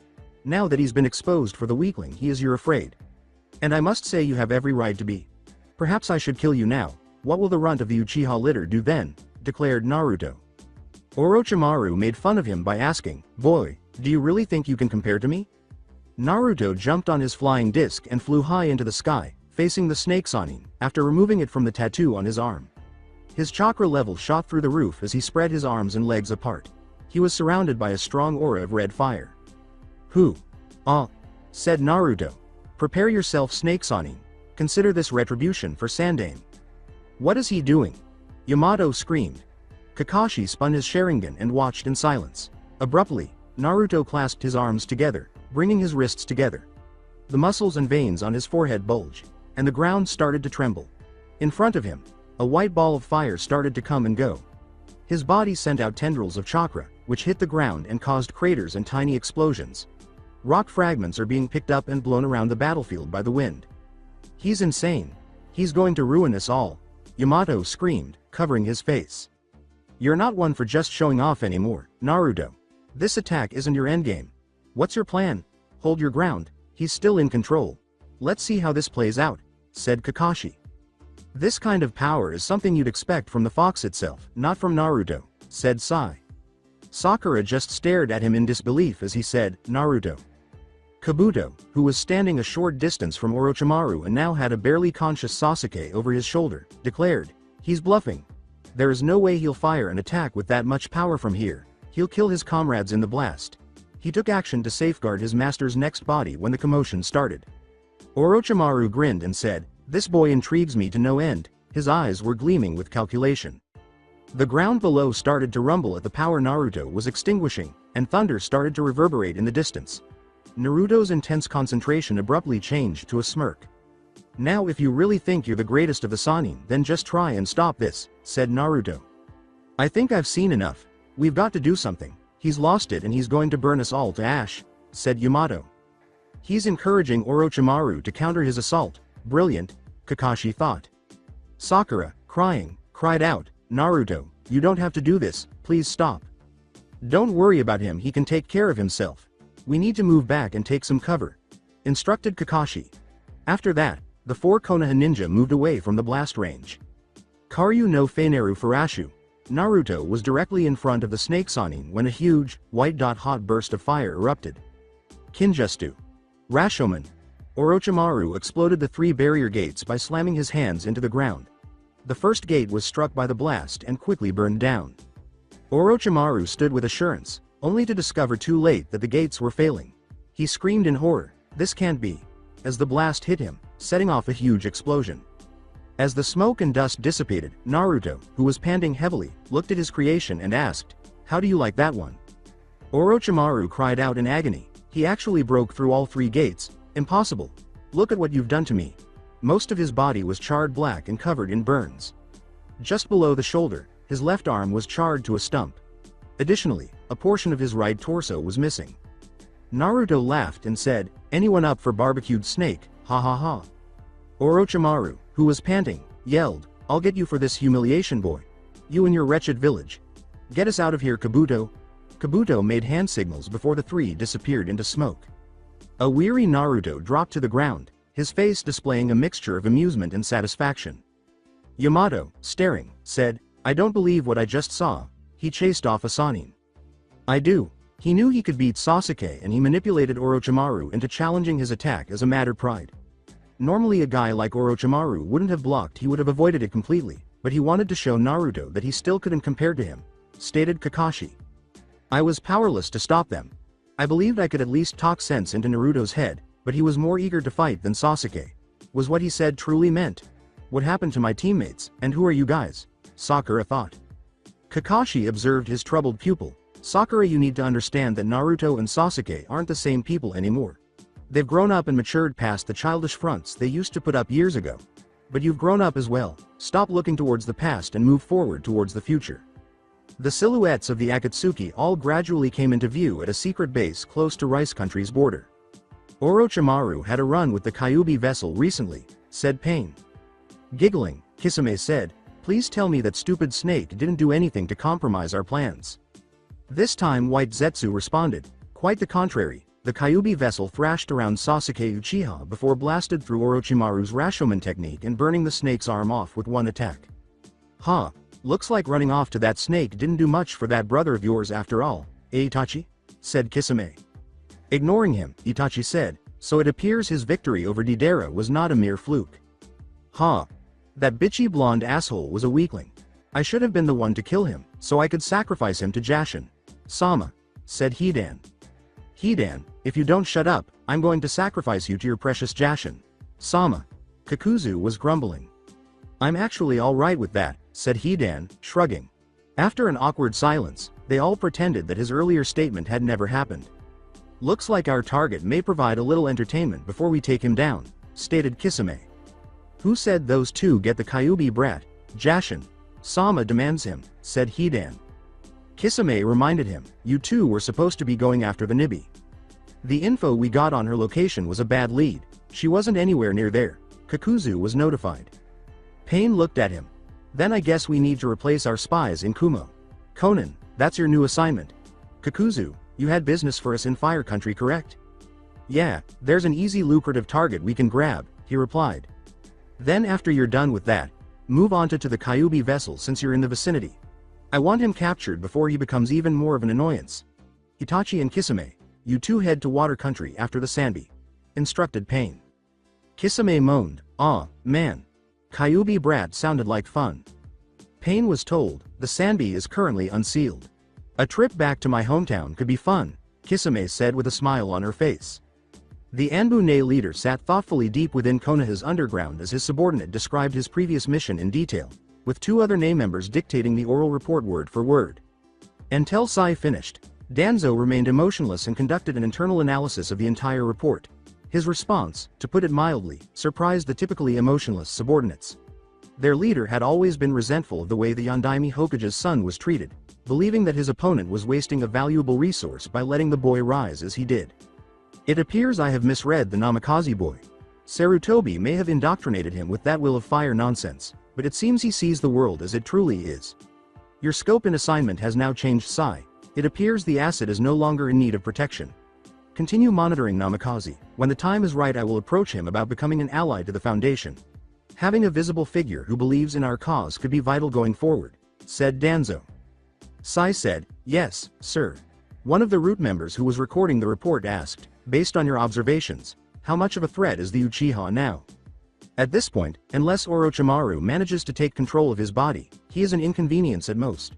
Now that he's been exposed for the weakling, you're afraid. And I must say you have every right to be. Perhaps I should kill you now. What will the runt of the Uchiha litter do then? Declared Naruto. Orochimaru made fun of him by asking, Boy, do you really think you can compare to me? Naruto jumped on his flying disc and flew high into the sky, facing the snake Sanin, after removing it from the tattoo on his arm. His chakra level shot through the roof as he spread his arms and legs apart. He was surrounded by a strong aura of red fire. Who? Ah, said Naruto. Prepare yourself, Snake Sanin. Consider this retribution for Sandaime. What is he doing? Yamato screamed. Kakashi spun his Sharingan and watched in silence. Abruptly, Naruto clasped his arms together, bringing his wrists together. The muscles and veins on his forehead bulged, and the ground started to tremble. In front of him, a white ball of fire started to come and go. His body sent out tendrils of chakra, which hit the ground and caused craters and tiny explosions. Rock fragments are being picked up and blown around the battlefield by the wind. He's insane. He's going to ruin us all, Yamato screamed, covering his face. You're not one for just showing off anymore, Naruto. This attack isn't your endgame. What's your plan? Hold your ground, he's still in control. Let's see how this plays out, said Kakashi. This kind of power is something you'd expect from the fox itself, not from Naruto, said Sai. Sakura just stared at him in disbelief as he said, Naruto. Kabuto, who was standing a short distance from Orochimaru and now had a barely conscious Sasuke over his shoulder, declared, he's bluffing. There is no way he'll fire an attack with that much power from here. He'll kill his comrades in the blast. He took action to safeguard his master's next body when the commotion started. Orochimaru grinned and said, this boy intrigues me to no end. His eyes were gleaming with calculation. The ground below started to rumble at the power Naruto was extinguishing, and thunder started to reverberate in the distance. Naruto's intense concentration abruptly changed to a smirk. "Now if you really think you're the greatest of the Sannin, then just try and stop this," said Naruto. "I think I've seen enough. We've got to do something. He's lost it and he's going to burn us all to ash," said Yamato. "He's encouraging Orochimaru to counter his assault. Brilliant," Kakashi thought. Sakura, crying, cried out, "Naruto, you don't have to do this, please stop. Don't worry about him, he can take care of himself. We need to move back and take some cover," instructed Kakashi. After that, the 4 Konoha ninja moved away from the blast range. Karyu no Feineru Furashu. Naruto was directly in front of the Snake Sannin when a huge, white-hot burst of fire erupted. Kinjutsu. Rashomon. Orochimaru exploded the 3 barrier gates by slamming his hands into the ground. The first gate was struck by the blast and quickly burned down. Orochimaru stood with assurance, only to discover too late that the gates were failing. He screamed in horror, "This can't be," as the blast hit him, setting off a huge explosion. As the smoke and dust dissipated, Naruto, who was panting heavily, looked at his creation and asked, "How do you like that one?" Orochimaru cried out in agony, "He actually broke through all 3 gates. Impossible. Look at what you've done to me." Most of his body was charred black and covered in burns. Just below the shoulder, his left arm was charred to a stump. Additionally, a portion of his right torso was missing. Naruto laughed and said, "Anyone up for barbecued snake, ha ha ha." Orochimaru, who was panting, yelled, "I'll get you for this humiliation, boy. You and your wretched village. Get us out of here, Kabuto." Kabuto made hand signals before the 3 disappeared into smoke. A weary Naruto dropped to the ground, his face displaying a mixture of amusement and satisfaction. Yamato, staring, said, "I don't believe what I just saw. He chased off a Sannin." "I do." He knew he could beat Sasuke and he manipulated Orochimaru into challenging his attack as a matter of pride. Normally a guy like Orochimaru wouldn't have blocked, he would have avoided it completely, but he wanted to show Naruto that he still couldn't compare to him, stated Kakashi. "I was powerless to stop them. I believed I could at least talk sense into Naruto's head, but he was more eager to fight than Sasuke. Was what he said truly meant? What happened to my teammates, and who are you guys?" Sakura thought. Kakashi observed his troubled pupil. "Sakura, you need to understand that Naruto and Sasuke aren't the same people anymore. They've grown up and matured past the childish fronts they used to put up years ago. But you've grown up as well. Stop looking towards the past and move forward towards the future." The silhouettes of the Akatsuki all gradually came into view at a secret base close to Rice Country's border. "Orochimaru had a run with the Kyuubi vessel recently," said Pain. Giggling, Kisame said, "Please tell me that stupid snake didn't do anything to compromise our plans." This time White Zetsu responded, "Quite the contrary. The Kyuubi vessel thrashed around Sasuke Uchiha before blasted through Orochimaru's Rashomon technique and burning the snake's arm off with one attack." "Huh. Looks like running off to that snake didn't do much for that brother of yours after all, eh, Itachi?" said Kisame. Ignoring him, Itachi said, "So it appears his victory over Deidara was not a mere fluke." "Huh. That bitchy blonde asshole was a weakling. I should have been the one to kill him, so I could sacrifice him to Jashin Sama," said Hidan. "Hidan, if you don't shut up, I'm going to sacrifice you to your precious Jashin Sama." Kakuzu was grumbling. "I'm actually alright with that," said Hidan, shrugging. After an awkward silence, they all pretended that his earlier statement had never happened. "Looks like our target may provide a little entertainment before we take him down," stated Kisame. "Who said those 2 get the Kyuubi brat? Jashin Sama demands him," said Hidan. Kisame reminded him, "You 2 were supposed to be going after the Nibi. The info we got on her location was a bad lead. She wasn't anywhere near there." Kakuzu was notified. Pain looked at him. "Then I guess we need to replace our spies in Kumo. Conan, that's your new assignment." "Kakuzu, you had business for us in Fire Country, correct?" "Yeah, there's an easy lucrative target we can grab," he replied. "Then after you're done with that, move on to the Kyuubi vessel since you're in the vicinity. I want him captured before he becomes even more of an annoyance. Itachi and Kisame, you 2 head to Water Country after the Sanbi," instructed Pain. Kisame moaned, "Aw, man. Kyuubi brat sounded like fun." Pain was told, "The Sanbi is currently unsealed. A trip back to my hometown could be fun," Kisame said with a smile on her face. The Anbu-ne leader sat thoughtfully deep within Konoha's underground as his subordinate described his previous mission in detail, with 2 other Ne members dictating the oral report word for word. Until Sai finished, Danzo remained emotionless and conducted an internal analysis of the entire report. His response, to put it mildly, surprised the typically emotionless subordinates. Their leader had always been resentful of the way the Yondaime Hokage's son was treated, believing that his opponent was wasting a valuable resource by letting the boy rise as he did. It appears I have misread the Namikaze boy. Sarutobi may have indoctrinated him with that will of fire nonsense, but it seems he sees the world as it truly is. Your scope and assignment has now changed, Sai. It appears the asset is no longer in need of protection. Continue monitoring Namikaze. When the time is right I will approach him about becoming an ally to the Foundation. Having a visible figure who believes in our cause could be vital going forward, said Danzo. Sai said, yes, sir. One of the root members who was recording the report asked, based on your observations, how much of a threat is the Uchiha now? At this point, unless Orochimaru manages to take control of his body, he is an inconvenience at most.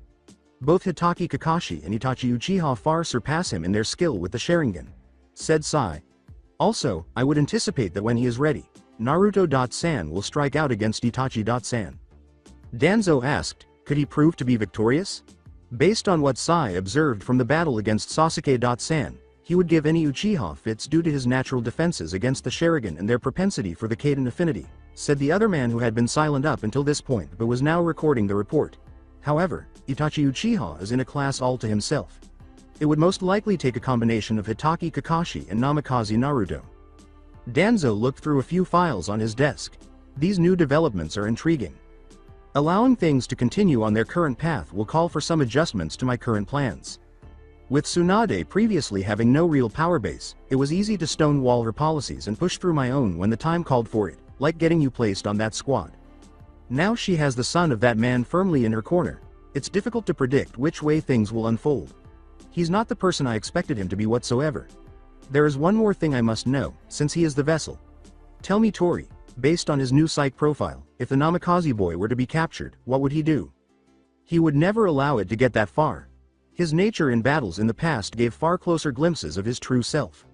Both Hitaki Kakashi and Itachi Uchiha far surpass him in their skill with the Sharingan, said Sai. Also, I would anticipate that when he is ready, Naruto-san will strike out against Itachi-san. Danzo asked, could he prove to be victorious? Based on what Sai observed from the battle against Sasuke-san, he would give any Uchiha fits due to his natural defenses against the Sharingan and their propensity for the Kaden affinity, said the other man who had been silent up until this point but was now recording the report. However, Itachi Uchiha is in a class all to himself. It would most likely take a combination of Hitaki Kakashi and Namikaze Naruto. Danzo looked through a few files on his desk. These new developments are intriguing. Allowing things to continue on their current path will call for some adjustments to my current plans. With Tsunade previously having no real power base, it was easy to stonewall her policies and push through my own when the time called for it, like getting you placed on that squad. Now she has the son of that man firmly in her corner. It's difficult to predict which way things will unfold. He's not the person I expected him to be whatsoever. There is one more thing I must know, since he is the vessel. Tell me, Tori, based on his new psych profile, if the Namikaze boy were to be captured, what would he do? He would never allow it to get that far. His nature in battles in the past gave far closer glimpses of his true self.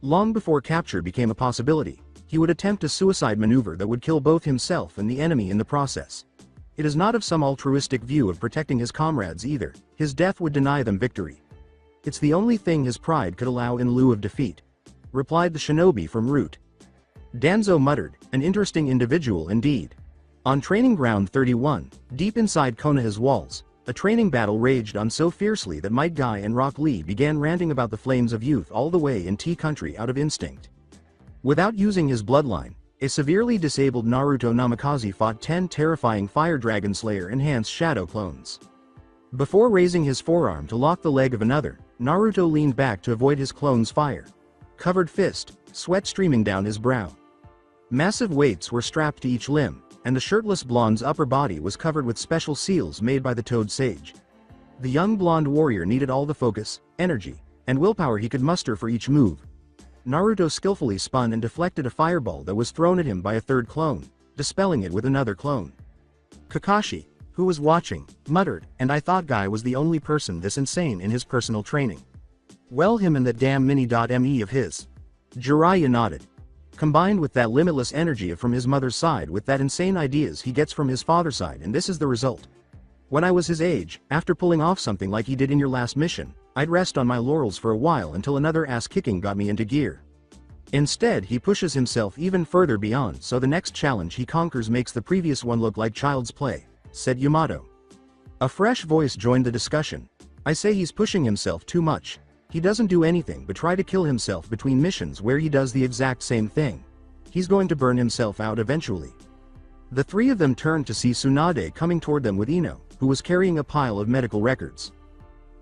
Long before capture became a possibility, he would attempt a suicide maneuver that would kill both himself and the enemy in the process. It is not of some altruistic view of protecting his comrades either. His death would deny them victory. It's the only thing his pride could allow in lieu of defeat, replied the shinobi from Root. Danzo muttered, an interesting individual indeed. On Training Ground 31, deep inside Konoha's walls, a training battle raged on so fiercely that Might Guy and Rock Lee began ranting about the flames of youth all the way in T-Country out of instinct. Without using his bloodline, a severely disabled Naruto Namikaze fought 10 terrifying Fire Dragon Slayer enhanced shadow clones. Before raising his forearm to lock the leg of another, Naruto leaned back to avoid his clone's fire. Covered fist, sweat streaming down his brow. Massive weights were strapped to each limb, and the shirtless blonde's upper body was covered with special seals made by the Toad Sage. The young blonde warrior needed all the focus, energy, and willpower he could muster for each move. Naruto skillfully spun and deflected a fireball that was thrown at him by a third clone, dispelling it with another clone. Kakashi, who was watching, muttered, and I thought Guy was the only person this insane in his personal training. Well, him and that damn mini.me of his. Jiraiya nodded. Combined with that limitless energy from his mother's side with that insane ideas he gets from his father's side, and this is the result. When I was his age, after pulling off something like he did in your last mission, I'd rest on my laurels for a while until another ass-kicking got me into gear. Instead he pushes himself even further beyond, so the next challenge he conquers makes the previous one look like child's play, said Yamato. A fresh voice joined the discussion. I say he's pushing himself too much. He doesn't do anything but try to kill himself between missions where he does the exact same thing. He's going to burn himself out eventually. The three of them turned to see Tsunade coming toward them with Ino, who was carrying a pile of medical records.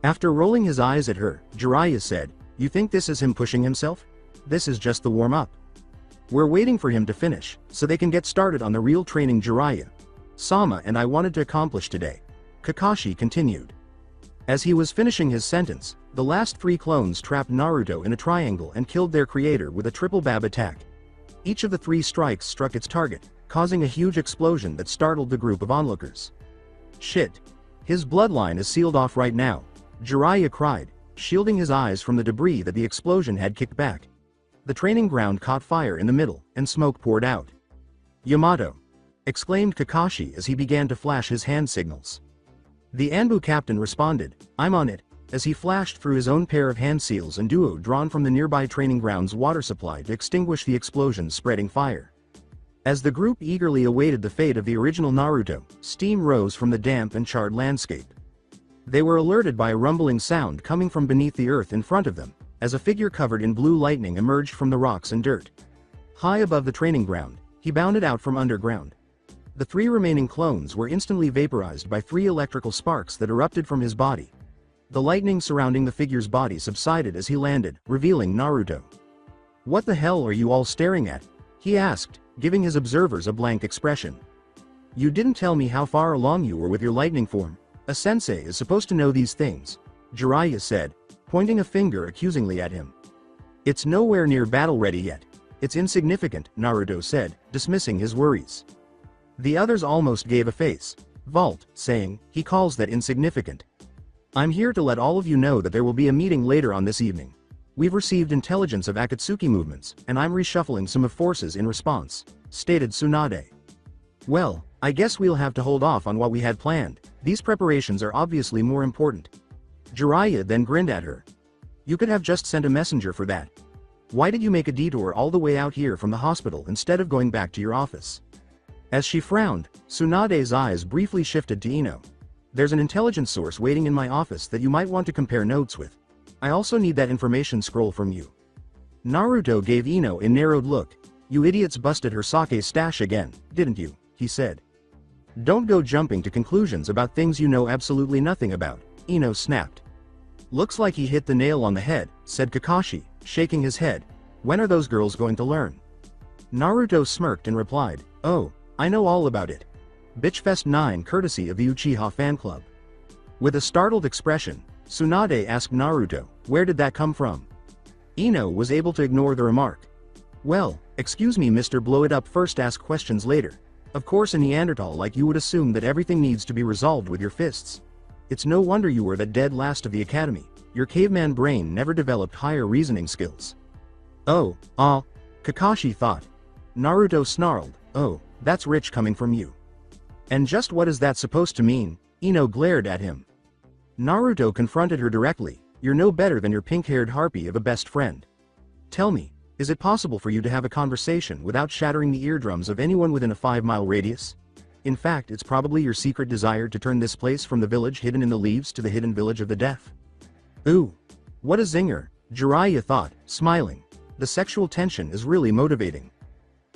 After rolling his eyes at her, Jiraiya said, "You think this is him pushing himself? This is just the warm-up. We're waiting for him to finish, so they can get started on the real training Jiraiya. Sama and I wanted to accomplish today." Kakashi continued. As he was finishing his sentence, the last three clones trapped Naruto in a triangle and killed their creator with a triple bab attack. Each of the three strikes struck its target, causing a huge explosion that startled the group of onlookers. Shit. His bloodline is sealed off right now, Jiraiya cried, shielding his eyes from the debris that the explosion had kicked back. The training ground caught fire in the middle, and smoke poured out. Yamato! Exclaimed Kakashi as he began to flash his hand signals. The Anbu captain responded, I'm on it, as he flashed through his own pair of hand seals and duo drawn from the nearby training ground's water supply to extinguish the explosion's spreading fire. As the group eagerly awaited the fate of the original Naruto, steam rose from the damp and charred landscape. They were alerted by a rumbling sound coming from beneath the earth in front of them, as a figure covered in blue lightning emerged from the rocks and dirt. High above the training ground, he bounded out from underground. The 3 remaining clones were instantly vaporized by 3 electrical sparks that erupted from his body. The lightning surrounding the figure's body subsided as he landed, revealing Naruto. "What the hell are you all staring at?" he asked, giving his observers a blank expression. "You didn't tell me how far along you were with your lightning form. A sensei is supposed to know these things," Jiraiya said, pointing a finger accusingly at him. "It's nowhere near battle ready yet. It's insignificant," Naruto said, dismissing his worries. The others almost gave a face. Vault, saying, "He calls that insignificant." "I'm here to let all of you know that there will be a meeting later on this evening. We've received intelligence of Akatsuki movements, and I'm reshuffling some of forces in response," stated Tsunade. "Well, I guess we'll have to hold off on what we had planned. These preparations are obviously more important." Jiraiya then grinned at her. "You could have just sent a messenger for that. Why did you make a detour all the way out here from the hospital instead of going back to your office?" As she frowned, Tsunade's eyes briefly shifted to Ino. "There's an intelligence source waiting in my office that you might want to compare notes with. I also need that information scroll from you." Naruto gave Ino a narrowed look. "You idiots busted her sake stash again, didn't you?" he said. "Don't go jumping to conclusions about things you know absolutely nothing about," Ino snapped. "Looks like he hit the nail on the head," said Kakashi, shaking his head. "When are those girls going to learn?" Naruto smirked and replied, "Oh, I know all about it. Bitchfest 9 courtesy of the Uchiha fan club." With a startled expression, Tsunade asked Naruto, "Where did that come from?" Ino was able to ignore the remark. "Well, excuse me Mr. Blow It Up, first ask questions later. Of course a Neanderthal like you would assume that everything needs to be resolved with your fists. It's no wonder you were the dead last of the academy. Your caveman brain never developed higher reasoning skills." "Oh, Kakashi thought. Naruto snarled, "Oh, that's rich coming from you." "And just what is that supposed to mean?" Ino glared at him. Naruto confronted her directly. "You're no better than your pink-haired harpy of a best friend. Tell me, is it possible for you to have a conversation without shattering the eardrums of anyone within a 5-mile radius? In fact, it's probably your secret desire to turn this place from the village hidden in the leaves to the hidden village of the deaf." "Ooh, what a zinger," Jiraiya thought, smiling. "The sexual tension is really motivating."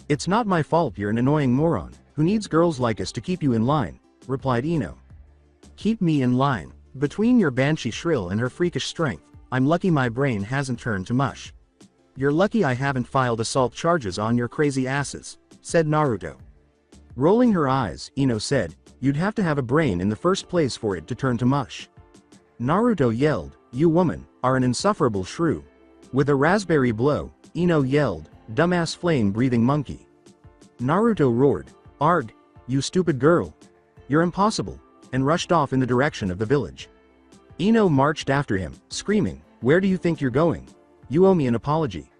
"It's not my fault you're an annoying moron, who needs girls like us to keep you in line," replied Ino. "Keep me in line? Between your banshee shrill and her freakish strength, I'm lucky my brain hasn't turned to mush." "You're lucky I haven't filed assault charges on your crazy asses," said Naruto. Rolling her eyes, Ino said, "You'd have to have a brain in the first place for it to turn to mush." Naruto yelled, "You woman, are an insufferable shrew." With a raspberry blow, Ino yelled, "Dumbass flame-breathing monkey." Naruto roared, "Arg, you stupid girl. You're impossible," and rushed off in the direction of the village. Ino marched after him, screaming, "Where do you think you're going? You owe me an apology."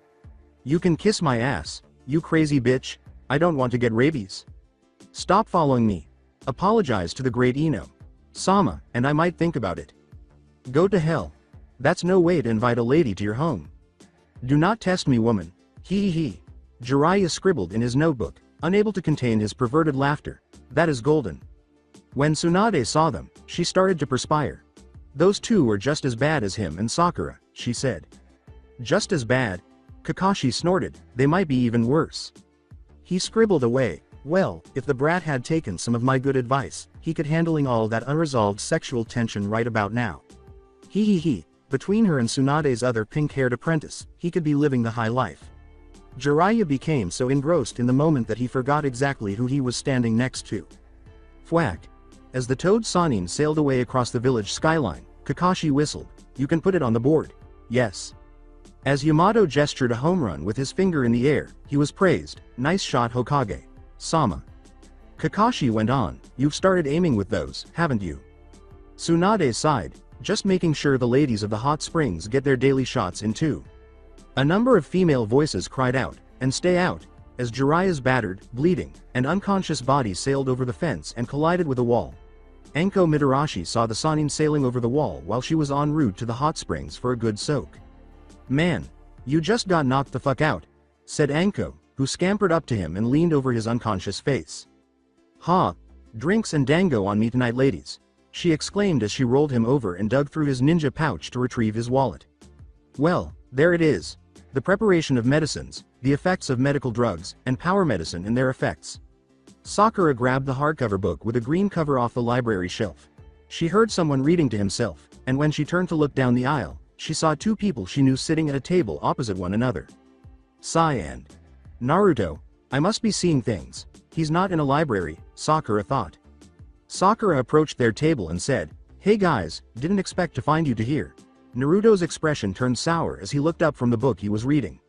"You can kiss my ass, you crazy bitch. I don't want to get rabies. Stop following me. Apologize to the great Ino Sama, and I might think about it." "Go to hell. That's no way to invite a lady to your home." "Do not test me, woman. Hee hee hee." Jiraiya scribbled in his notebook, unable to contain his perverted laughter. "That is golden." When Tsunade saw them, she started to perspire. "Those two were just as bad as him and Sakura," she said. "Just as bad?" Kakashi snorted, "They might be even worse." He scribbled away, "Well, if the brat had taken some of my good advice, he could handling all that unresolved sexual tension right about now. Hee hee hee, between her and Tsunade's other pink-haired apprentice, he could be living the high life." Jiraiya became so engrossed in the moment that he forgot exactly who he was standing next to. Thwack. As the Toad Sanin sailed away across the village skyline, Kakashi whistled, "You can put it on the board." "Yes." As Yamato gestured a home run with his finger in the air, he was praised, "Nice shot Hokage Sama." Kakashi went on, "You've started aiming with those, haven't you?" Tsunade sighed, "Just making sure the ladies of the hot springs get their daily shots in too." A number of female voices cried out, "And stay out," as Jiraiya's battered, bleeding, and unconscious body sailed over the fence and collided with a wall. Enko Mitarashi saw the Sannin sailing over the wall while she was en route to the hot springs for a good soak. "Man, you just got knocked the fuck out," said Enko, who scampered up to him and leaned over his unconscious face. "Ha! Drinks and dango on me tonight, ladies," she exclaimed as she rolled him over and dug through his ninja pouch to retrieve his wallet. "Well, there it is. The preparation of medicines, the effects of medical drugs, and power medicine and their effects." Sakura grabbed the hardcover book with a green cover off the library shelf. She heard someone reading to himself, and when she turned to look down the aisle, she saw two people she knew sitting at a table opposite one another. Sai and Naruto. I must be seeing things. He's not in a library, Sakura thought. Sakura approached their table and said, "Hey guys, didn't expect to find you here." Naruto's expression turned sour as he looked up from the book he was reading.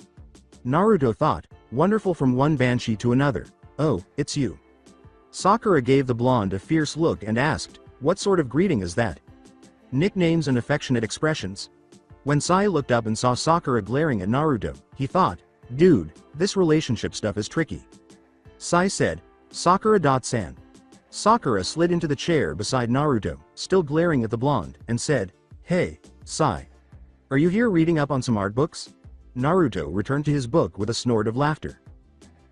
Naruto thought, wonderful from one banshee to another. "Oh, it's you." Sakura gave the blonde a fierce look and asked, "What sort of greeting is that? Nicknames and affectionate expressions?" When Sai looked up and saw Sakura glaring at Naruto, he thought, "Dude, this relationship stuff is tricky." Sai said, "Sakura-san." Sakura slid into the chair beside Naruto, still glaring at the blonde, and said, "Hey, Sai. Are you here reading up on some art books?" Naruto returned to his book with a snort of laughter.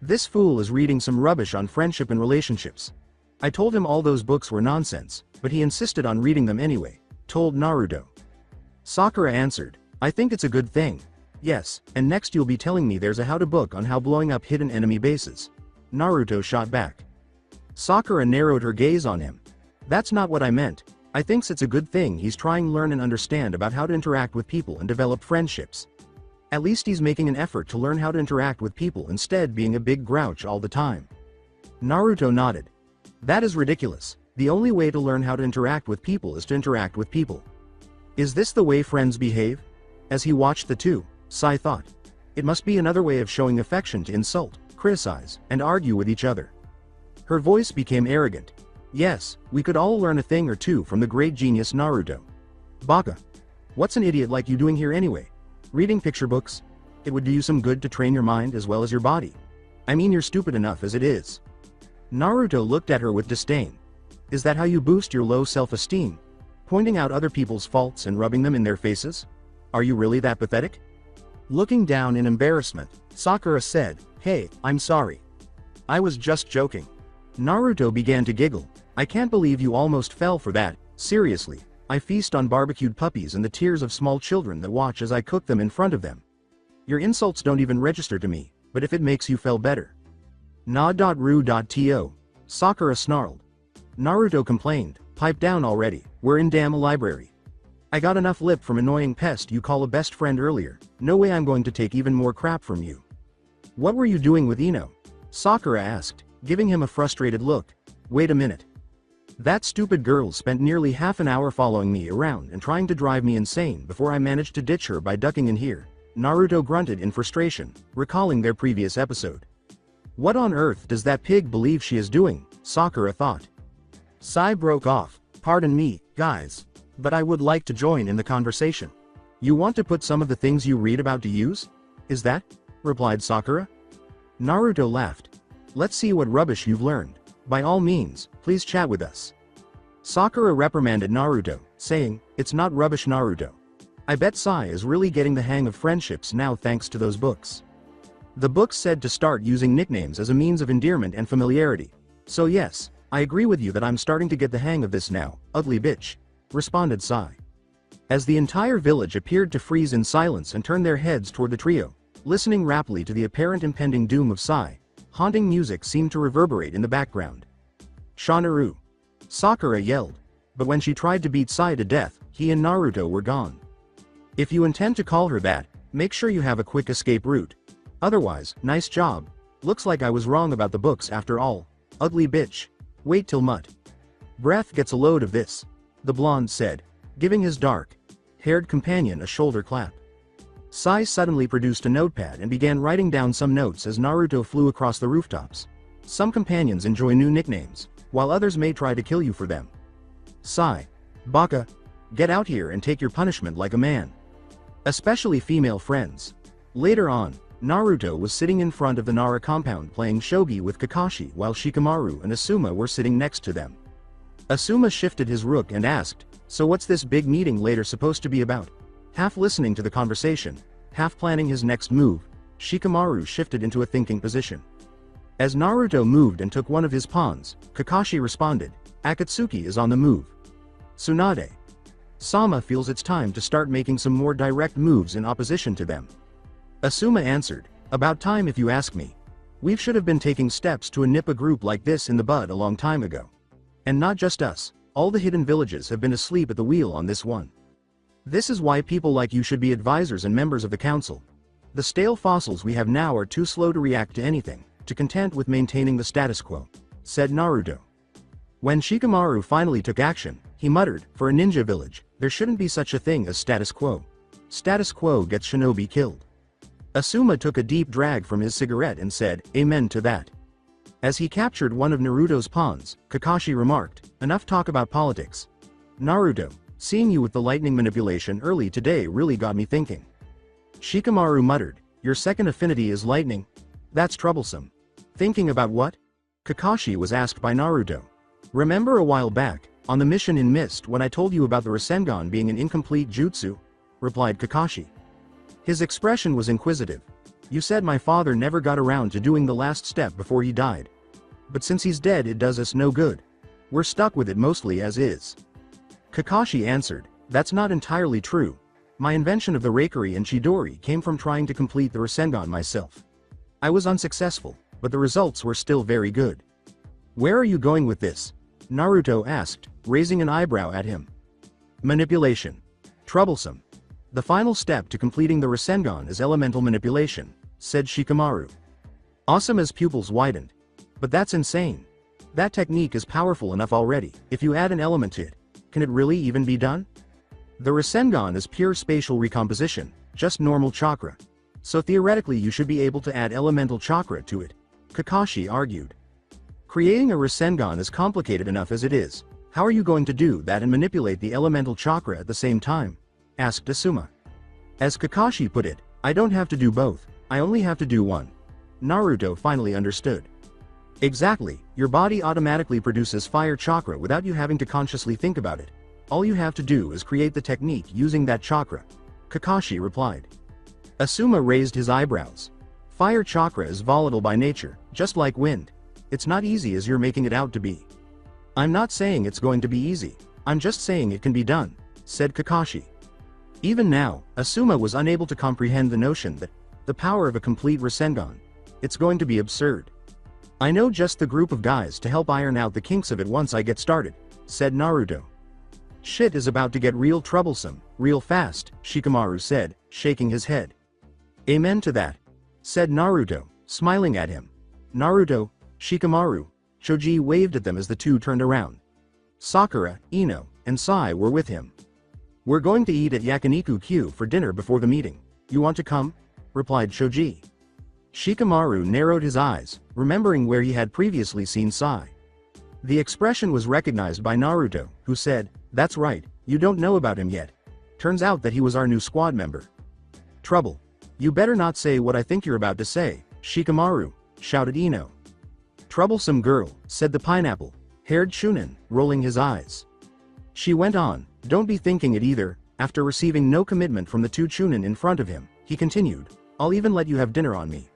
"This fool is reading some rubbish on friendship and relationships. I told him all those books were nonsense, but he insisted on reading them anyway," told Naruto. Sakura answered, "I think it's a good thing. Yes, and next you'll be telling me there's a how-to book on how blowing up hidden enemy bases." Naruto shot back. Sakura narrowed her gaze on him. "That's not what I meant. I thinks it's a good thing he's trying to learn and understand about how to interact with people and develop friendships. At least he's making an effort to learn how to interact with people instead being a big grouch all the time." Naruto nodded. "That is ridiculous. The only way to learn how to interact with people is to interact with people. Is this the way friends behave?" As he watched the two, Sai thought, it must be another way of showing affection to insult, criticize, and argue with each other. Her voice became arrogant. "Yes, we could all learn a thing or two from the great genius Naruto. Baka. What's an idiot like you doing here anyway? Reading picture books? It would do you some good to train your mind as well as your body. I mean, you're stupid enough as it is." Naruto looked at her with disdain. "Is that how you boost your low self-esteem? Pointing out other people's faults and rubbing them in their faces? Are you really that pathetic?" Looking down in embarrassment, Sakura said, "Hey, I'm sorry. I was just joking." Naruto began to giggle. "I can't believe you almost fell for that. Seriously, I feast on barbecued puppies and the tears of small children that watch as I cook them in front of them. Your insults don't even register to me, but if it makes you feel better." "Na.ru.to," Sakura snarled. Naruto complained, "Pipe down already, we're in damn library. I got enough lip from annoying pest you call a best friend earlier, no way I'm going to take even more crap from you." "What were you doing with Ino?" Sakura asked, giving him a frustrated look. "Wait a minute. That stupid girl spent nearly half an hour following me around and trying to drive me insane before I managed to ditch her by ducking in here," Naruto grunted in frustration, recalling their previous episode. "What on earth does that pig believe she is doing?" Sakura thought. Sai broke off. "Pardon me, guys. But I would like to join in the conversation. You want to put some of the things you read about to use? Is that?" replied Sakura. Naruto laughed. "Let's see what rubbish you've learned. By all means, please chat with us." Sakura reprimanded Naruto, saying, "It's not rubbish, Naruto. I bet Sai is really getting the hang of friendships now thanks to those books. The books said to start using nicknames as a means of endearment and familiarity. So yes, I agree with you that I'm starting to get the hang of this now, ugly bitch," responded Sai. As the entire village appeared to freeze in silence and turn their heads toward the trio, listening raptly to the apparent impending doom of Sai, haunting music seemed to reverberate in the background. "Shanaru!" Sakura yelled. But when she tried to beat Sai to death, he and Naruto were gone. "If you intend to call her that, make sure you have a quick escape route. Otherwise, nice job. Looks like I was wrong about the books after all. Ugly bitch. Wait till Mutt Breath gets a load of this," the blonde said, giving his dark-haired companion a shoulder clap. Sai suddenly produced a notepad and began writing down some notes as Naruto flew across the rooftops. "Some companions enjoy new nicknames, while others may try to kill you for them. Sai. Baka. Get out here and take your punishment like a man. Especially female friends." Later on, Naruto was sitting in front of the Nara compound playing shogi with Kakashi while Shikamaru and Asuma were sitting next to them. Asuma shifted his rook and asked, so what's this big meeting later supposed to be about? Half listening to the conversation, half planning his next move, Shikamaru shifted into a thinking position. As Naruto moved and took one of his pawns, Kakashi responded, Akatsuki is on the move. Tsunade. Sama feels it's time to start making some more direct moves in opposition to them. Asuma answered, about time if you ask me. We should have been taking steps to nip a group like this in the bud a long time ago. And not just us, all the hidden villages have been asleep at the wheel on this one. This is why people like you should be advisors and members of the council. The stale fossils we have now are too slow to react to anything, to content with maintaining the status quo, said Naruto. When Shikamaru finally took action, he muttered, for a ninja village, there shouldn't be such a thing as status quo. Status quo gets shinobi killed. Asuma took a deep drag from his cigarette and said, amen to that. As he captured one of Naruto's pawns, Kakashi remarked, enough talk about politics. Naruto, seeing you with the lightning manipulation early today really got me thinking. Shikamaru muttered, your second affinity is lightning? That's troublesome. Thinking about what? Kakashi was asked by Naruto. Remember a while back, on the mission in Mist when I told you about the Rasengan being an incomplete jutsu? Replied Kakashi. His expression was inquisitive. You said my father never got around to doing the last step before he died. But since he's dead it does us no good. We're stuck with it mostly as is. Kakashi answered, that's not entirely true. My invention of the Reikiri and Chidori came from trying to complete the Rasengan myself. I was unsuccessful, but the results were still very good. Where are you going with this? Naruto asked, raising an eyebrow at him. Manipulation. Troublesome. The final step to completing the Rasengan is elemental manipulation, said Shikamaru. Asuma's pupils widened. But that's insane. That technique is powerful enough already. If you add an element to it, can it really even be done? The Rasengan is pure spatial recomposition, just normal chakra. So theoretically you should be able to add elemental chakra to it, Kakashi argued. Creating a Rasengan is complicated enough as it is. How are you going to do that and manipulate the elemental chakra at the same time? Asked Asuma. As Kakashi put it, I don't have to do both, I only have to do one. Naruto finally understood. Exactly, your body automatically produces fire chakra without you having to consciously think about it. All you have to do is create the technique using that chakra. Kakashi replied. Asuma raised his eyebrows. Fire chakra is volatile by nature, just like wind. It's not easy as you're making it out to be. I'm not saying it's going to be easy, I'm just saying it can be done, said Kakashi. Even now, Asuma was unable to comprehend the notion that the power of a complete Rasengan. It's going to be absurd. I know just the group of guys to help iron out the kinks of it once I get started, said Naruto. Shit is about to get real troublesome, real fast, Shikamaru said, shaking his head. Amen to that, said Naruto, smiling at him. Naruto, Shikamaru, Choji waved at them as the two turned around. Sakura, Ino, and Sai were with him. We're going to eat at Yakiniku-Q for dinner before the meeting. You want to come? Replied Choji. Shikamaru narrowed his eyes, remembering where he had previously seen Sai. The expression was recognized by Naruto, who said, that's right, you don't know about him yet. Turns out that he was our new squad member. Trouble. You better not say what I think you're about to say, Shikamaru, shouted Ino. Troublesome girl, said the pineapple-haired Chunin, rolling his eyes. She went on, don't be thinking it either. After receiving no commitment from the two Chunin in front of him, he continued, I'll even let you have dinner on me.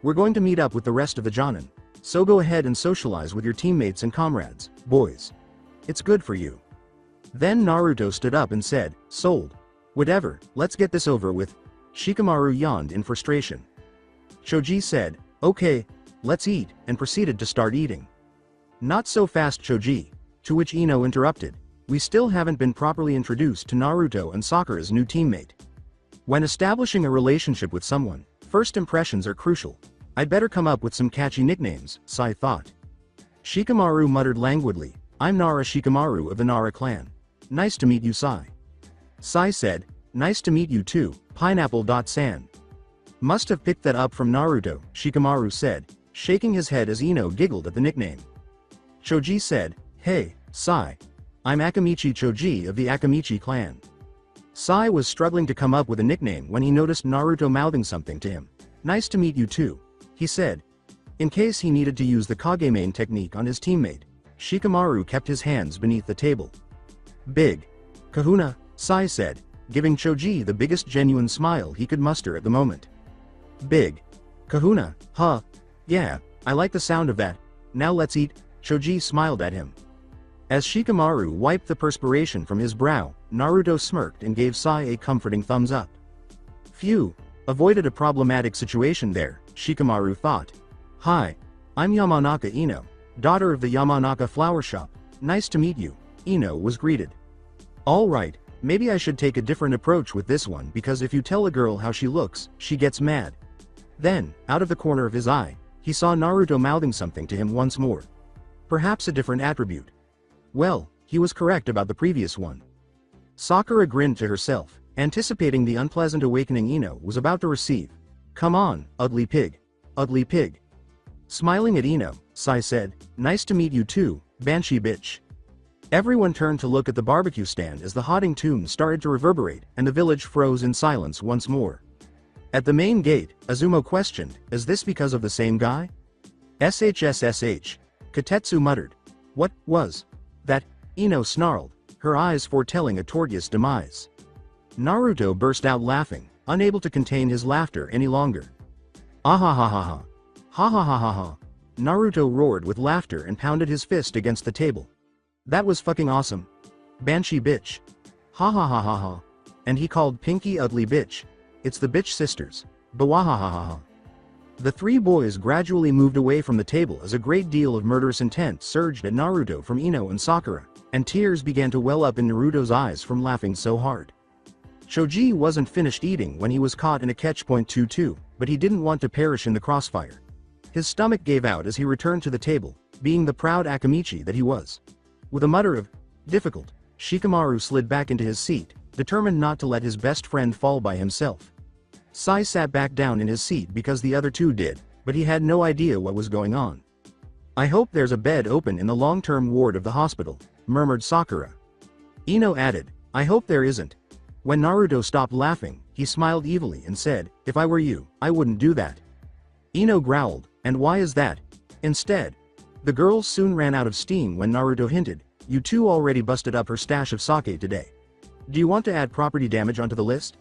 We're going to meet up with the rest of the Jonin. So go ahead and socialize with your teammates and comrades, boys. It's good for you. Then Naruto stood up and said, sold. Whatever, let's get this over with. Shikamaru yawned in frustration. Choji said, okay, let's eat, and proceeded to start eating. Not so fast, Choji, to which Ino interrupted. We still haven't been properly introduced to Naruto and Sakura's new teammate. When establishing a relationship with someone, first impressions are crucial. I'd better come up with some catchy nicknames, Sai thought. Shikamaru muttered languidly, I'm Nara Shikamaru of the Nara clan. Nice to meet you, Sai. Sai said, nice to meet you too, Pineapple.san. Must have picked that up from Naruto, Shikamaru said, shaking his head as Ino giggled at the nickname. Choji said, hey, Sai. I'm Akamichi Choji of the Akamichi clan. Sai was struggling to come up with a nickname when he noticed Naruto mouthing something to him. Nice to meet you too, he said, in case he needed to use the Kagemane technique on his teammate. Shikamaru kept his hands beneath the table. Big kahuna, Sai said, giving Choji the biggest genuine smile he could muster at the moment. Big kahuna, huh? Yeah, I like the sound of that. Now let's eat. Choji smiled at him. As Shikamaru wiped the perspiration from his brow, Naruto smirked and gave Sai a comforting thumbs up. Phew, avoided a problematic situation there, Shikamaru thought. Hi, I'm Yamanaka Ino, daughter of the Yamanaka flower shop. Nice to meet you, Ino was greeted. Alright, maybe I should take a different approach with this one because if you tell a girl how she looks, she gets mad. Then, out of the corner of his eye, he saw Naruto mouthing something to him once more. Perhaps a different attribute. Well, he was correct about the previous one. Sakura grinned to herself, anticipating the unpleasant awakening Ino was about to receive. Come on, ugly pig. Ugly pig. Smiling at Ino, Sai said, nice to meet you too, banshee bitch. Everyone turned to look at the barbecue stand as the hotting tune started to reverberate and the village froze in silence once more. At the main gate, Azumo questioned, is this because of the same guy? SHSSH. Katetsu muttered. What was that? Ino snarled, her eyes foretelling a tortuous demise. Naruto burst out laughing, unable to contain his laughter any longer. Ahahaha. Ha ha ha ha ha. Naruto roared with laughter and pounded his fist against the table. That was fucking awesome. Banshee bitch. Ha ha ha ha ha. And he called Pinky ugly bitch. It's the bitch sisters. Bawahahaha. The three boys gradually moved away from the table as a great deal of murderous intent surged at Naruto from Ino and Sakura, and tears began to well up in Naruto's eyes from laughing so hard. Choji wasn't finished eating when he was caught in a catch-point 2-2, but he didn't want to perish in the crossfire. His stomach gave out as he returned to the table, being the proud Akamichi that he was. With a mutter of, difficult, Shikamaru slid back into his seat, determined not to let his best friend fall by himself. Sai sat back down in his seat because the other two did, but he had no idea what was going on. I hope there's a bed open in the long-term ward of the hospital, murmured Sakura. Ino added, I hope there isn't. When Naruto stopped laughing, he smiled evilly and said, if I were you, I wouldn't do that. Ino growled, and why is that? Instead, the girls soon ran out of steam when Naruto hinted, you two already busted up her stash of sake today. Do you want to add property damage onto the list?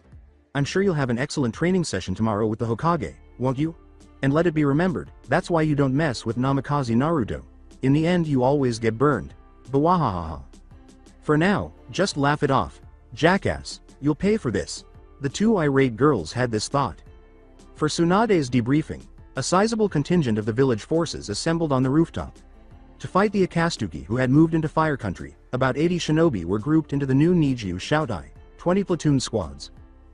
I'm sure you'll have an excellent training session tomorrow with the Hokage, won't you? And let it be remembered, that's why you don't mess with Namikaze Naruto. In the end you always get burned. Bawahahaha. For now, just laugh it off. Jackass, you'll pay for this. The two irate girls had this thought. For Tsunade's debriefing, a sizable contingent of the village forces assembled on the rooftop. To fight the Akatsuki who had moved into fire country, about 80 shinobi were grouped into the new Nijyu Shoutai, 20 platoon squads.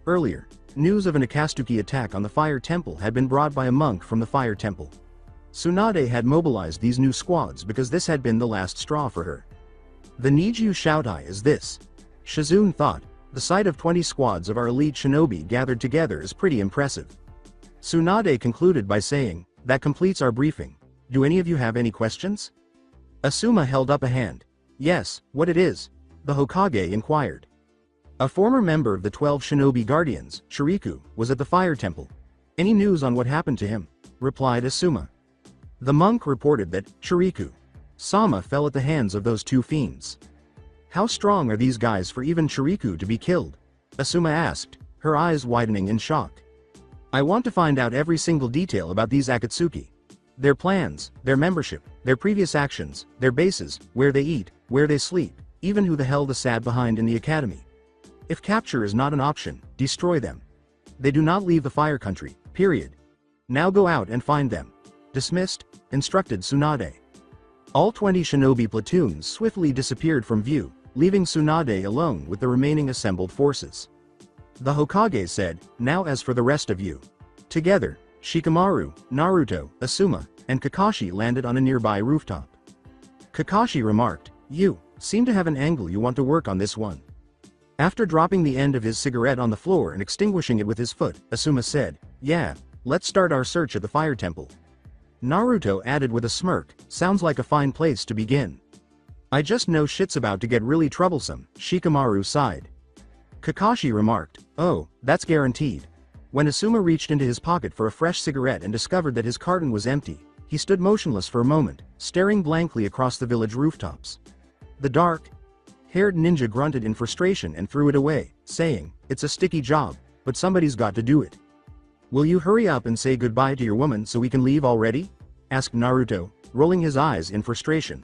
Earlier, news of an Akatsuki attack on the fire temple had been brought by a monk from the fire temple. Tsunade had mobilized these new squads because this had been the last straw for her. The Nijyu Shoutai is this. Shizune thought, the sight of 20 squads of our elite shinobi gathered together is pretty impressive. Tsunade concluded by saying, that completes our briefing. Do any of you have any questions? Asuma held up a hand. Yes, what it is? The Hokage inquired. A former member of the 12 shinobi guardians, Shiriku, was at the fire temple. Any news on what happened to him? Replied Asuma. The monk reported that, Shiriku Sama fell at the hands of those two fiends. How strong are these guys for even Shiriku to be killed? Asuma asked, her eyes widening in shock. I want to find out every single detail about these Akatsuki. Their plans, their membership, their previous actions, their bases, where they eat, where they sleep, even who the hell they sat behind in the academy. If capture is not an option, destroy them. They do not leave the fire country, period. Now go out and find them. Dismissed, instructed Tsunade. All 20 shinobi platoons swiftly disappeared from view, leaving Tsunade alone with the remaining assembled forces. The Hokage said, now as for the rest of you. Together, Shikamaru, Naruto, Asuma, and Kakashi landed on a nearby rooftop. Kakashi remarked, you seem to have an angle you want to work on this one. After dropping the end of his cigarette on the floor and extinguishing it with his foot, Asuma said, yeah, let's start our search at the fire temple. Naruto added with a smirk, sounds like a fine place to begin. I just know shit's about to get really troublesome, Shikamaru sighed. Kakashi remarked, oh, that's guaranteed. When Asuma reached into his pocket for a fresh cigarette and discovered that his carton was empty, He stood motionless for a moment, staring blankly across the village rooftops. The dark-haired ninja grunted in frustration and threw it away, saying, "It's a sticky job, but somebody's got to do it." "Will you hurry up and say goodbye to your woman so we can leave already?" asked Naruto, rolling his eyes in frustration.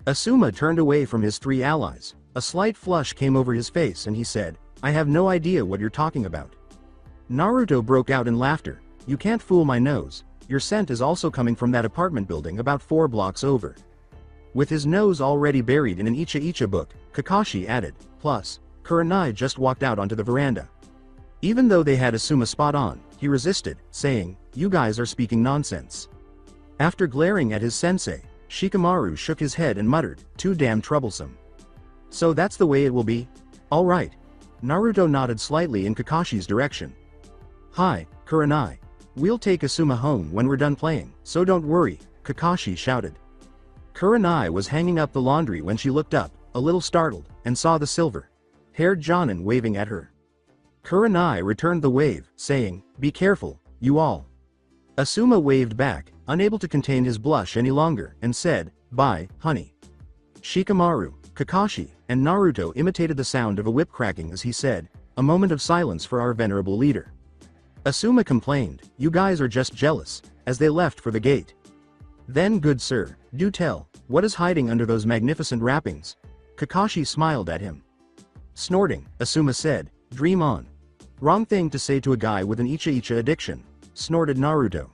Asuma turned away from his three allies. A slight flush came over his face and he said, "I have no idea what you're talking about." Naruto broke out in laughter. "You can't fool my nose. Your scent is also coming from that apartment building about 4 blocks over." With his nose already buried in an Icha book, Kakashi added, "Plus, Kurenai just walked out onto the veranda." Even though they had Asuma spot on, he resisted, saying, "You guys are speaking nonsense." After glaring at his sensei, Shikamaru shook his head and muttered, "Too damn troublesome." "So that's the way it will be? All right." Naruto nodded slightly in Kakashi's direction. "Hi, Kurenai. We'll take Asuma home when we're done playing, so don't worry," Kakashi shouted. Kurenai was hanging up the laundry when she looked up, a little startled, and saw the silver-haired Jonin waving at her. Kurenai returned the wave, saying, "Be careful, you all." Asuma waved back, unable to contain his blush any longer, and said, "Bye, honey." Shikamaru, Kakashi, and Naruto imitated the sound of a whip cracking as he said, "A moment of silence for our venerable leader." Asuma complained, "You guys are just jealous," as they left for the gate. "Then good sir, do tell, what is hiding under those magnificent wrappings?" Kakashi smiled at him. Snorting, Asuma said, "Dream on." "Wrong thing to say to a guy with an Icha addiction," snorted Naruto.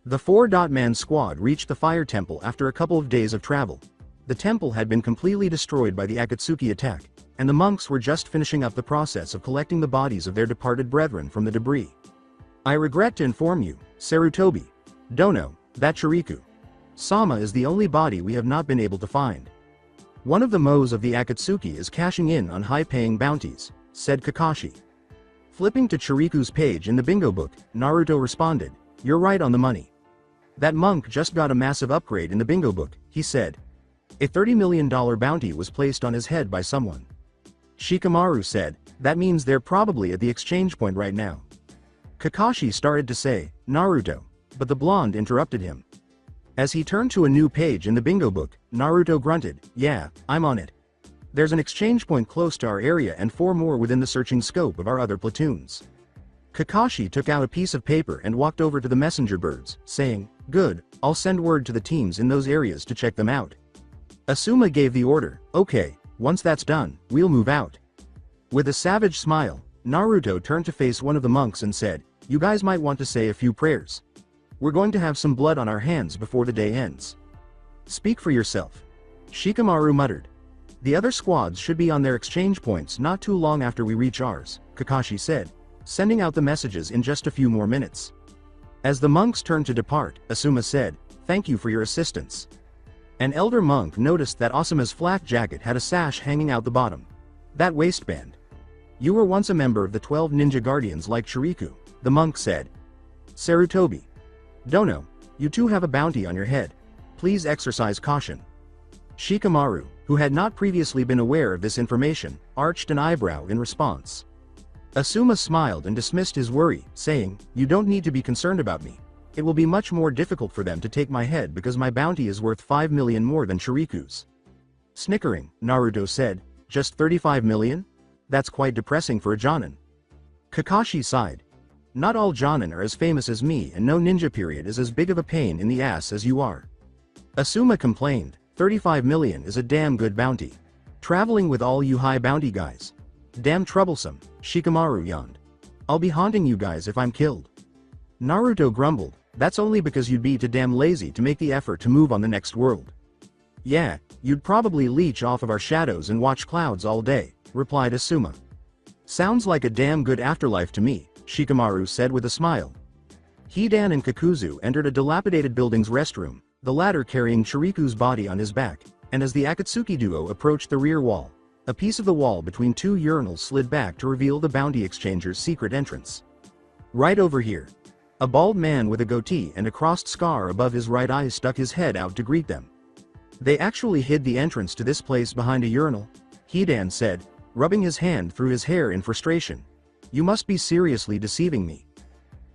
The 4-Man squad reached the fire temple after a couple of days of travel. The temple had been completely destroyed by the Akatsuki attack, and the monks were just finishing up the process of collecting the bodies of their departed brethren from the debris. "I regret to inform you, Sarutobi, Dono, that Chiriku-sama is the only body we have not been able to find. One of the Moes of the Akatsuki is cashing in on high-paying bounties," said Kakashi. Flipping to Chiriku's page in the bingo book, Naruto responded, "You're right on the money. That monk just got a massive upgrade in the bingo book," he said. "A $30 million bounty was placed on his head by someone." Shikamaru said, "That means they're probably at the exchange point right now." Kakashi started to say, "Naruto," but the blonde interrupted him. As he turned to a new page in the bingo book, Naruto grunted, "Yeah, I'm on it. There's an exchange point close to our area and 4 more within the searching scope of our other platoons." Kakashi took out a piece of paper and walked over to the messenger birds, saying, "Good, I'll send word to the teams in those areas to check them out." Asuma gave the order, "Okay, once that's done, we'll move out." With a savage smile, Naruto turned to face one of the monks and said, "You guys might want to say a few prayers. We're going to have some blood on our hands before the day ends." "Speak for yourself," Shikamaru muttered. "The other squads should be on their exchange points not too long after we reach ours," Kakashi said, sending out the messages in just a few more minutes. As the monks turned to depart, Asuma said, "Thank you for your assistance." An elder monk noticed that Asuma's flak jacket had a sash hanging out the bottom. "That waistband. You were once a member of the 12 ninja guardians like Chiriku," the monk said. "Sarutobi, Dono, you two have a bounty on your head. Please exercise caution." Shikamaru, who had not previously been aware of this information, arched an eyebrow in response. Asuma smiled and dismissed his worry, saying, "You don't need to be concerned about me. It will be much more difficult for them to take my head because my bounty is worth 5 million more than Chiriku's." Snickering, Naruto said, "Just 35 million? That's quite depressing for a Jonin." Kakashi sighed. "Not all Jonin are as famous as me and no ninja period is as big of a pain in the ass as you are." Asuma complained, 35 million is a damn good bounty. Traveling with all you high bounty guys. Damn troublesome," Shikamaru yawned. "I'll be haunting you guys if I'm killed." Naruto grumbled, "That's only because you'd be too damn lazy to make the effort to move on the next world." "Yeah, you'd probably leech off of our shadows and watch clouds all day," replied Asuma. "Sounds like a damn good afterlife to me," Shikamaru said with a smile. Hidan and Kakuzu entered a dilapidated building's restroom, the latter carrying Chiriku's body on his back, and as the Akatsuki duo approached the rear wall, a piece of the wall between 2 urinals slid back to reveal the bounty exchanger's secret entrance. "Right over here." A bald man with a goatee and a crossed scar above his right eye stuck his head out to greet them. "They actually hid the entrance to this place behind a urinal," Hidan said, rubbing his hand through his hair in frustration. "You must be seriously deceiving me."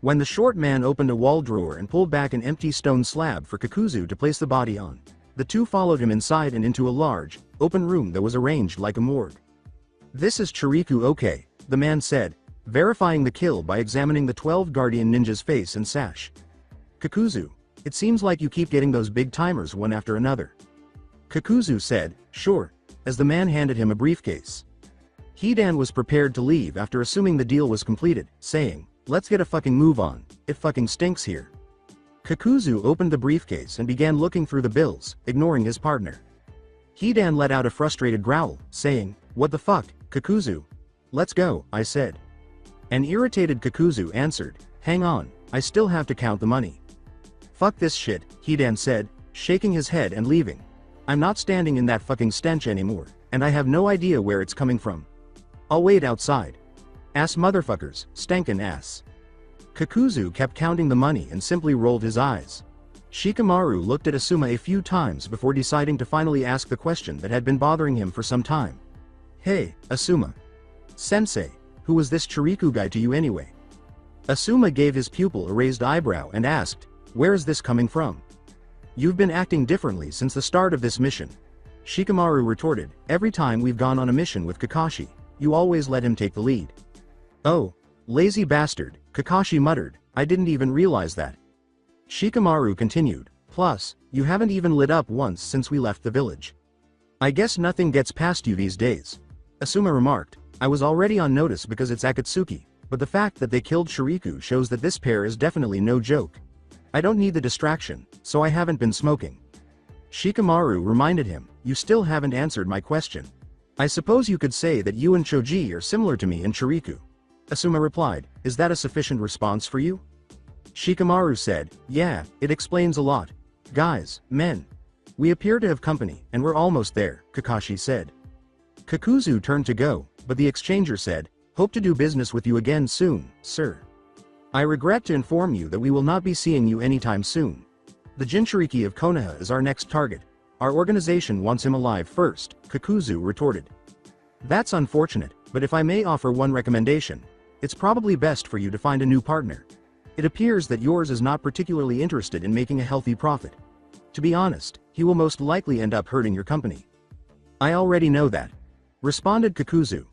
When the short man opened a wall drawer and pulled back an empty stone slab for Kakuzu to place the body on, the two followed him inside and into a large, open room that was arranged like a morgue. "This is Chiriku okay," the man said, verifying the kill by examining the 12 guardian ninja's face and sash. "Kakuzu, it seems like you keep getting those big timers one after another." Kakuzu said, "Sure," as the man handed him a briefcase. Hidan was prepared to leave after assuming the deal was completed, saying, "Let's get a fucking move on, it fucking stinks here." Kakuzu opened the briefcase and began looking through the bills, ignoring his partner. Hidan let out a frustrated growl, saying, "What the fuck, Kakuzu? Let's go," I said. An irritated Kakuzu answered, "Hang on, I still have to count the money." "Fuck this shit," Hidan said, shaking his head and leaving. "I'm not standing in that fucking stench anymore, and I have no idea where it's coming from. I'll wait outside. Ass motherfuckers, stankin' ass." Kakuzu kept counting the money and simply rolled his eyes. Shikamaru looked at Asuma a few times before deciding to finally ask the question that had been bothering him for some time. "Hey, Asuma. Sensei, who was this Chiriku guy to you anyway?" Asuma gave his pupil a raised eyebrow and asked, "Where is this coming from?" "You've been acting differently since the start of this mission." Shikamaru retorted, "Every time we've gone on a mission with Kakashi, you always let him take the lead." "Oh, lazy bastard," Kakashi muttered, "I didn't even realize that." Shikamaru continued, "Plus, you haven't even lit up once since we left the village. I guess nothing gets past you these days." Asuma remarked, "I was already on notice because it's Akatsuki, but the fact that they killed Chiriku shows that this pair is definitely no joke. I don't need the distraction, so I haven't been smoking." Shikamaru reminded him, "You still haven't answered my question." "I suppose you could say that you and Choji are similar to me and Chiriku." Asuma replied, "Is that a sufficient response for you?" Shikamaru said, "Yeah, it explains a lot. Guys, men. We appear to have company, and we're almost there," Kakashi said. Kakuzu turned to go, but the exchanger said, "Hope to do business with you again soon, sir. I regret to inform you that we will not be seeing you anytime soon. The Jinchuriki of Konoha is our next target. Our organization wants him alive first," Kakuzu retorted. "That's unfortunate, but if I may offer one recommendation, it's probably best for you to find a new partner. It appears that yours is not particularly interested in making a healthy profit. To be honest, he will most likely end up hurting your company." "I already know that," responded Kakuzu.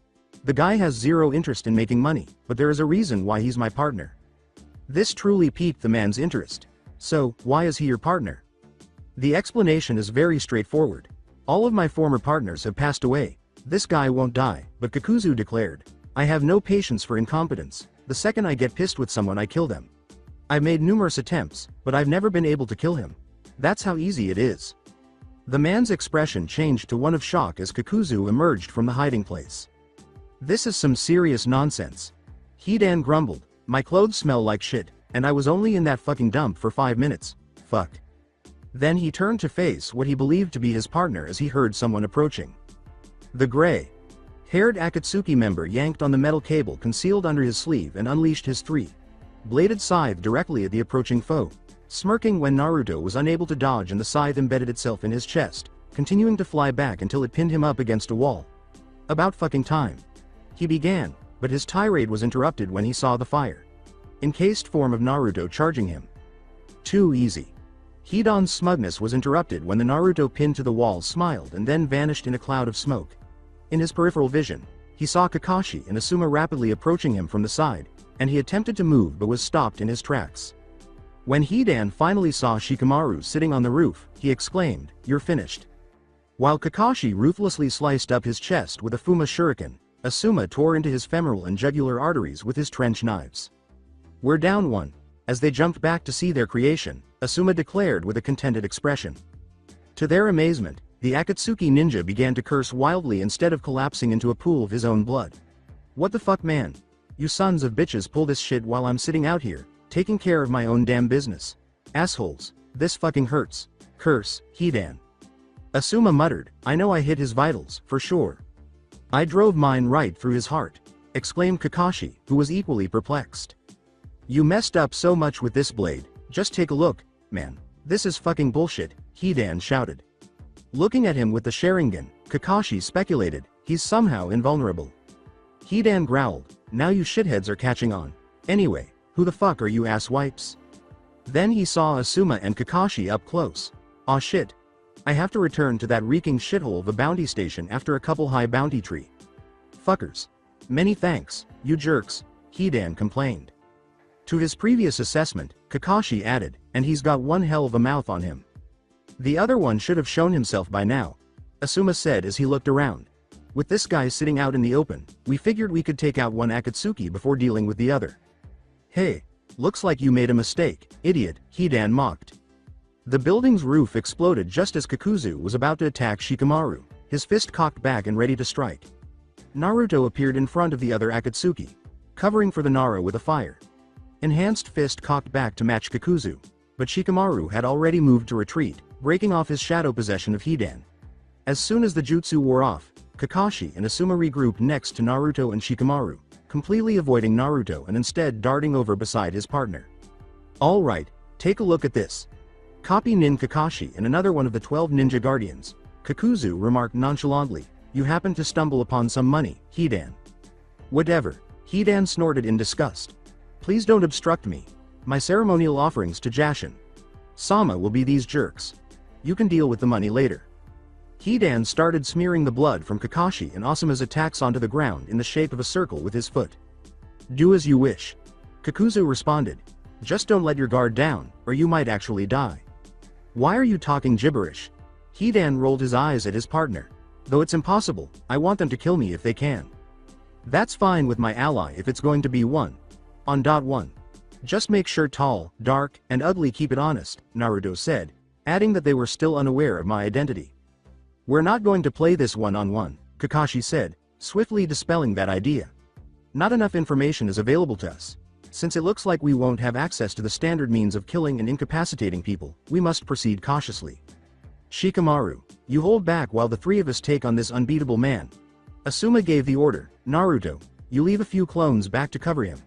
"The guy has zero interest in making money, but there is a reason why he's my partner." This truly piqued the man's interest. "So, why is he your partner?" The explanation is very straightforward. "All of my former partners have passed away. This guy won't die," but Kakuzu declared, "I have no patience for incompetence. The second I get pissed with someone I kill them. I've made numerous attempts, but I've never been able to kill him. That's how easy it is." The man's expression changed to one of shock as Kakuzu emerged from the hiding place. "This is some serious nonsense." Hidan grumbled, "My clothes smell like shit, and I was only in that fucking dump for 5 minutes. Fuck." Then he turned to face what he believed to be his partner as he heard someone approaching. The gray-haired Akatsuki member yanked on the metal cable concealed under his sleeve and unleashed his three-bladed scythe directly at the approaching foe, smirking when Naruto was unable to dodge and the scythe embedded itself in his chest, continuing to fly back until it pinned him up against a wall. "About fucking time," he began, but his tirade was interrupted when he saw the fire-encased form of Naruto charging him. Too easy. Hidan's smugness was interrupted when the Naruto pinned to the wall smiled and then vanished in a cloud of smoke. In his peripheral vision, he saw Kakashi and Asuma rapidly approaching him from the side, and he attempted to move but was stopped in his tracks. When Hidan finally saw Shikamaru sitting on the roof, he exclaimed, "You're finished." While Kakashi ruthlessly sliced up his chest with a Fuma shuriken, Asuma tore into his femoral and jugular arteries with his trench knives. "We're down one." As they jumped back to see their creation, Asuma declared with a contented expression. To their amazement, the Akatsuki ninja began to curse wildly instead of collapsing into a pool of his own blood. "What the fuck, man? You sons of bitches pull this shit while I'm sitting out here, taking care of my own damn business. Assholes, this fucking hurts. Curse, Hidan." Asuma muttered, "I know I hit his vitals, for sure. I drove mine right through his heart," exclaimed Kakashi, who was equally perplexed. "You messed up so much with this blade, just take a look, man. This is fucking bullshit," Hidan shouted. Looking at him with the Sharingan, Kakashi speculated, "He's somehow invulnerable." Hidan growled, "Now you shitheads are catching on. Anyway, Who the fuck are you asswipes? Then he saw Asuma and Kakashi up close. Aw shit. I have to return to that reeking shithole of a bounty station after a couple high bounty tree. Fuckers. Many thanks, you jerks, Hidan complained. To his previous assessment, Kakashi added, and he's got one hell of a mouth on him. The other one should have shown himself by now, Asuma said as he looked around. With this guy sitting out in the open, we figured we could take out one Akatsuki before dealing with the other. Hey, looks like you made a mistake, idiot, Hidan mocked. The building's roof exploded just as Kakuzu was about to attack Shikamaru, his fist cocked back and ready to strike. Naruto appeared in front of the other Akatsuki, covering for the Nara with a fire. Enhanced fist cocked back to match Kakuzu, but Shikamaru had already moved to retreat, breaking off his shadow possession of Hidan. As soon as the jutsu wore off, Kakashi and Asuma regrouped next to Naruto and Shikamaru, completely avoiding Naruto and instead darting over beside his partner. Alright, take a look at this. Copy Nin Kakashi and another one of the 12 ninja guardians, Kakuzu remarked nonchalantly, you happen to stumble upon some money, Hidan. Whatever, Hidan snorted in disgust. Please don't obstruct me. My ceremonial offerings to Jashin Sama will be these jerks. You can deal with the money later. Hidan started smearing the blood from Kakashi and Asuma's attacks onto the ground in the shape of a circle with his foot. Do as you wish. Kakuzu responded. Just don't let your guard down, or you might actually die. Why are you talking gibberish? Hidan rolled his eyes at his partner. Though it's impossible, I want them to kill me if they can. That's fine with my ally if it's going to be one. On .1. Just make sure tall, dark, and ugly keep it honest, Naruto said, adding that they were still unaware of my identity. We're not going to play this one-on-one, Kakashi said, swiftly dispelling that idea. Not enough information is available to us. Since it looks like we won't have access to the standard means of killing and incapacitating people, we must proceed cautiously. Shikamaru, you hold back while the three of us take on this unbeatable man. Asuma gave the order. Naruto, you leave a few clones back to cover him.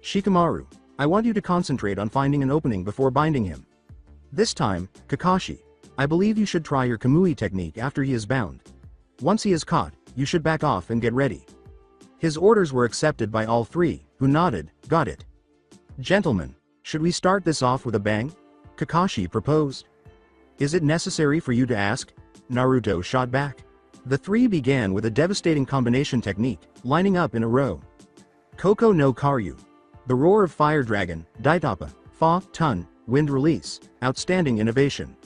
Shikamaru, I want you to concentrate on finding an opening before binding him. This time, Kakashi, I believe you should try your Kamui technique after he is bound. Once he is caught, you should back off and get ready. His orders were accepted by all three, who nodded, got it. Gentlemen, should we start this off with a bang? Kakashi proposed. Is it necessary for you to ask? Naruto shot back. The three began with a devastating combination technique, lining up in a row. Koko no Karyu. The roar of fire dragon, Daitapa, Fa, Tun, wind release, outstanding innovation.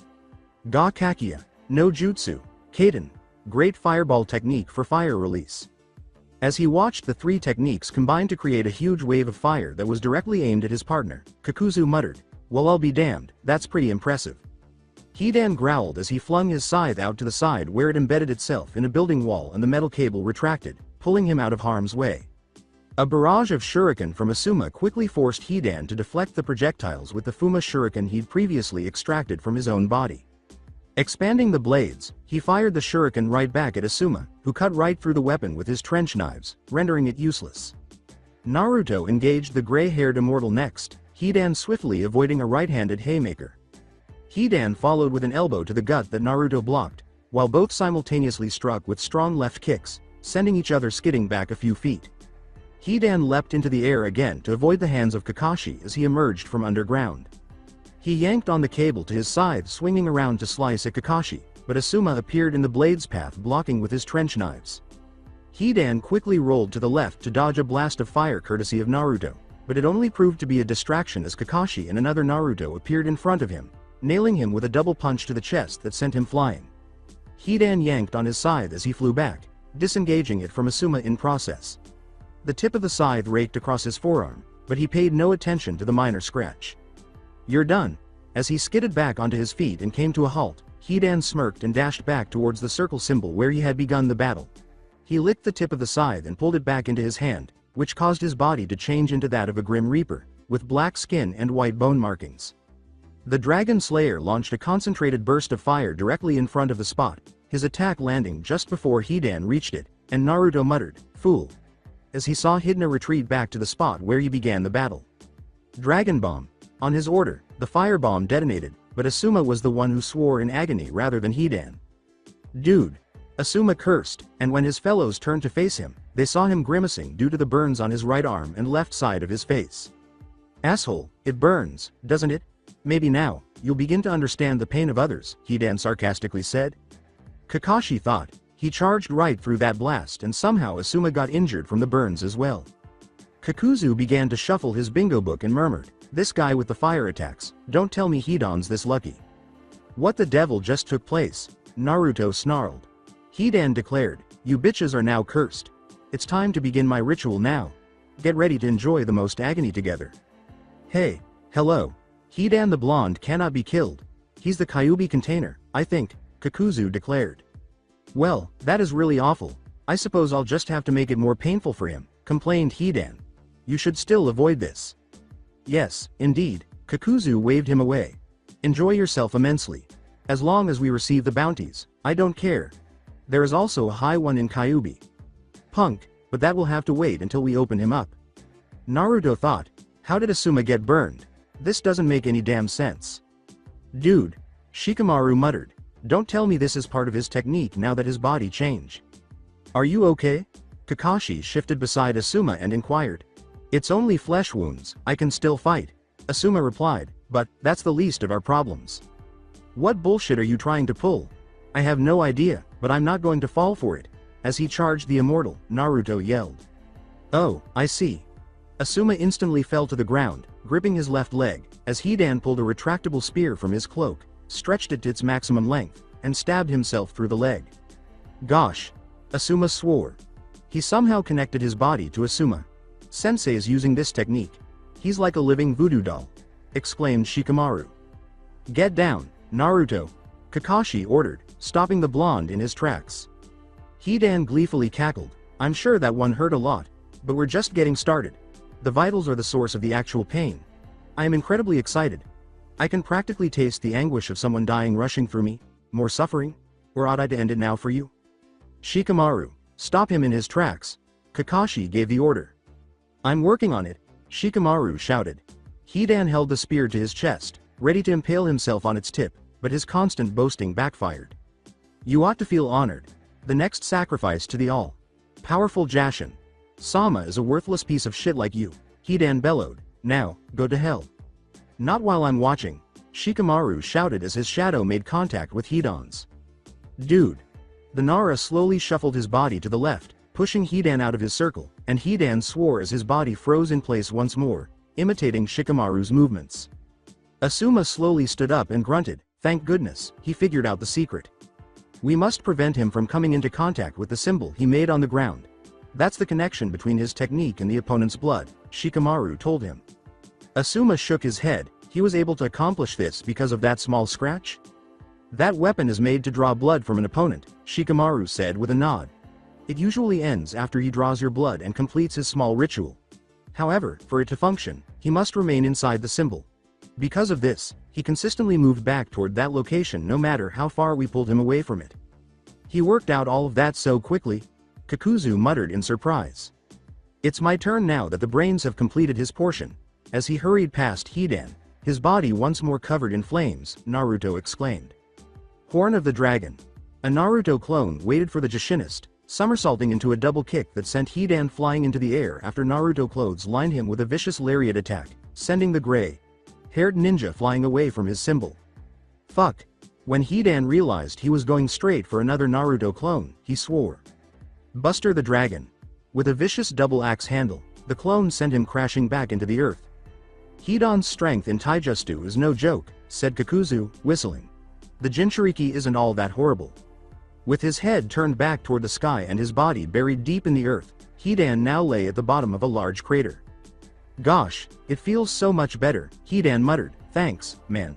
Ga Kakia, no jutsu, Kaden, great fireball technique for fire release. As he watched the three techniques combine to create a huge wave of fire that was directly aimed at his partner, Kakuzu muttered, well I'll be damned, that's pretty impressive. Hidan growled as he flung his scythe out to the side where it embedded itself in a building wall and the metal cable retracted, pulling him out of harm's way. A barrage of shuriken from Asuma quickly forced Hidan to deflect the projectiles with the Fuma shuriken he'd previously extracted from his own body. Expanding the blades, he fired the shuriken right back at Asuma, who cut right through the weapon with his trench knives, rendering it useless. Naruto engaged the gray-haired immortal next, Hidan swiftly avoiding a right-handed haymaker. Hidan followed with an elbow to the gut that Naruto blocked, while both simultaneously struck with strong left kicks, sending each other skidding back a few feet. Hidan leapt into the air again to avoid the hands of Kakashi as he emerged from underground. He yanked on the cable to his scythe swinging around to slice at Kakashi, but Asuma appeared in the blade's path blocking with his trench knives. Hidan quickly rolled to the left to dodge a blast of fire courtesy of Naruto, but it only proved to be a distraction as Kakashi and another Naruto appeared in front of him, nailing him with a double punch to the chest that sent him flying. Hidan yanked on his scythe as he flew back, disengaging it from Asuma in process. The tip of the scythe raked across his forearm, but he paid no attention to the minor scratch. You're done. As he skidded back onto his feet and came to a halt, Hidan smirked and dashed back towards the circle symbol where he had begun the battle. He licked the tip of the scythe and pulled it back into his hand, which caused his body to change into that of a Grim Reaper, with black skin and white bone markings. The Dragon Slayer launched a concentrated burst of fire directly in front of the spot, his attack landing just before Hidan reached it, and Naruto muttered, "Fool," as he saw Hidna retreat back to the spot where he began the battle. Dragon Bomb. On his order, the firebomb detonated, but Asuma was the one who swore in agony rather than Hidan. Dude. Asuma cursed, and when his fellows turned to face him, they saw him grimacing due to the burns on his right arm and left side of his face. Asshole, it burns, doesn't it? Maybe now, you'll begin to understand the pain of others, Hidan sarcastically said. Kakashi thought. He charged right through that blast and somehow Asuma got injured from the burns as well. Kakuzu began to shuffle his bingo book and murmured, "This guy with the fire attacks, don't tell me Hidan's this lucky." "What the devil just took place?" Naruto snarled. Hidan declared, "You bitches are now cursed. It's time to begin my ritual now. Get ready to enjoy the most agony together." "Hey, hello. Hidan the blonde cannot be killed. He's the Kyuubi container, I think," Kakuzu declared. "Well, that is really awful. I suppose I'll just have to make it more painful for him," complained Hidan. "You should still avoid this." "Yes, indeed," Kakuzu waved him away. "Enjoy yourself immensely. As long as we receive the bounties, I don't care. There is also a high one in Kyuubi. Punk, but that will have to wait until we open him up." Naruto thought, how did Asuma get burned? This doesn't make any damn sense. "Dude," Shikamaru muttered, "don't tell me this is part of his technique now that his body changed." "Are you okay?" Kakashi shifted beside Asuma and inquired. "It's only flesh wounds, I can still fight," Asuma replied, "but that's the least of our problems." "What bullshit are you trying to pull?" "I have no idea, but I'm not going to fall for it." As he charged the immortal, Naruto yelled. "Oh, I see." Asuma instantly fell to the ground, gripping his left leg, as Hidan pulled a retractable spear from his cloak, stretched it to its maximum length, and stabbed himself through the leg. "Gosh!" Asuma swore. He somehow connected his body to Asuma. "Sensei is using this technique. He's like a living voodoo doll," exclaimed Shikamaru. "Get down, Naruto," Kakashi ordered, stopping the blonde in his tracks. Hidan gleefully cackled. "I'm sure that one hurt a lot, but we're just getting started. The vitals are the source of the actual pain. I am incredibly excited. I can practically taste the anguish of someone dying rushing through me. More suffering? Or ought I to end it now for you?" "Shikamaru, stop him in his tracks," Kakashi gave the order. "I'm working on it," Shikamaru shouted. Hidan held the spear to his chest, ready to impale himself on its tip, but his constant boasting backfired. "You ought to feel honored. The next sacrifice to the all-powerful Jashin Sama is a worthless piece of shit like you," Hidan bellowed. "Now, go to hell." "Not while I'm watching," Shikamaru shouted as his shadow made contact with Hidan's. "Dude." The Nara slowly shuffled his body to the left, pushing Hidan out of his circle, and Hidan swore as his body froze in place once more, imitating Shikamaru's movements. Asuma slowly stood up and grunted. Thank goodness, he figured out the secret. "We must prevent him from coming into contact with the symbol he made on the ground. That's the connection between his technique and the opponent's blood," Shikamaru told him. Asuma shook his head. He was able to accomplish this because of that small scratch? "That weapon is made to draw blood from an opponent," Shikamaru said with a nod. "It usually ends after he draws your blood and completes his small ritual. However, for it to function, he must remain inside the symbol. Because of this, he consistently moved back toward that location no matter how far we pulled him away from it. He worked out all of that so quickly," Kakuzu muttered in surprise. "It's my turn now that the brains have completed his portion." As he hurried past Hidan, his body once more covered in flames, Naruto exclaimed. Horn of the Dragon. A Naruto clone waited for the Jashinist, somersaulting into a double kick that sent Hidan flying into the air after Naruto clothes lined him with a vicious lariat attack, sending the gray-haired ninja flying away from his symbol. Fuck. When Hidan realized he was going straight for another Naruto clone, he swore. Buster the Dragon. With a vicious double axe handle, the clone sent him crashing back into the earth. Hidan's strength in taijutsu is no joke, said Kakuzu, whistling. The Jinchuriki isn't all that horrible. With his head turned back toward the sky and his body buried deep in the earth, Hidan now lay at the bottom of a large crater. Gosh, it feels so much better, Hidan muttered. Thanks, man.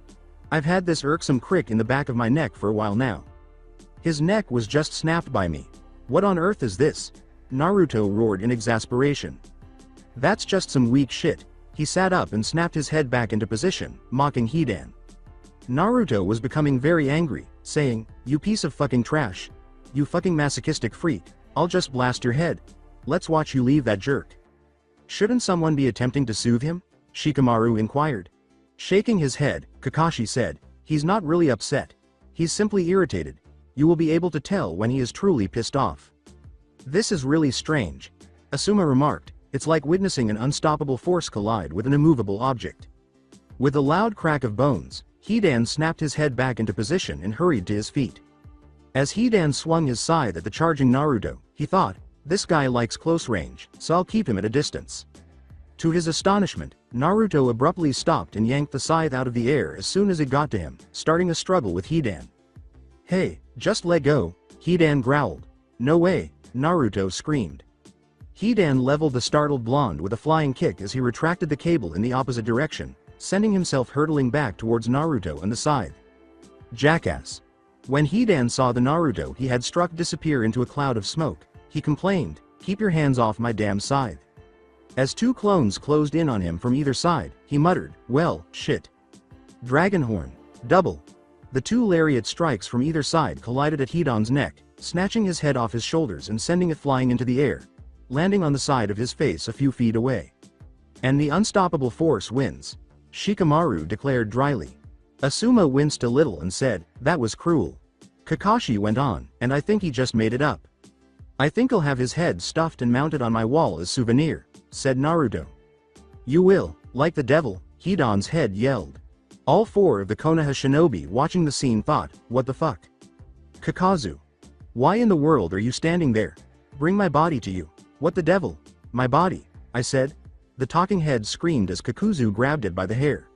I've had this irksome crick in the back of my neck for a while now. His neck was just snapped by me. What on earth is this? Naruto roared in exasperation. That's just some weak shit. He sat up and snapped his head back into position, mocking Hidan. Naruto was becoming very angry, saying, You piece of fucking trash. You fucking masochistic freak, I'll just blast your head. Let's watch you leave that jerk. Shouldn't someone be attempting to soothe him? Shikamaru inquired. Shaking his head, Kakashi said, He's not really upset. He's simply irritated. You will be able to tell when he is truly pissed off. This is really strange, Asuma remarked. It's like witnessing an unstoppable force collide with an immovable object. With a loud crack of bones, Hidan snapped his head back into position and hurried to his feet. As Hidan swung his scythe at the charging Naruto, he thought, "This guy likes close range, so I'll keep him at a distance." To his astonishment, Naruto abruptly stopped and yanked the scythe out of the air as soon as it got to him, starting a struggle with Hidan. "Hey, just let go," Hidan growled. "No way," Naruto screamed. Hidan leveled the startled blonde with a flying kick as he retracted the cable in the opposite direction, sending himself hurtling back towards Naruto and the scythe. Jackass. When Hidan saw the Naruto he had struck disappear into a cloud of smoke, he complained, "Keep your hands off my damn scythe." As two clones closed in on him from either side, he muttered, "Well, shit." Dragon Horn. Double. The two lariat strikes from either side collided at Hidan's neck, snatching his head off his shoulders and sending it flying into the air, landing on the side of his face a few feet away. "And the unstoppable force wins," Shikamaru declared dryly. Asuma winced a little and said, "That was cruel." Kakashi went on, "And I think he just made it up. I think I'll have his head stuffed and mounted on my wall as souvenir," said Naruto. "You will, like the devil," Hidan's head yelled. All four of the Konoha shinobi watching the scene thought, "What the fuck? Kakazu. Why in the world are you standing there? Bring my body to you." "What the devil? My body," I said. The talking head screamed as Kakuzu grabbed it by the hair.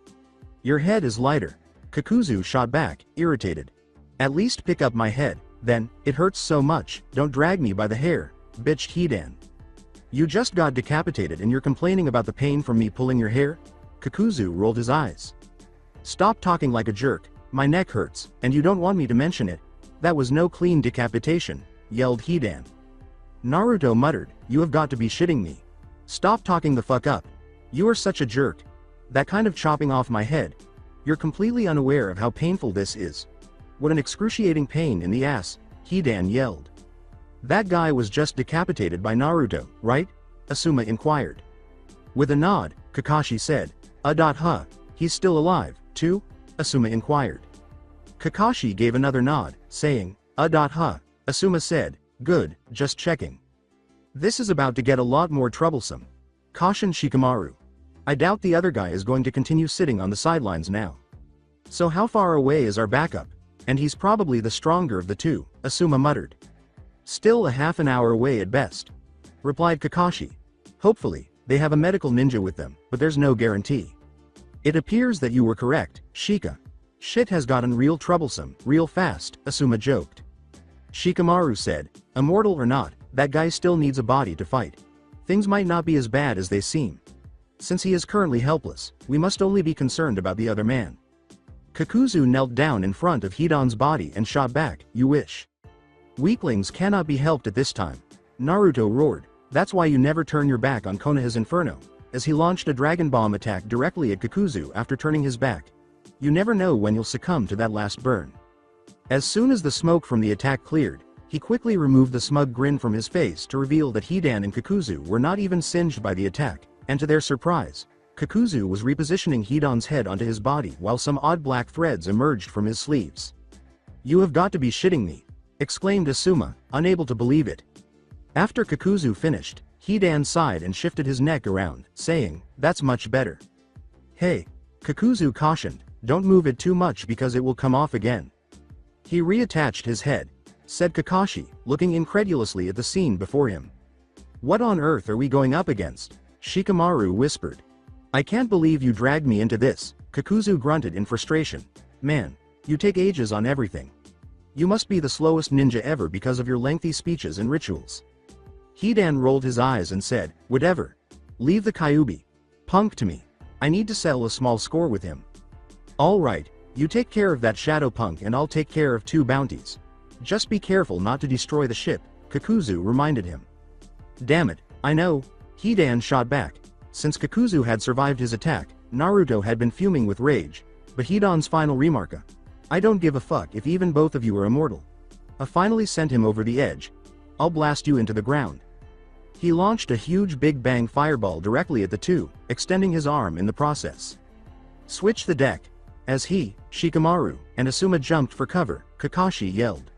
"Your head is lighter." Kakuzu shot back, irritated. "At least pick up my head, then. It hurts so much, don't drag me by the hair," bitched Hidan. "You just got decapitated and you're complaining about the pain from me pulling your hair?" Kakuzu rolled his eyes. "Stop talking like a jerk, my neck hurts, and you don't want me to mention it. That was no clean decapitation," yelled Hidan. Naruto muttered, "You have got to be shitting me. Stop talking the fuck up. You are such a jerk. That kind of chopping off my head. You're completely unaware of how painful this is. What an excruciating pain in the ass," Hidan yelled. "That guy was just decapitated by Naruto, right?" Asuma inquired. With a nod, Kakashi said, "Huh, he's still alive, too?" Asuma inquired. Kakashi gave another nod, saying, Huh. Asuma said, "Good, just checking. This is about to get a lot more troublesome," cautioned Shikamaru. "I doubt the other guy is going to continue sitting on the sidelines now. So how far away is our backup? And he's probably the stronger of the two," Asuma muttered. "Still a half an hour away at best," replied Kakashi. "Hopefully, they have a medical ninja with them, but there's no guarantee." "It appears that you were correct, Shika. Shit has gotten real troublesome, real fast," Asuma joked. Shikamaru said, "Immortal or not, that guy still needs a body to fight. Things might not be as bad as they seem. Since he is currently helpless, we must only be concerned about the other man." Kakuzu knelt down in front of Hidan's body and shot back, "You wish. Weaklings cannot be helped at this time," Naruto roared. "That's why you never turn your back on Konoha's Inferno," as he launched a Dragon Bomb attack directly at Kakuzu after turning his back. "You never know when you'll succumb to that last burn." As soon as the smoke from the attack cleared, he quickly removed the smug grin from his face to reveal that Hidan and Kakuzu were not even singed by the attack, and to their surprise, Kakuzu was repositioning Hidan's head onto his body while some odd black threads emerged from his sleeves. "You have got to be shitting me," exclaimed Asuma, unable to believe it. After Kakuzu finished, Hidan sighed and shifted his neck around, saying, "That's much better." "Hey," Kakuzu cautioned, "don't move it too much because it will come off again." "He reattached his head," said Kakashi, looking incredulously at the scene before him. "What on earth are we going up against?" Shikamaru whispered. "I can't believe you dragged me into this," Kakuzu grunted in frustration. "Man, you take ages on everything. You must be the slowest ninja ever because of your lengthy speeches and rituals." Hidan rolled his eyes and said, "Whatever. Leave the Kyuubi punk to me. I need to settle a small score with him." "All right, you take care of that shadow punk and I'll take care of 2 bounties. Just be careful not to destroy the ship," Kakuzu reminded him. "Damn it, I know," Hidan shot back. Since Kakuzu had survived his attack, Naruto had been fuming with rage, but Hidan's final remark, "I don't give a fuck if even both of you are immortal," finally sent him over the edge. "I'll blast you into the ground." He launched a huge Big Bang fireball directly at the two, extending his arm in the process. "Switch the deck." As he, Shikamaru, and Asuma jumped for cover, Kakashi yelled.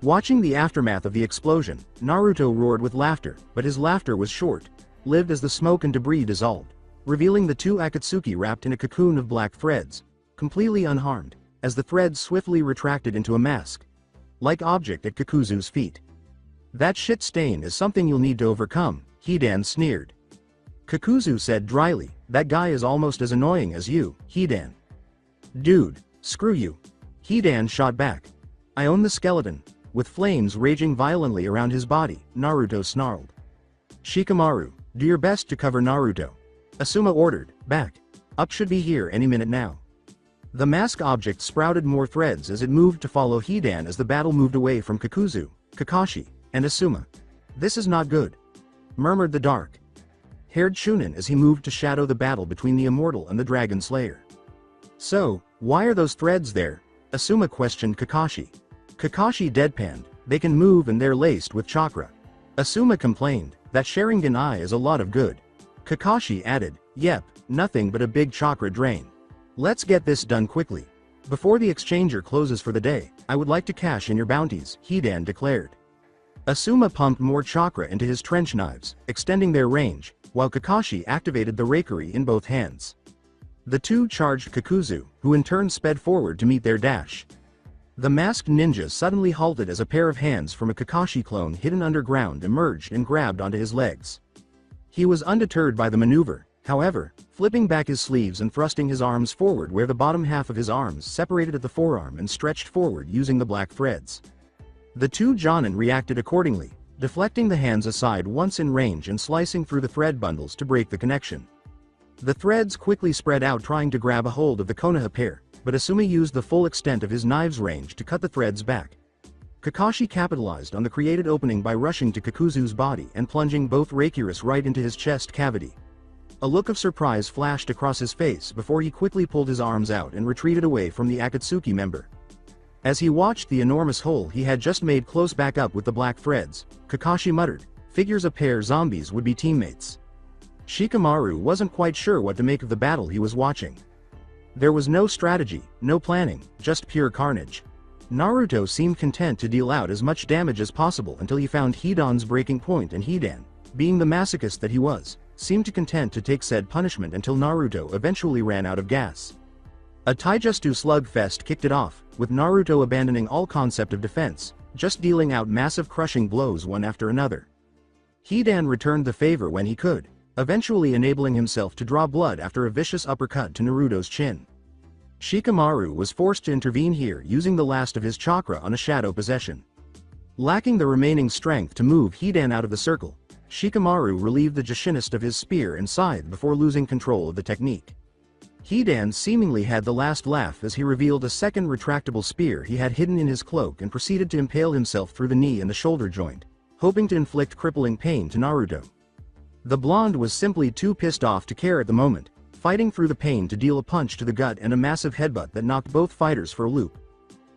Watching the aftermath of the explosion, Naruto roared with laughter, but his laughter was short. lived as the smoke and debris dissolved, revealing the two Akatsuki wrapped in a cocoon of black threads, completely unharmed, as the threads swiftly retracted into a mask-like object at Kakuzu's feet. "That shit stain is something you'll need to overcome," Hidan sneered. Kakuzu said dryly, "That guy is almost as annoying as you, Hidan." "Dude, screw you," Hidan shot back. "I own the skeleton." With flames raging violently around his body, Naruto snarled. "Shikamaru, do your best to cover Naruto," Asuma ordered. "Back up should be here any minute now." The mask object sprouted more threads as it moved to follow Hidan as the battle moved away from Kakuzu, Kakashi, and Asuma. "This is not good," murmured the dark-haired Chunin as he moved to shadow the battle between the Immortal and the Dragon Slayer. "So, why are those threads there?" Asuma questioned Kakashi. Kakashi deadpanned, "They can move and they're laced with chakra." Asuma complained, "That Sharingan eye is a lot of good." Kakashi added, "Yep, nothing but a big chakra drain. Let's get this done quickly. Before the exchanger closes for the day, I would like to cash in your bounties," Hidan declared. Asuma pumped more chakra into his trench knives, extending their range, while Kakashi activated the Reikiri in both hands. The two charged Kakuzu, who in turn sped forward to meet their dash. The masked ninja suddenly halted as a pair of hands from a Kakashi clone hidden underground emerged and grabbed onto his legs. He was undeterred by the maneuver, however, flipping back his sleeves and thrusting his arms forward where the bottom half of his arms separated at the forearm and stretched forward using the black threads. The two Jonin reacted accordingly, deflecting the hands aside once in range and slicing through the thread bundles to break the connection. The threads quickly spread out trying to grab a hold of the Konoha pair, but Asuma used the full extent of his knives range to cut the threads back. Kakashi capitalized on the created opening by rushing to Kakuzu's body and plunging both Reikiris right into his chest cavity. A look of surprise flashed across his face before he quickly pulled his arms out and retreated away from the Akatsuki member. As he watched the enormous hole he had just made close back up with the black threads, Kakashi muttered, "Figures a pair zombies would be teammates." Shikamaru wasn't quite sure what to make of the battle he was watching. There was no strategy, no planning, just pure carnage. Naruto seemed content to deal out as much damage as possible until he found Hidan's breaking point, and Hidan, being the masochist that he was, seemed content to take said punishment until Naruto eventually ran out of gas. A Taijutsu slugfest kicked it off, with Naruto abandoning all concept of defense, just dealing out massive crushing blows one after another. Hidan returned the favor when he could, eventually enabling himself to draw blood after a vicious uppercut to Naruto's chin. Shikamaru was forced to intervene here using the last of his chakra on a shadow possession. Lacking the remaining strength to move Hidan out of the circle, Shikamaru relieved the Jushinist of his spear and scythe before losing control of the technique. Hidan seemingly had the last laugh as he revealed a second retractable spear he had hidden in his cloak and proceeded to impale himself through the knee and the shoulder joint, hoping to inflict crippling pain to Naruto. The blonde was simply too pissed off to care at the moment, fighting through the pain to deal a punch to the gut and a massive headbutt that knocked both fighters for a loop.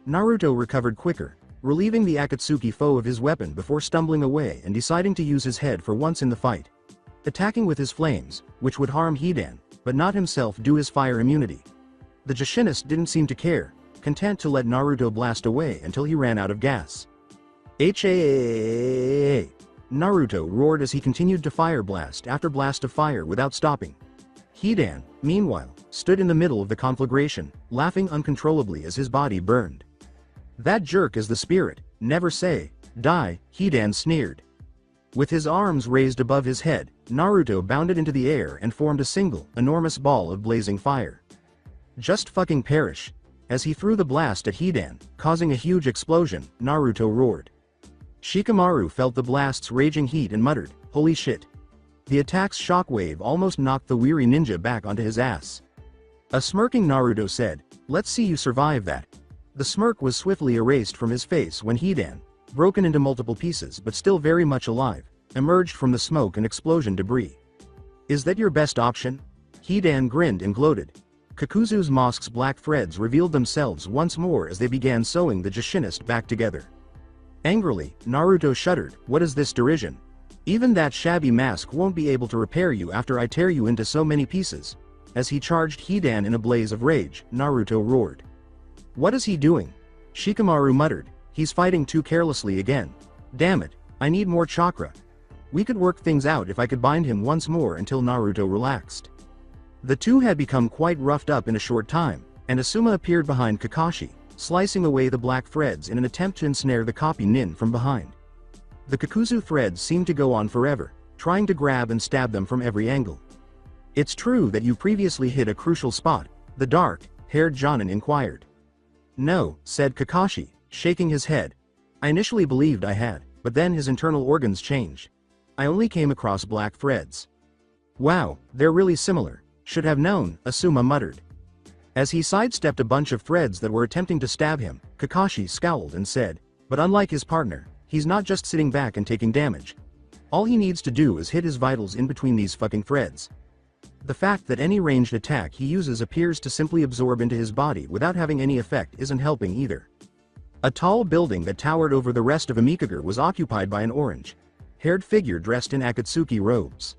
Naruto recovered quicker, relieving the Akatsuki foe of his weapon before stumbling away and deciding to use his head for once in the fight. Attacking with his flames, which would harm Hidan, but not himself due his fire immunity. The Jushinist didn't seem to care, content to let Naruto blast away until he ran out of gas. HAAAAA! Naruto roared as he continued to fire blast after blast of fire without stopping. Hidan, meanwhile, stood in the middle of the conflagration, laughing uncontrollably as his body burned. "That jerk is the spirit, never say die," Hidan sneered. With his arms raised above his head, Naruto bounded into the air and formed a single, enormous ball of blazing fire. "Just fucking perish." As he threw the blast at Hidan, causing a huge explosion, Naruto roared. Shikamaru felt the blast's raging heat and muttered, "Holy shit." The attack's shockwave almost knocked the weary ninja back onto his ass. A smirking Naruto said, "Let's see you survive that." The smirk was swiftly erased from his face when Hidan, broken into multiple pieces but still very much alive, emerged from the smoke and explosion debris. "Is that your best option?" Hidan grinned and gloated. Kakuzu's mosque's black threads revealed themselves once more as they began sewing the Jushinist back together. Angrily, Naruto shuddered, "What is this derision? Even that shabby mask won't be able to repair you after I tear you into so many pieces." As he charged Hidan in a blaze of rage, Naruto roared. "What is he doing?" Shikamaru muttered, "He's fighting too carelessly again. Damn it, I need more chakra." We could work things out if I could bind him once more until Naruto relaxed. The two had become quite roughed up in a short time, and Asuma appeared behind Kakashi, slicing away the black threads in an attempt to ensnare the copy nin from behind. The Kakuzu threads seemed to go on forever, trying to grab and stab them from every angle. It's true that you previously hit a crucial spot, the dark-haired Jonin inquired. No, said Kakashi, shaking his head. I initially believed I had, but then his internal organs changed. I only came across black threads. Wow, they're really similar. Should have known, Asuma muttered. As he sidestepped a bunch of threads that were attempting to stab him, Kakashi scowled and said, but unlike his partner, he's not just sitting back and taking damage. All he needs to do is hit his vitals in between these fucking threads. The fact that any ranged attack he uses appears to simply absorb into his body without having any effect isn't helping either. A tall building that towered over the rest of Amikager was occupied by an orange-haired figure dressed in Akatsuki robes.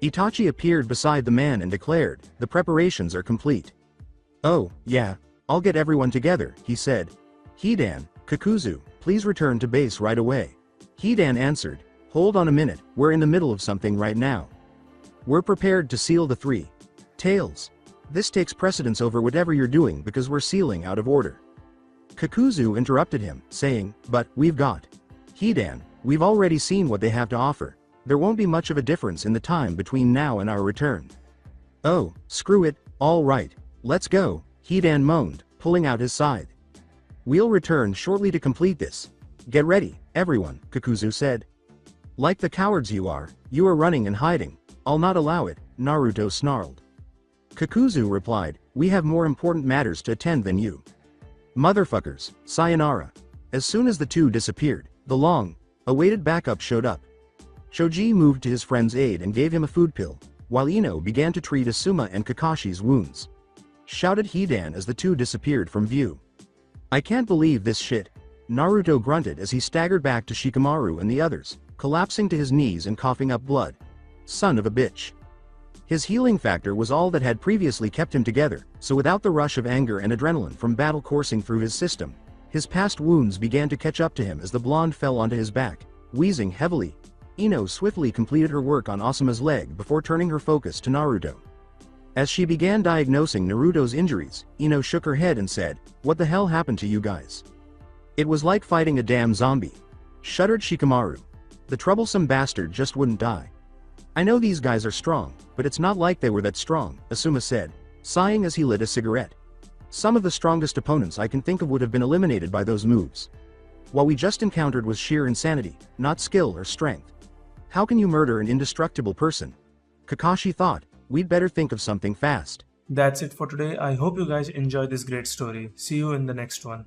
Itachi appeared beside the man and declared, the preparations are complete. Oh, yeah, I'll get everyone together, he said. Hidan, Kakuzu, please return to base right away. Hidan answered, hold on a minute, we're in the middle of something right now. We're prepared to seal the three tails. This takes precedence over whatever you're doing because we're sealing out of order. Kakuzu interrupted him, saying, but we've got. Hidan, we've already seen what they have to offer. There won't be much of a difference in the time between now and our return. Oh, screw it, all right, let's go, Hidan moaned, pulling out his scythe. We'll return shortly to complete this. Get ready, everyone, Kakuzu said. Like the cowards you are running and hiding. I'll not allow it, Naruto snarled. Kakuzu replied, we have more important matters to attend than you. Motherfuckers, sayonara. As soon as the two disappeared, the long-awaited backup showed up. Shoji moved to his friend's aid and gave him a food pill, while Ino began to treat Asuma and Kakashi's wounds. Shouted Hidan as the two disappeared from view. I can't believe this shit, Naruto grunted as he staggered back to Shikamaru and the others, collapsing to his knees and coughing up blood. Son of a bitch. His healing factor was all that had previously kept him together, so without the rush of anger and adrenaline from battle coursing through his system, his past wounds began to catch up to him as the blonde fell onto his back, wheezing heavily. Ino swiftly completed her work on Asuma's leg before turning her focus to Naruto. As she began diagnosing Naruto's injuries, Ino shook her head and said, what the hell happened to you guys? It was like fighting a damn zombie. Shuddered Shikamaru. The troublesome bastard just wouldn't die. I know these guys are strong, but it's not like they were that strong, Asuma said, sighing as he lit a cigarette. Some of the strongest opponents I can think of would have been eliminated by those moves. What we just encountered was sheer insanity, not skill or strength. How can you murder an indestructible person? Kakashi thought, we'd better think of something fast. That's it for today. I hope you guys enjoyed this great story. See you in the next one.